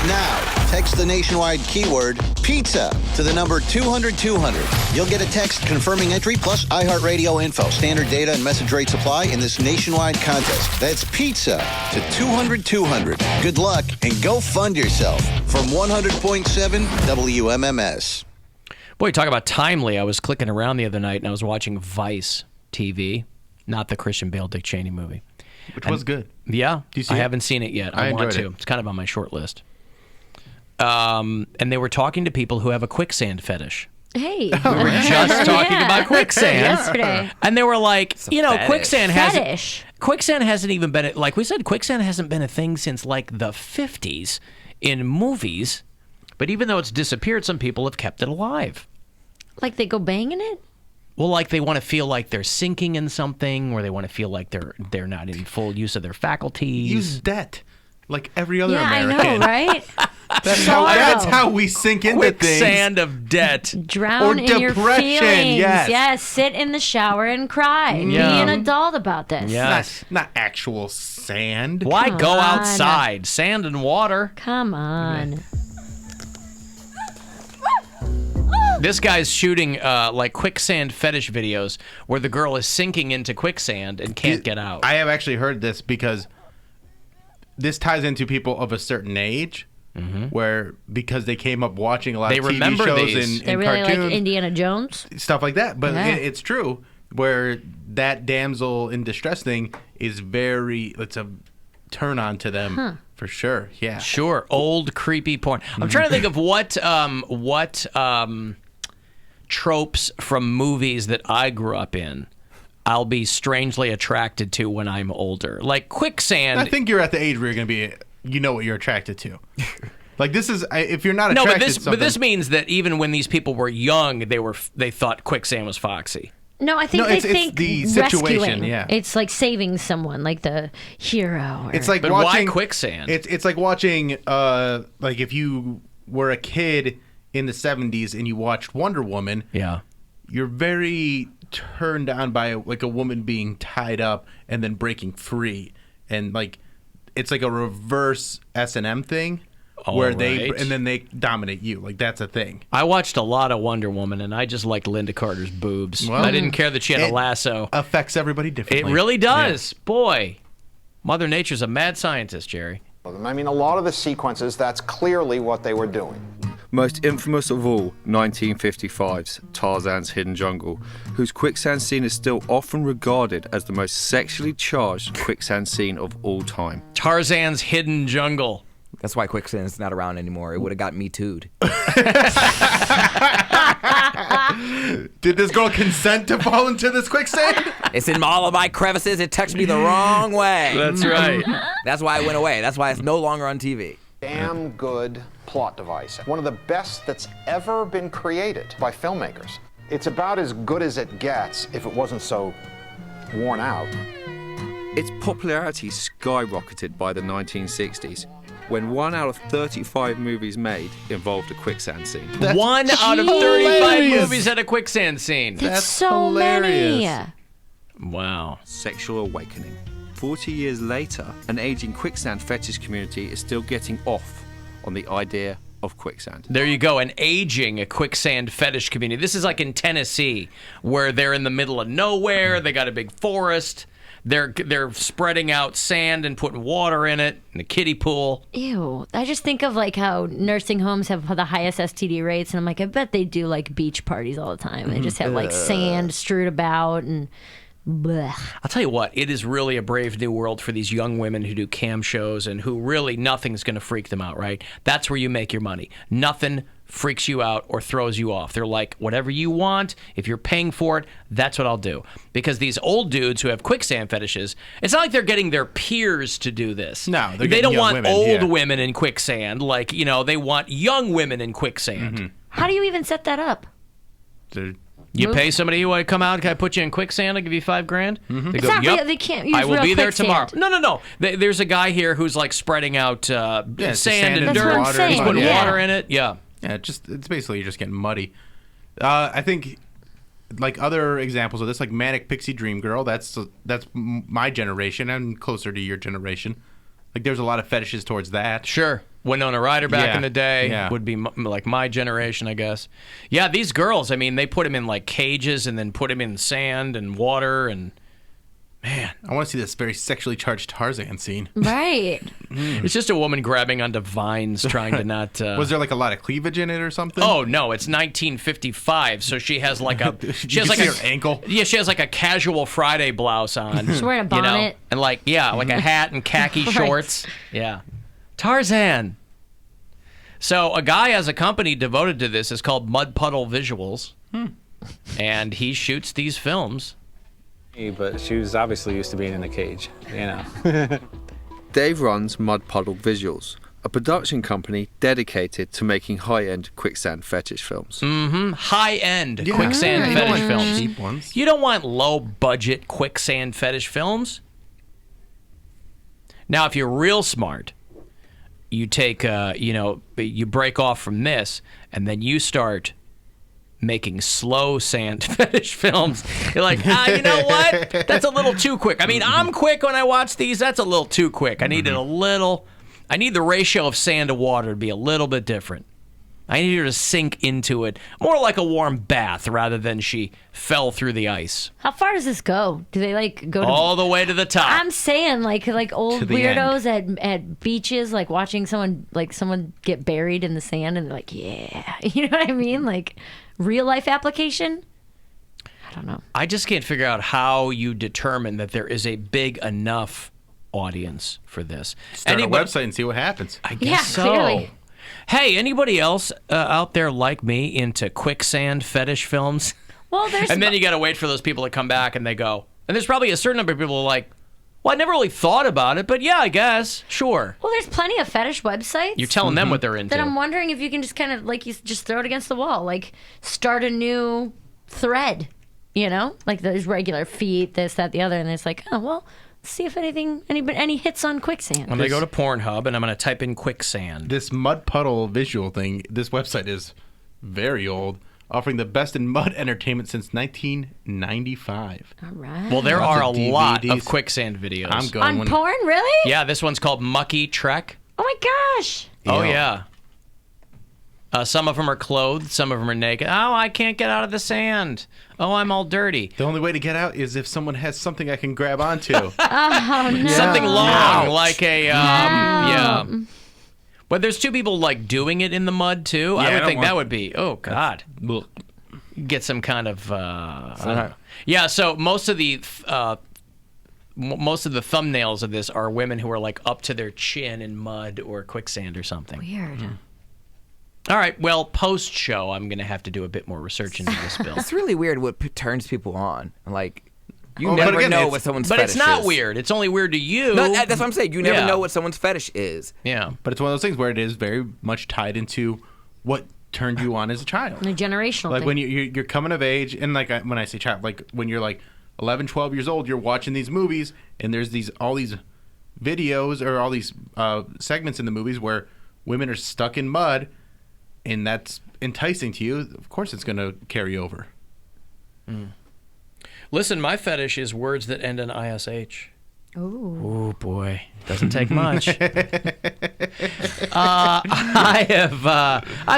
now. Text the nationwide keyword pizza to the number 200-200. You'll get a text confirming entry plus iHeartRadio info, standard data, and message rate supply in this nationwide contest. That's pizza to 200-200. Good luck and go fund yourself from 100.7 WMMS. Boy, talk about timely. I was clicking around the other night and I was watching Vice TV, not the Christian Bale, Dick Cheney movie. Which was good. Yeah. Do you see I it? haven't seen it yet. I want enjoyed to. it. It's kind of on my short list. And they were talking to people who have a quicksand fetish. Hey. We were just talking about quicksand. Yesterday. And they were like, fetish. quicksand Fetish. hasn't even been, like we said, quicksand hasn't been a thing since like the 50s in movies. But even though it's disappeared, some people have kept it alive. Like they go banging it? Well, like they want to feel like they're sinking in something, or they want to feel like they're not in full use of their faculties. Use debt, like every other Yeah, American. I know, right? That's how we sink into things. Quicksand of debt. Drown Or in your depression, feelings. yes. Sit in the shower and cry. Yeah. Be an adult about this. Yes. Not actual sand. Why Come go on. outside? Sand and water. Come on. This guy's shooting like quicksand fetish videos where the girl is sinking into quicksand and can't get out. I have actually heard this because this ties into people of a certain age, where because they came up watching a lot They of TV remember shows these. and They really cartoons, like Indiana Jones. stuff like that. But Yeah. it's true where that damsel in distress thing is it's a turn on to them for sure. Yeah, Sure, old creepy porn. I'm trying to think of what tropes from movies that I grew up in I'll be strangely attracted to when I'm older. Like quicksand. I think you're at the age where you're going to be, you know what you're attracted to. Like this is, if you're not attracted to something. but this means that even when these people were young, they thought quicksand was foxy. No, I think it's think the situation, rescuing. yeah. It's like saving someone, like the hero. It's like But watching why quicksand? It's like watching like if you were a kid in the 70s and you watched Wonder Woman, you're very turned on by like a woman being tied up and then breaking free, and like it's like a reverse S&M thing. Where they and then they dominate you, like that's a thing. I watched a lot of Wonder Woman, and I just liked Linda Carter's boobs. Well, I didn't care that she had a lasso. Affects everybody differently. It really does. Boy, Mother Nature's a mad scientist, Jerry. I mean, a lot of the sequences, that's clearly what they were doing. Most infamous of all, 1955's Tarzan's Hidden Jungle, whose quicksand scene is still often regarded as the most sexually charged quicksand scene of all time. Tarzan's Hidden Jungle. That's why quicksand's not around anymore. It would have got me too'd. Did this girl consent to fall into this quicksand? It's in all of my crevices. It touched me the wrong way. That's right. That's why it went away. That's why it's no longer on TV. Damn good plot device. One of the best that's ever been created by filmmakers. It's about as good as it gets if it wasn't so worn out. Its popularity skyrocketed by the 1960s, when 1 out of 35 movies made involved a quicksand scene. That's 1 out of 35 movies had a quicksand scene. That's so many. Wow. Sexual awakening. 40 years later, an aging quicksand fetish community is still getting off on the idea of quicksand. There you go, a quicksand fetish community. This is like in Tennessee, where they're in the middle of nowhere, they got a big forest. They're spreading out sand and putting water in it, in a kiddie pool. Ew. I just think of like how nursing homes have the highest STD rates, and I'm like, I bet they do like beach parties all the time. They just have like sand strewed about and blech. I'll tell you what, it is really a brave new world for these young women who do cam shows and who really nothing's going to freak them out, right? That's where you make your money. Nothing freaks you out or throws you off. They're like, whatever you want, if you're paying for it, that's what I'll do. Because these old dudes who have quicksand fetishes, it's not like they're getting their peers to do this. No, they don't want women, old women in quicksand. Like, they want young women in quicksand. Mm-hmm. How do you even set that up? You pay somebody who want to come out, can I put you in quicksand? I'll give you $5,000. They It's go, not yep, real. They can't use I will real be there quicksand. tomorrow. No. There's a guy here who's like spreading out sand and That's dirt. what I'm saying. He's putting Yeah. water in it. Yeah. Yeah, it's basically you're just getting muddy. I think like other examples of this, like Manic Pixie Dream Girl, that's my generation and closer to your generation. Like there's a lot of fetishes towards that. Sure. Winona Ryder back in the day would be like my generation, I guess. Yeah, these girls, I mean, they put them in like cages and then put them in sand and water and man. I want to see this very sexually charged Tarzan scene. Right. It's just a woman grabbing onto vines trying to not... Was there like a lot of cleavage in it or something? Oh, no, it's 1955, so she has like a... She has like her ankle? Yeah, she has like a casual Friday blouse on. She's wearing a bonnet. And like a hat and khaki Right. shorts. Yeah. Tarzan. So a guy has a company devoted to this. It's called Mud Puddle Visuals. And he shoots these films. But she was obviously used to being in a cage, Dave runs Mud Puddle Visuals, a production company dedicated to making high-end quicksand fetish films. High-end quicksand fetish films. Cheap ones. You don't want low-budget quicksand fetish films. Now, if you're real smart, you take, you break off from this, and then you start making slow sand fetish films. You're like, you know what? That's a little too quick. I mean, I'm quick when I watch these. That's a little too quick. I need I need the ratio of sand to water to be a little bit different. I need her to sink into it more like a warm bath rather than she fell through the ice. How far does this go? Do they like go to all the way to the top? I'm saying like old To the weirdos at beaches, like watching someone get buried in the sand, and they're like, yeah, you know what I mean? Like real life application. I don't know. I just can't figure out how you determine that there is a big enough audience for this. Start a website and see what happens. I guess so. Clearly. Hey, anybody else out there like me into quicksand fetish films? Well, there's and then you got to wait for those people to come back and they go. And there's probably a certain number of people who are like, well, I never really thought about it, but yeah, I guess. Sure. Well, there's plenty of fetish websites. You're telling them what they're into. That I'm wondering if you can just kind of like you just throw it against the wall, like start a new thread, like there's regular feet, this, that, the other, and it's like, oh well, let's see if any hits on quicksand. I'm going to go to Pornhub and I'm going to type in quicksand. This mud puddle visual thing, this website is very old, offering the best in mud entertainment since 1995. All right. Well, there are a Lots of lot of DVDs. Quicksand videos. I'm going On porn, really? Yeah, this one's called Mucky Trek. Oh my gosh. Oh, yeah. Some of them are clothed. Some of them are naked. Oh, I can't get out of the sand. Oh, I'm all dirty. The only way to get out is if someone has something I can grab onto. Oh, no. Something long, Ouch. like a, yeah. But there's two people, like, doing it in the mud, too. Yeah, I I would don't think that want- would be, oh, God. Get some kind of, I don't know. Yeah, so most of the thumbnails of this are women who are, like, up to their chin in mud or quicksand or something. Weird. All right, well, post-show, I'm going to have to do a bit more research into this, Bill. It's really weird what turns people on. Like, you Oh, but never again, know it's- what someone's but fetish it's not is. weird. It's only weird to you. No, that's what I'm saying. You never Yeah. know what someone's fetish is. Yeah. But it's one of those things where it is very much tied into what turned you on as a child. The generational Like thing. when you're coming of age, and like when I say child, like when you're like 11, 12 years old, you're watching these movies, and there's all these videos or all these segments in the movies where women are stuck in mud, and that's enticing to you. Of course, it's going to carry over. Listen, my fetish is words that end in ISH. Ooh. Oh boy, doesn't take much. I've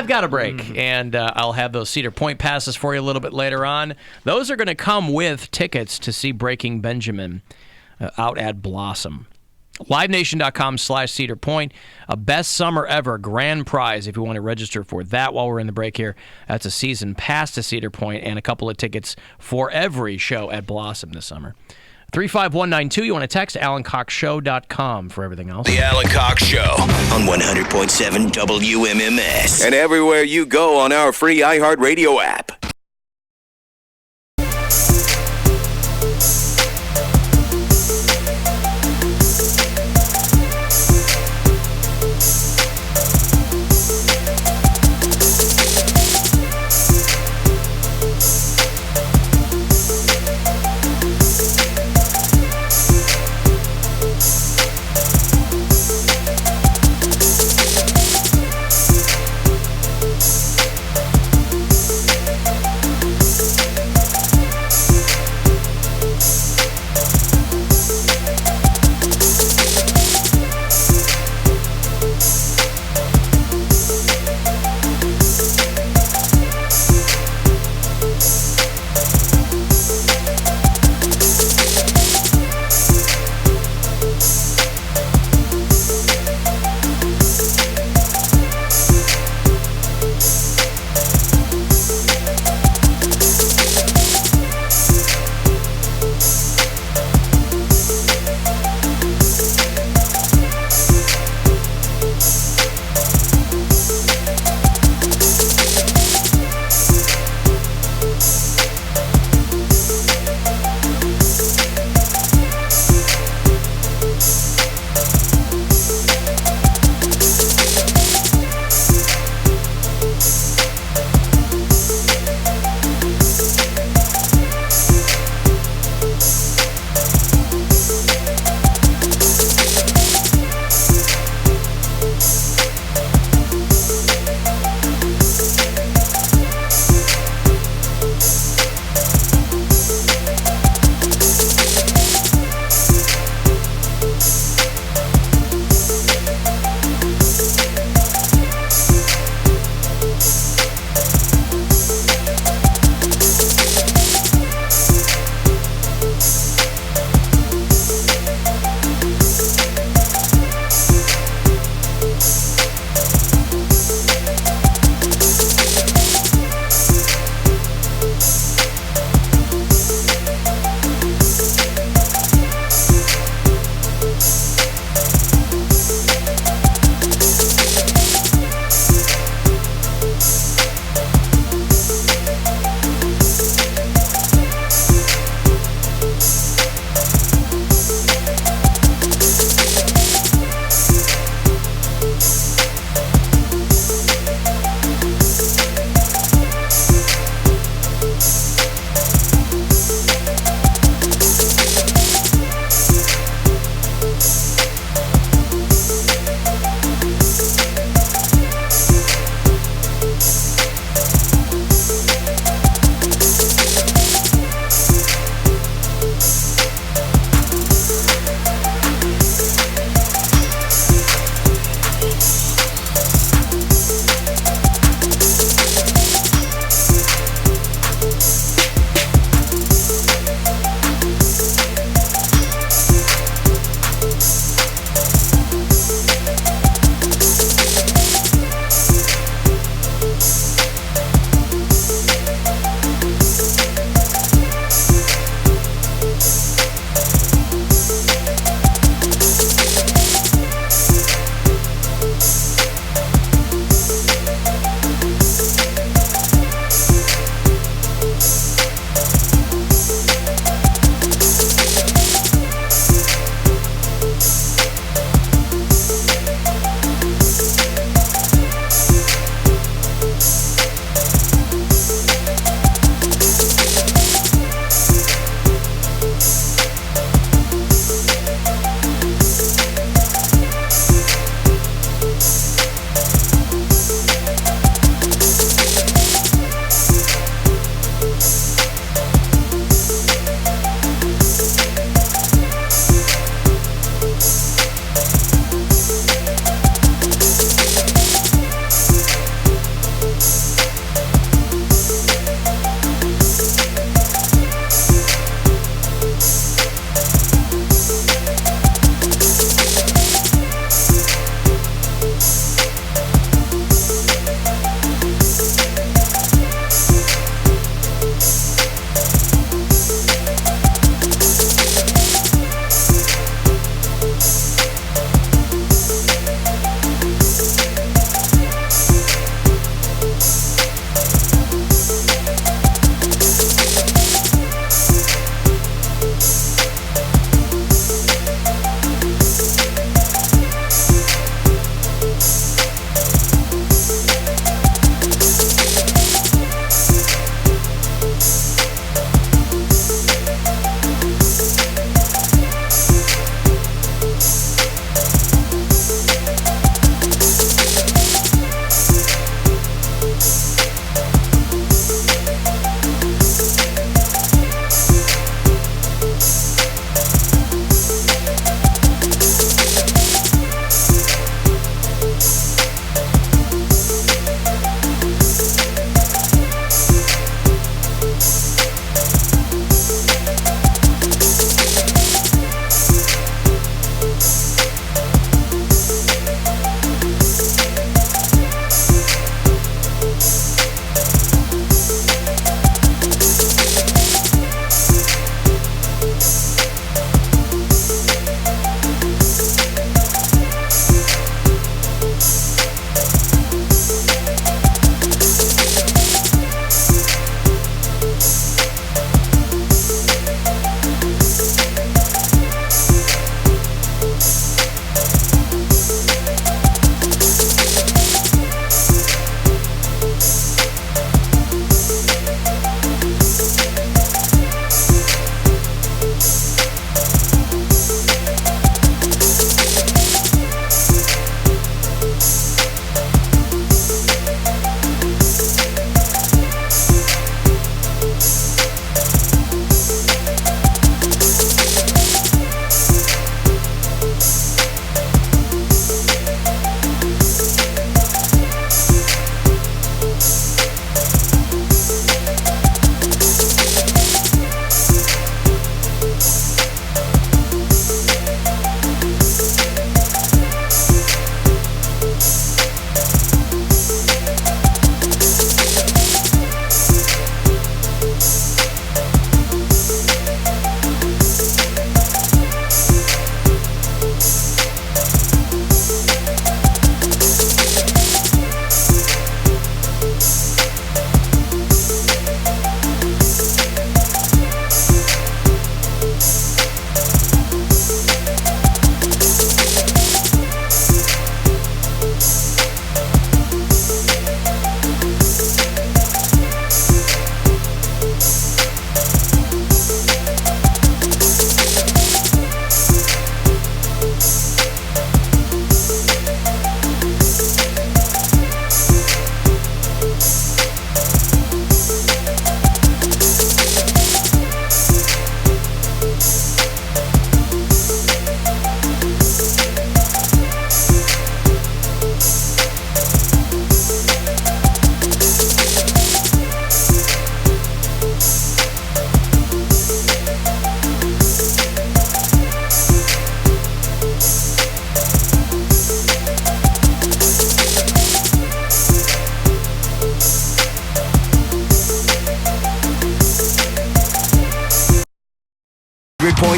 got a break, and I'll have those Cedar Point passes for you a little bit later on. Those are going to come with tickets to see Breaking Benjamin out at Blossom. LiveNation.com/Cedar Point. A best summer ever grand prize if you want to register for that while we're in the break here. That's a season pass to Cedar Point and a couple of tickets for every show at Blossom this summer. 35192. You want to text AlanCoxShow.com for everything else. The Alan Cox Show on 100.7 WMMS. And everywhere you go on our free iHeartRadio app.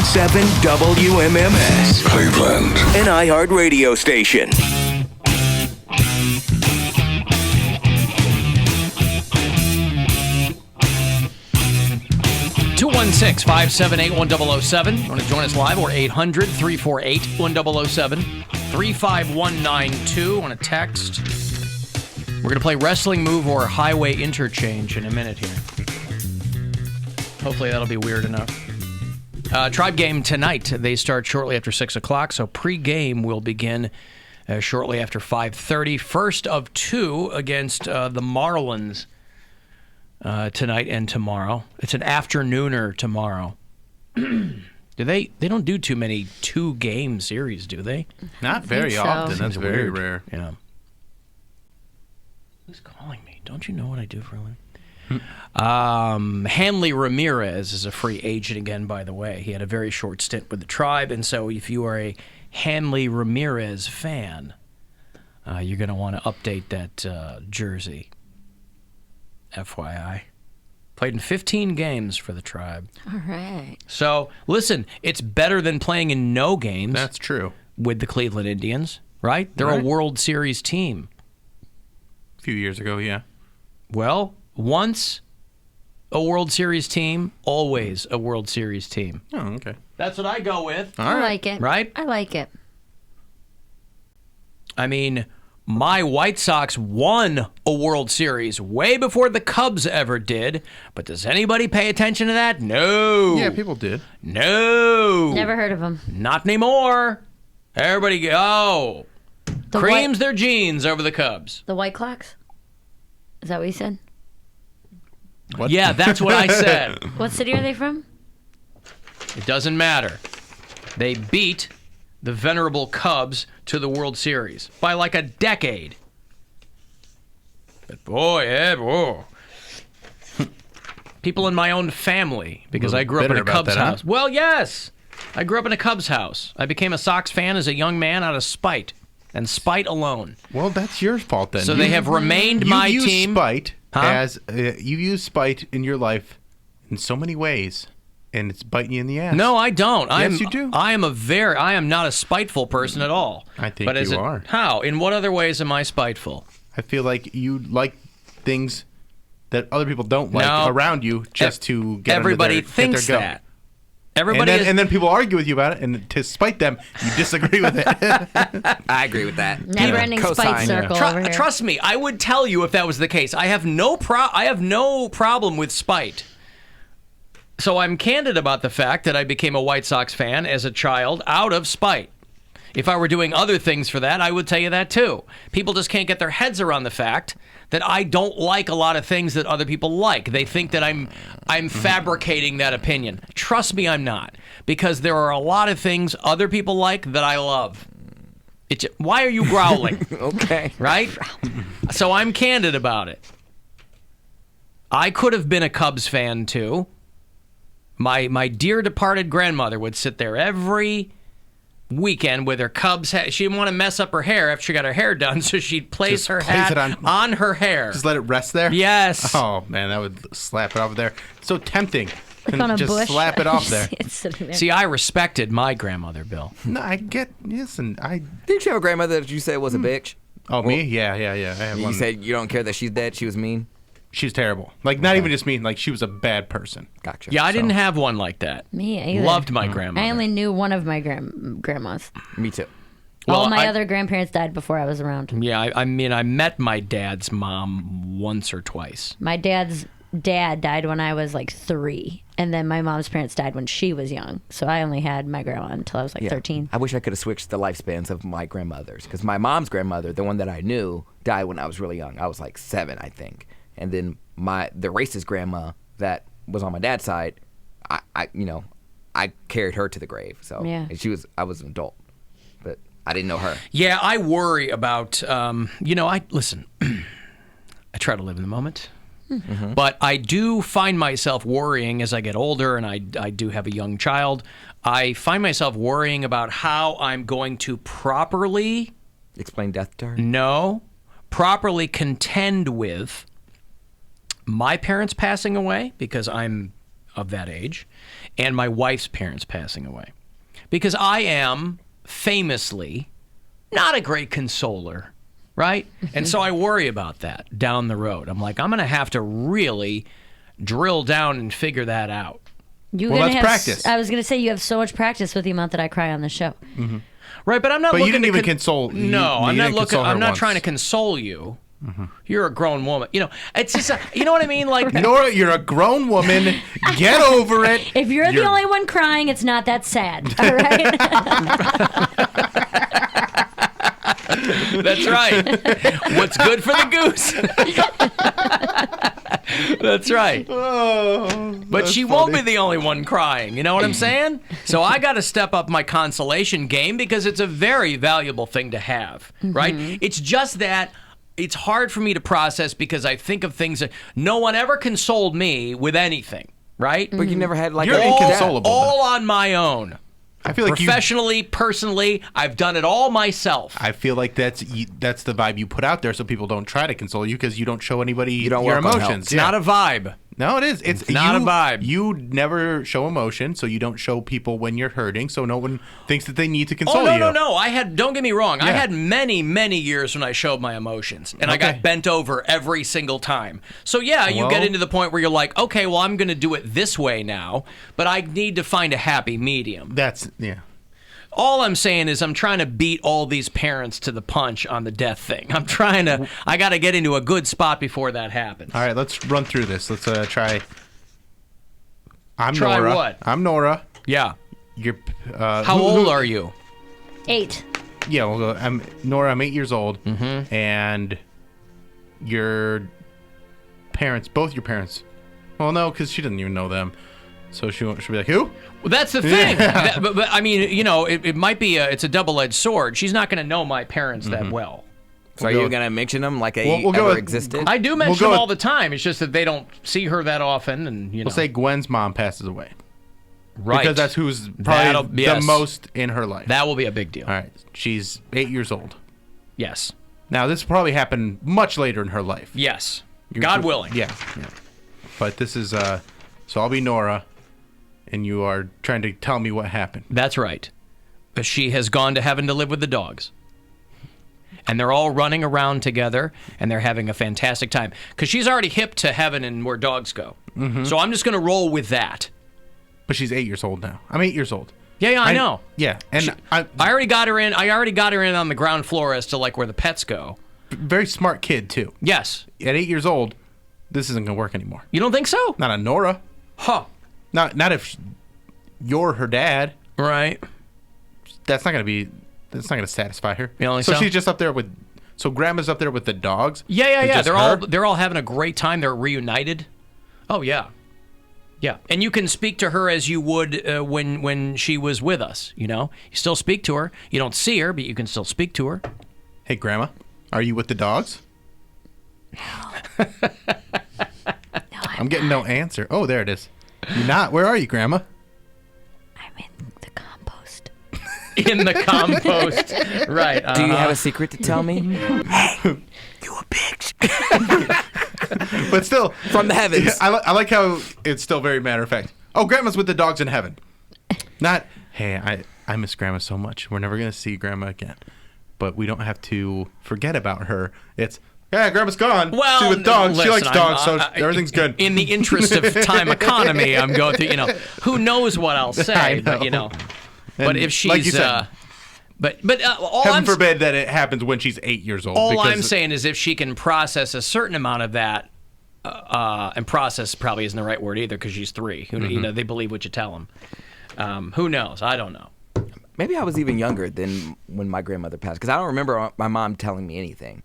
WMMS. Cleveland. An iHeart radio station. 216-578-1007. Want to join us live? Or 800-348-1007. 35192. Want to text? We're going to play Wrestling Move or Highway Interchange in a minute here. Hopefully that'll be weird enough. Tribe game tonight. They start shortly after 6 o'clock, so pre-game will begin shortly after 5:30. First of two against the Marlins tonight and tomorrow. It's an afternooner tomorrow. They don't do too many two-game series, do they? Not very often. That's very rare. Yeah. Who's calling me? Don't you know what I do for a living? Hanley Ramirez is a free agent again, by the way. He had a very short stint with the Tribe, and so if you are a Hanley Ramirez fan, you're going to want to update that jersey. FYI. Played in 15 games for the Tribe. All right. So, listen, it's better than playing in no games. That's true. With the Cleveland Indians, right? They're a World Series team. A few years ago, yeah. Well, once a World Series team, always a World Series team. Oh, okay. That's what I go with. I like it. Right? I like it. I mean, my White Sox won a World Series way before the Cubs ever did. But does anybody pay attention to that? No. Yeah, people did. No. Never heard of them. Not anymore. Everybody go. Creams their jeans over the Cubs. The White Clocks? Is that what you said? What? Yeah, that's what I said. What city are they from? It doesn't matter. They beat the venerable Cubs to the World Series by like a decade. But boy, people in my own family, because I grew up in a Cubs house. Huh? Well, yes. I grew up in a Cubs house. I became a Sox fan as a young man out of spite, and spite alone. Well, that's your fault then. So they have remained my team. You use spite as you use spite in your life in so many ways. And it's biting you in the ass. No, I don't. Yes, you do. I am not a spiteful person at all. I think you are. How? In what other ways am I spiteful? I feel like you like things that other people don't like around you just to get everybody under thinks get their that. Everybody and then people argue with you about it, and to spite them, you disagree with it. I agree with that. Never-ending spite circle over here. Trust me, I would tell you if that was the case. I have no problem with spite. So I'm candid about the fact that I became a White Sox fan as a child out of spite. If I were doing other things for that, I would tell you that too. People just can't get their heads around the fact that I don't like a lot of things that other people like. They think that I'm fabricating that opinion. Trust me, I'm not. Because there are a lot of things other people like that I love. Why are you growling? Okay. Right? So I'm candid about it. I could have been a Cubs fan too. My dear departed grandmother would sit there every weekend with her Cubs hat. She didn't want to mess up her hair after she got her hair done, so she'd place her hat on her hair. Just let it rest there? Yes. Oh, man, that would slap it off there. So tempting. Like on a just bush. slap it off there. It's sitting there. See, I respected my grandmother, Bill. No, I get, listen, Didn't you have a grandmother that you said was a bitch? Oh, me? Yeah. I have You one. said you don't care that she's dead, she was mean? She was terrible. Like, not even just mean, like, she was a bad person. Gotcha. Yeah, I didn't have one like that. Me either. Loved my grandmother. I only knew one of my grandmas. Me too. All my other grandparents died before I was around. Yeah, I mean, I met my dad's mom once or twice. My dad's dad died when I was like 3, and then my mom's parents died when she was young. So I only had my grandma until I was like 13. I wish I could have switched the lifespans of my grandmothers, because my mom's grandmother, the one that I knew, died when I was really young. I was like 7, I think. And then the racist grandma that was on my dad's side, I carried her to the grave. So yeah. I was an adult, but I didn't know her. Yeah, I worry about, listen, I try to live in the moment. Mm-hmm. But I do find myself worrying as I get older, and I do have a young child. I find myself worrying about how I'm going to properly... Explain death to her? No. Properly contend with my parents passing away, because I'm of that age, and my wife's parents passing away. Because I am famously not a great consoler, right? And so I worry about that down the road. I'm like, I'm going to have to really drill down and figure that out. Let's practice. I was going to say, you have so much practice with the amount that I cry on the show. Mm-hmm. Right, but I'm not But looking you didn't to even console. No, I'm not looking. I'm not trying to console you. You're a grown woman. You know, it's just, you know what I mean? Like, Nora, you're a grown woman. Get over it. If you're the only one crying, it's not that sad. All right? That's right. What's good for the goose? That's right. But she won't be the only one crying. You know what I'm saying? So I got to step up my consolation game because it's a very valuable thing to have, right? It's just that it's hard for me to process because I think of things that no one ever consoled me with anything, right? But you never had like You're inconsolable. All on my own. I feel like professionally, personally, I've done it all myself. I feel like that's the vibe you put out there, so people don't try to console you because you don't show anybody don't your work on help. emotions. It's not a vibe. No, it is. It's not a vibe. You never show emotion, so you don't show people when you're hurting, so no one thinks that they need to console you. No. I had. Don't get me wrong. I had many years when I showed my emotions, and I got bent over every single time. So yeah, you get into the point where you're like, okay, well, I'm going to do it this way now, but I need to find a happy medium. All I'm saying is I'm trying to beat all these parents to the punch on the death thing. I got to get into a good spot before that happens. All right, let's run through this. Let's try. Try Nora. what? I'm Nora. Yeah. You're. How old are you? 8. Yeah, well, I'm Nora. I'm 8 years old, and your parents, both your parents. Well, no, because she doesn't even know them. So she'll be like, who? Well, that's the thing. But I mean, you know, it might be it's a double-edged sword. She's not going to know my parents that well. So are you going to mention them like they ever existed? I do mention them all the time. It's just that they don't see her that often, and you know. We'll say Gwen's mom passes away. Right. Because that's who's probably the most in her life. That will be a big deal. All right. She's 8 years old. Yes. Now, this probably happened much later in her life. Yes. God willing. Yeah. But this is, so I'll be Nora, and you are trying to tell me what happened. That's right. She has gone to heaven to live with the dogs. And they're all running around together, and they're having a fantastic time. Because she's already hip to heaven and where dogs go. So I'm just going to roll with that. But she's 8 years old now. I'm 8 years old. Yeah, I know. Yeah, and I already got her in. I already got her in on the ground floor as to like where the pets go. Very smart kid too. Yes. At 8 years old, this isn't gonna work anymore. You don't think so? Not on Nora. Huh. Not if you're her dad. Right. That's not gonna satisfy her. You don't think so so? she's just up there with. So grandma's up there with the dogs. Yeah. They're all having a great time. They're reunited. Oh yeah. Yeah, and you can speak to her as you would when she was with us, you know? You still speak to her. You don't see her, but you can still speak to her. Hey, Grandma, are you with the dogs? No. I'm getting no answer. Oh, there it is. You're not. Where are you, Grandma? I'm in the compost. In the compost. Right. Do you have a secret to tell me? Hey, you a bitch. But still, from the heavens. I like how it's still very matter of fact. Oh, Grandma's with the dogs in heaven. Not, hey, I miss Grandma so much. We're never going to see Grandma again. But we don't have to forget about her. It's, yeah, Grandma's gone. Well, she's with dogs. listen, she likes dogs, so everything's good. In the interest of time economy, I'm going through, you know, who knows what I'll say, but, you know. And but if she's, like you said, but all heaven forbid that it happens when she's 8 years old. All I'm saying is if she can process a certain amount of that, and process probably isn't the right word either because she's 3. You know, they believe what you tell them. Who knows? I don't know. Maybe I was even younger than when my grandmother passed because I don't remember my mom telling me anything.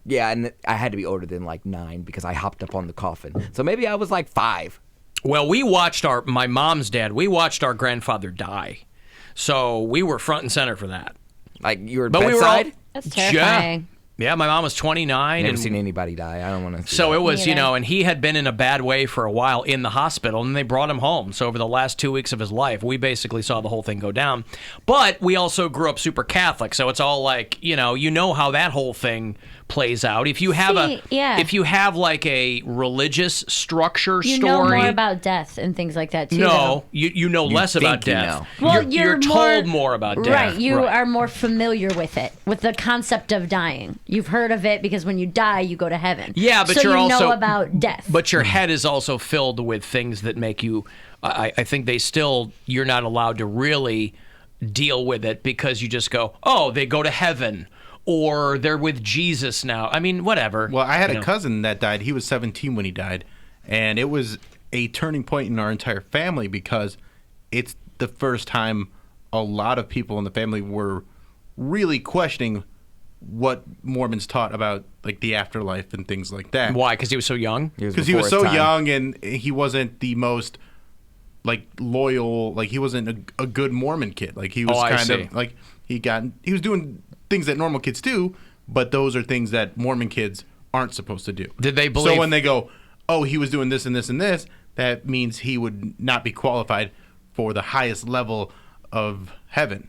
Yeah, and I had to be older than like 9 because I hopped up on the coffin. So maybe I was like 5. Well, we watched my mom's dad. We watched our grandfather die. So we were front and center for that. Like you were bedside? That's terrifying. Yeah, my mom was 29. Never seen anybody die. I don't want to see So that. it was, you know, and he had been in a bad way for a while in the hospital, and they brought him home. So over the last 2 weeks of his life, we basically saw the whole thing go down. But we also grew up super Catholic, so it's all like, you know how that whole thing plays out. If you have if you have like a religious structure You story, know more about death and things like that too. no, though. you know less about death. Well, you're told more about death. Right, you are more familiar with it, with the concept of dying. You've heard of it because when you die, you go to heaven. Yeah, but so you're you also know about death. But your head is also filled with things that make you. I think you're not allowed to really deal with it because you just go, oh, they go to heaven. Or they're with Jesus now. I mean, whatever. Well, I had a cousin that died. He was 17 when he died. And it was a turning point in our entire family because it's the first time a lot of people in the family were really questioning what Mormons taught about like the afterlife and things like that. Why? Because he was so young? Because he was so young and he wasn't the most like loyal, like he wasn't a good Mormon kid. Like he was kind of like he was doing things that normal kids do, but those are things that Mormon kids aren't supposed to do. Did they believe? So when they go, oh, he was doing this and this and this, that means he would not be qualified for the highest level of heaven.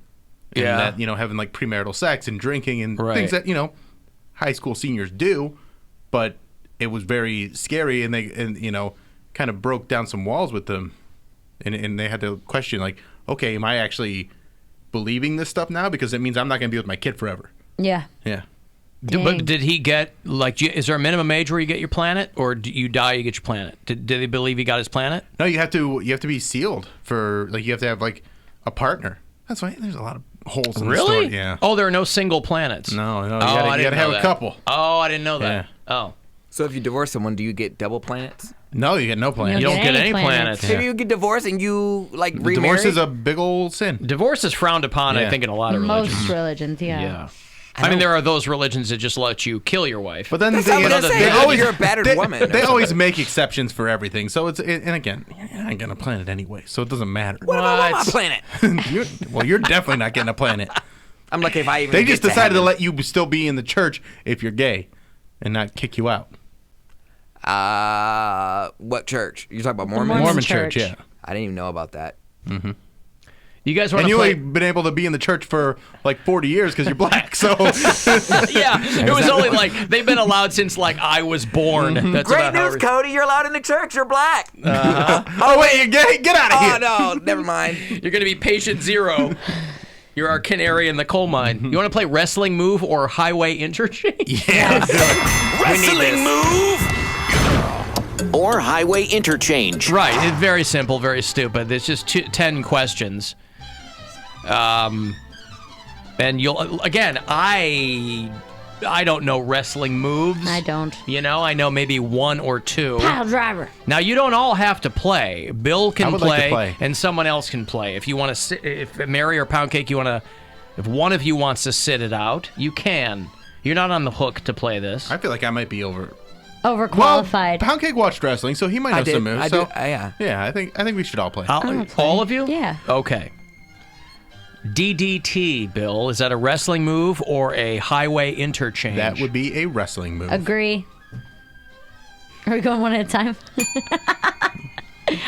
And that, having like premarital sex and drinking and things that, high school seniors do, but it was very scary and they kind of broke down some walls with them. And they had to question like, okay, am I actually believing this stuff now? Because it means I'm not going to be with my kid forever. Yeah. Yeah. But did he get, like, is there a minimum age where you get your planet? Or do you die, you get your planet? Did they believe he got his planet? No, you have to be sealed for, like, you have to have, like, a partner. That's why there's a lot of holes in the story. Yeah. Oh, there are no single planets. No, you got to have a couple. Oh, I didn't know that. Yeah. Oh. So if you divorce someone, do you get double planets? No, you get no planets. You don't get any planets. Maybe you get divorced and you like remarry. Divorce is a big old sin. Divorce is frowned upon, I think, in a lot of religions. Most religions, Yeah. I mean, there are those religions that just let you kill your wife. But then you're a battered woman. They always make exceptions for everything. So and again, you're not getting a planet anyway, so it doesn't matter. What if I want my planet? You're definitely not getting a planet. I'm like, if I even they just get decided to let you still be in the church if you're gay, and not kick you out. What church? You're talking about Mormon? Mormon church, yeah. I didn't even know about that. Mm-hmm. You guys want to play? And you've been able to be in the church for like 40 years because you're black, so... Yeah, it was only like, they've been allowed since like I was born. Mm-hmm. That's Great about news, how Cody. You're allowed in the church. You're black. Oh, wait, you're gay? Get out of here. Oh, no, never mind. You're going to be patient zero. You're our canary in the coal mine. You want to play wrestling move or highway interchange? Yeah. Wrestling move or highway interchange. Right. It's very simple, very stupid. There's just 10 questions. And you'll, again, I don't know wrestling moves. I don't. I know maybe one or two. Pile driver. Now, you don't all have to play. Bill can would like to play. and someone else can play. If you want to sit, if Mary or Pound Cake, if one of you wants to sit it out, you can. You're not on the hook to play this. I feel like I might be overqualified. Well, Pound Cake watched wrestling, so he might know some moves. Yeah. Yeah, I think we should all play. All of you? Yeah. Okay. DDT, Bill, is that a wrestling move or a highway interchange? That would be a wrestling move. Agree. Are we going one at a time?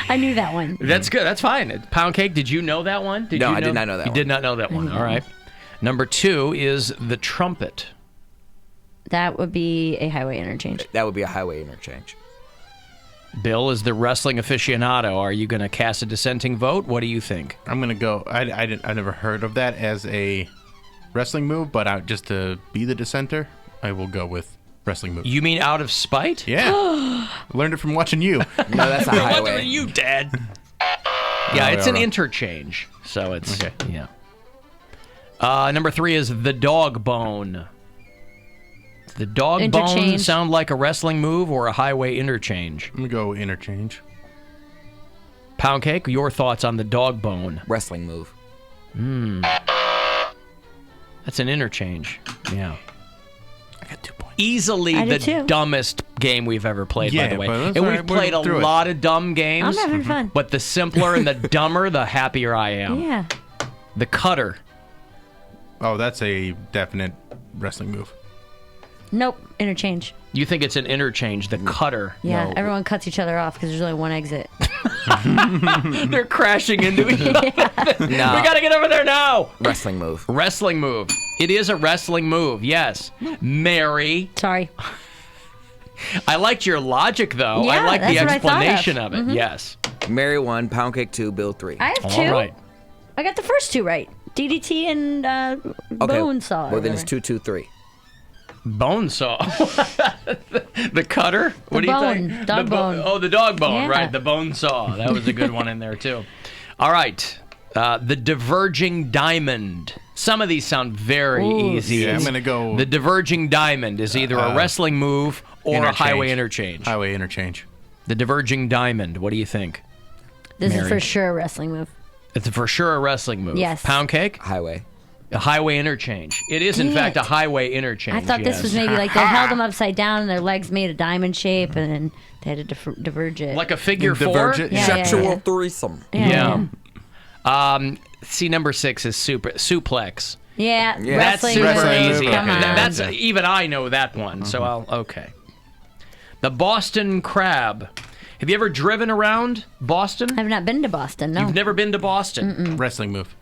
I knew that one. That's good. That's fine. Pound Cake, did you know that one? No, I did not know that one. You did not know that one. All right. Number 2 is the trumpet. That would be a highway interchange. That would be a highway interchange. Bill is the wrestling aficionado. Are you going to cast a dissenting vote? What do you think? I'm going to go. I never heard of that as a wrestling move, but just to be the dissenter, I will go with wrestling move. You mean out of spite? Yeah. Learned it from watching you. No, that's a highway. What you, Dad? Yeah, it's an interchange. So it's, yeah. Number 3 is the dog bone. The dog bone sound like a wrestling move or a highway interchange? I'm going to go interchange. Pound Cake, your thoughts on the dog bone? Wrestling move. That's an interchange. Yeah. I got 2 points. Easily the dumbest game we've ever played, by the way. But And we've played a lot of dumb games. I'm having fun. But the simpler and the dumber, the happier I am. Yeah. The cutter. Oh, that's a definite wrestling move. Nope. Interchange. You think it's an interchange, the cutter. Yeah, No. everyone cuts each other off because there's only one exit. They're crashing into each other. No. We got to get over there now. Wrestling move. Wrestling move. It is a wrestling move, yes. Mary. Sorry. I liked your logic, though. Yeah, I like that's the what I thought explanation of. of it. Yes. Mary 1, pound cake 2, Bill 3. I have 2. All right. I got the first 2 right. DDT and bone saw. or Well, then it's whatever. 2, 2, 3. Bone saw. The cutter? What do you bone. think? Dog bone. Oh, the dog bone, Yeah. right. The bone saw. That was a good one in there, too. All right. The diverging diamond. Some of these sound very easy. Yeah, I'm going to go... The diverging diamond is either a wrestling move or a highway interchange. Highway interchange. The diverging diamond. What do you think? This Mary? is for sure a wrestling move. It's for sure a wrestling move. Yes. Pound cake? Highway. A highway interchange. It is, in Dang fact, it. a highway interchange. I thought this was maybe like they held them upside down and their legs made a diamond shape and then they had to diverge it. Like a figure four? Diverge it? Yeah, Sexual yeah. threesome. Yeah. See, number 6 is suplex. Yeah, Yeah. That's wrestling super move. easy. Come on. That's even I know that one. So okay. The Boston Crab. Have you ever driven around Boston? I've not been to Boston, no. You've never been to Boston. Wrestling move.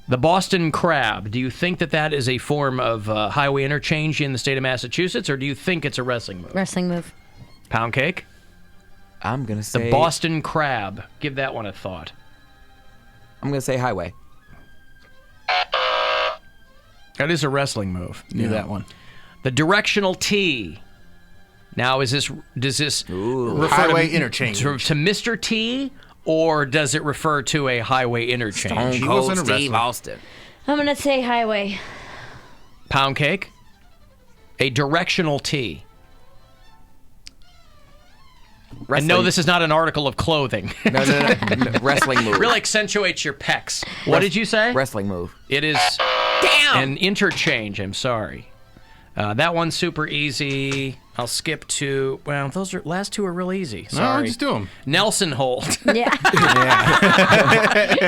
The Boston Crab. Do you think that is a form of highway interchange in the state of Massachusetts, or do you think it's a wrestling move? Wrestling move. Pound cake. I'm going to say... The Boston Crab. Give that one a thought. I'm going to say highway. That is a wrestling move. Knew that one. The directional T. Now, does this refer Highway to, interchange. to Mr. T, or does it refer to a highway interchange? Stone Cold Steve Austin. I'm going to say highway. Pound cake. A directional T. And no, this is not an article of clothing. No. Wrestling move. Really accentuates your pecs. What did you say? Wrestling move. It is an interchange. I'm sorry. That one's super easy. I'll skip to, well, those last 2 are real easy. Sorry. No, just do them. Nelson hold. Yeah.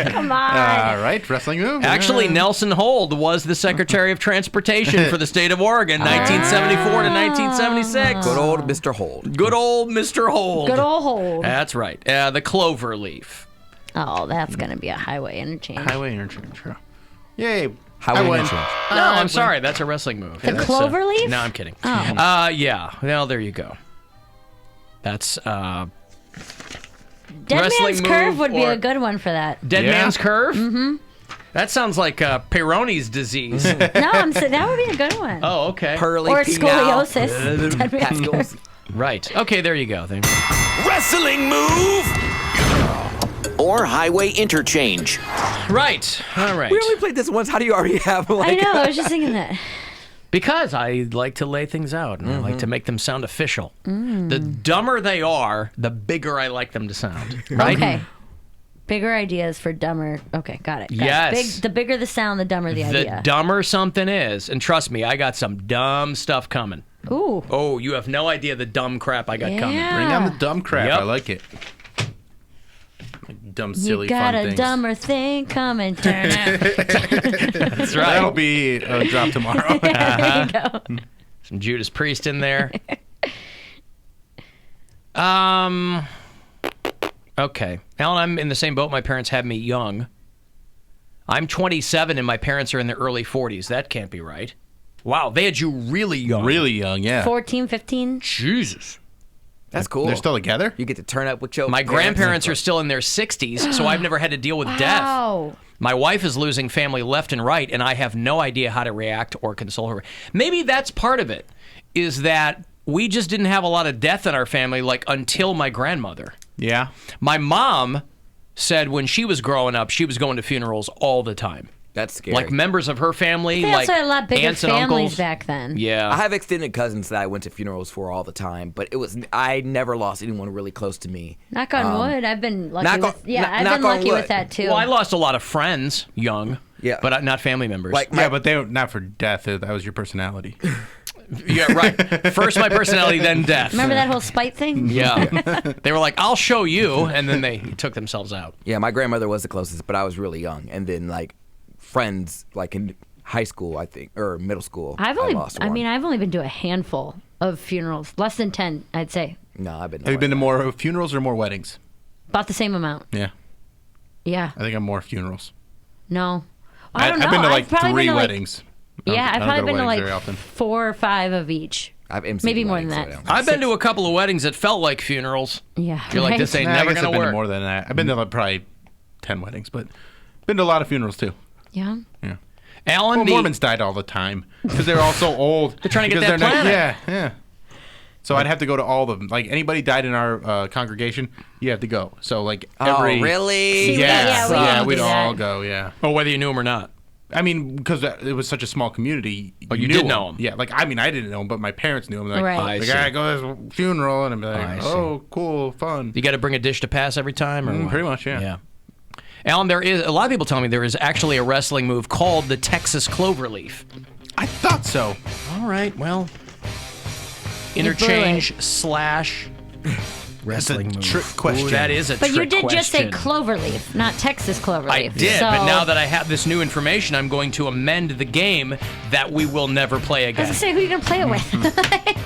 Come on. All right, wrestling move. Actually, Nelson Hold was the Secretary of Transportation for the state of Oregon, 1974 to 1976. Good old Mr. Hold. Good old Mr. Hold. Good old hold. That's right. The clover leaf. Oh, that's going to be a highway interchange. Highway interchange. Sure. Yay. Highway interchange. No, I'm sorry. That's a wrestling move. The That's, clover leaf? No, I'm kidding. Oh. Yeah. Well, there you go. That's Dead wrestling Man's Curve move would be or- a good one for that. Dead Man's Curve? Mm-hmm. That sounds like Peyronie's disease. No, I'm saying that would be a good one. Oh, okay. Pearly Or Pinal. scoliosis. Dead Man's Curve. Right. Okay, there you go. Wrestling move or highway interchange. Right. All right. We only played this once. How do you already have I like... know, I was just thinking that. Because I like to lay things out and I like to make them sound official. Mm. The dumber they are, the bigger I like them to sound. Right? Okay. Bigger ideas for dumber. Okay, got it. Yes. The bigger the sound, the dumber the idea. The dumber something is, and trust me, I got some dumb stuff coming. Ooh. Oh, you have no idea the dumb crap I got coming. Yeah. Bring on the dumb crap. Yep. I like it. Dumb, silly, You got fun a things. dumber thing coming. Turn out. That's right. That'll be a drop tomorrow. There you go. Some Judas Priest in there. Okay. Alan, I'm in the same boat. My parents had me young. I'm 27 and my parents are in their early 40s. That can't be right. Wow, they had you really young. Really young, yeah. 14, 15. Jesus. That's cool. They're still together? You get to turn up with your My grandparents are still in their 60s, so I've never had to deal with death. Wow. My wife is losing family left and right, and I have no idea how to react or console her. Maybe that's part of it, is that we just didn't have a lot of death in our family, like, until my grandmother. Yeah. My mom said when she was growing up, she was going to funerals all the time. That's scary. Like members of her family, They like also had a lot bigger aunts and families uncles. back then. Yeah. I have extended cousins that I went to funerals for all the time, but I never lost anyone really close to me. Knock on wood. I've been lucky knock with. on- Yeah, knock- I've knock been on lucky wood. with that too. Well, I lost a lot of friends young. Yeah. But not family members. Like Yeah, but they were not for death. That was your personality. Yeah, right. First my personality, then death. Remember that whole spite thing? Yeah. They were like, I'll show you, and then they took themselves out. Yeah, my grandmother was the closest, but I was really young. And then like friends, like in high school, I think, or middle school. I've I lost one. I've only been to a handful of funerals, less than 10, I'd say. No, I've been. Have you been to more funerals or more weddings? About the same amount. Yeah. Yeah. I think I'm more funerals. No. I don't know. I've been to like I've probably 3 been to, like, weddings. Yeah, I've I don't probably go to been to weddings very like often. 4 or 5 of each. I've emceed Maybe more than weddings, that. so I've been to a couple of weddings that felt like funerals. Yeah, You're like, this ain't Nah, I never guess going I've to been to work. more than that. I've been to like probably 10 weddings, but been to a lot of funerals too. Yeah. Yeah. Alan, Well, Mormons died all the time because they're all so old. They're trying to get Because that they're planet. Yeah. So I'd have to go to all of them. Like anybody died in our congregation, you have to go. So like every. Oh, really? See, Yeah, yeah, we we'd do all that. go. Yeah. Well, whether you knew him or not. I mean, because it was such a small community. Oh, you knew did know him. Yeah, like I mean, I didn't know him, but my parents knew him. Like, Right. I the see. guy goes to this funeral, and I'm I like, see. oh, cool, fun. You got to bring a dish to pass every time? Or what? Pretty much, yeah. Yeah. Alan, there is a lot of people tell me there is actually a wrestling move called the Texas Cloverleaf. I thought so. All right, well, blew interchange slash wrestling move. trick question. Ooh, that is a But trick you did just say question. Cloverleaf, not Texas Cloverleaf. I did, so, but now that I have this new information, I'm going to amend the game that we will never play I was again. gonna say, who are you gonna play it with?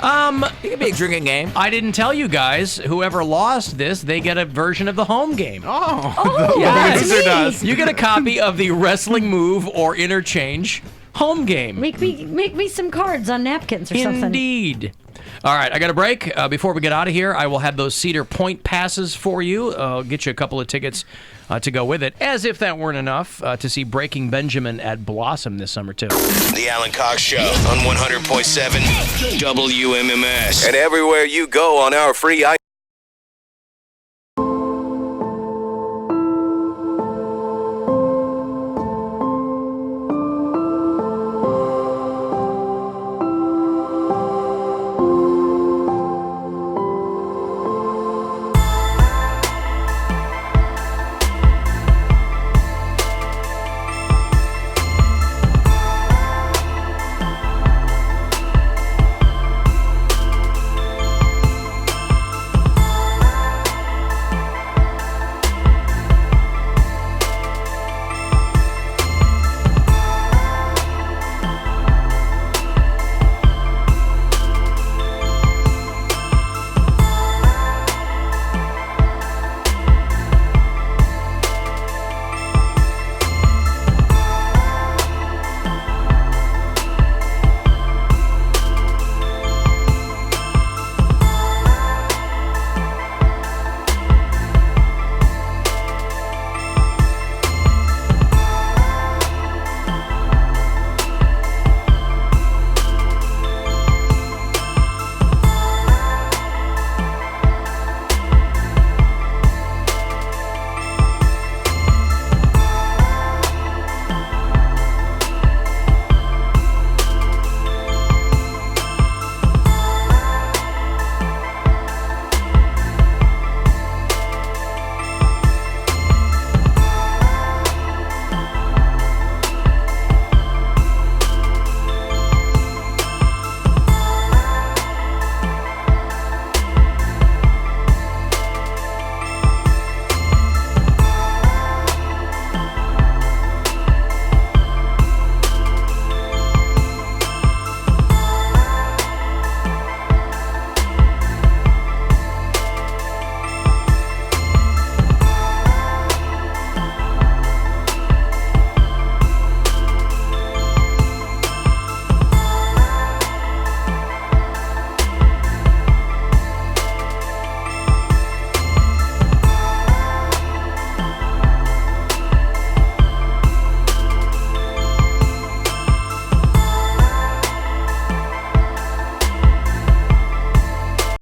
It could be a drinking game. I didn't tell you guys. Whoever lost this, they get a version of the home game. Oh, Yes. that's me. You get a copy of the wrestling move or interchange home game. Make me some cards on napkins or something. Indeed. All right, I got a break. Before we get out of here, I will have those Cedar Point passes for you. I'll get you a couple of tickets to go with it. As if that weren't enough, to see Breaking Benjamin at Blossom this summer, too. The Alan Cox Show on 100.7 WMMS. And everywhere you go on our free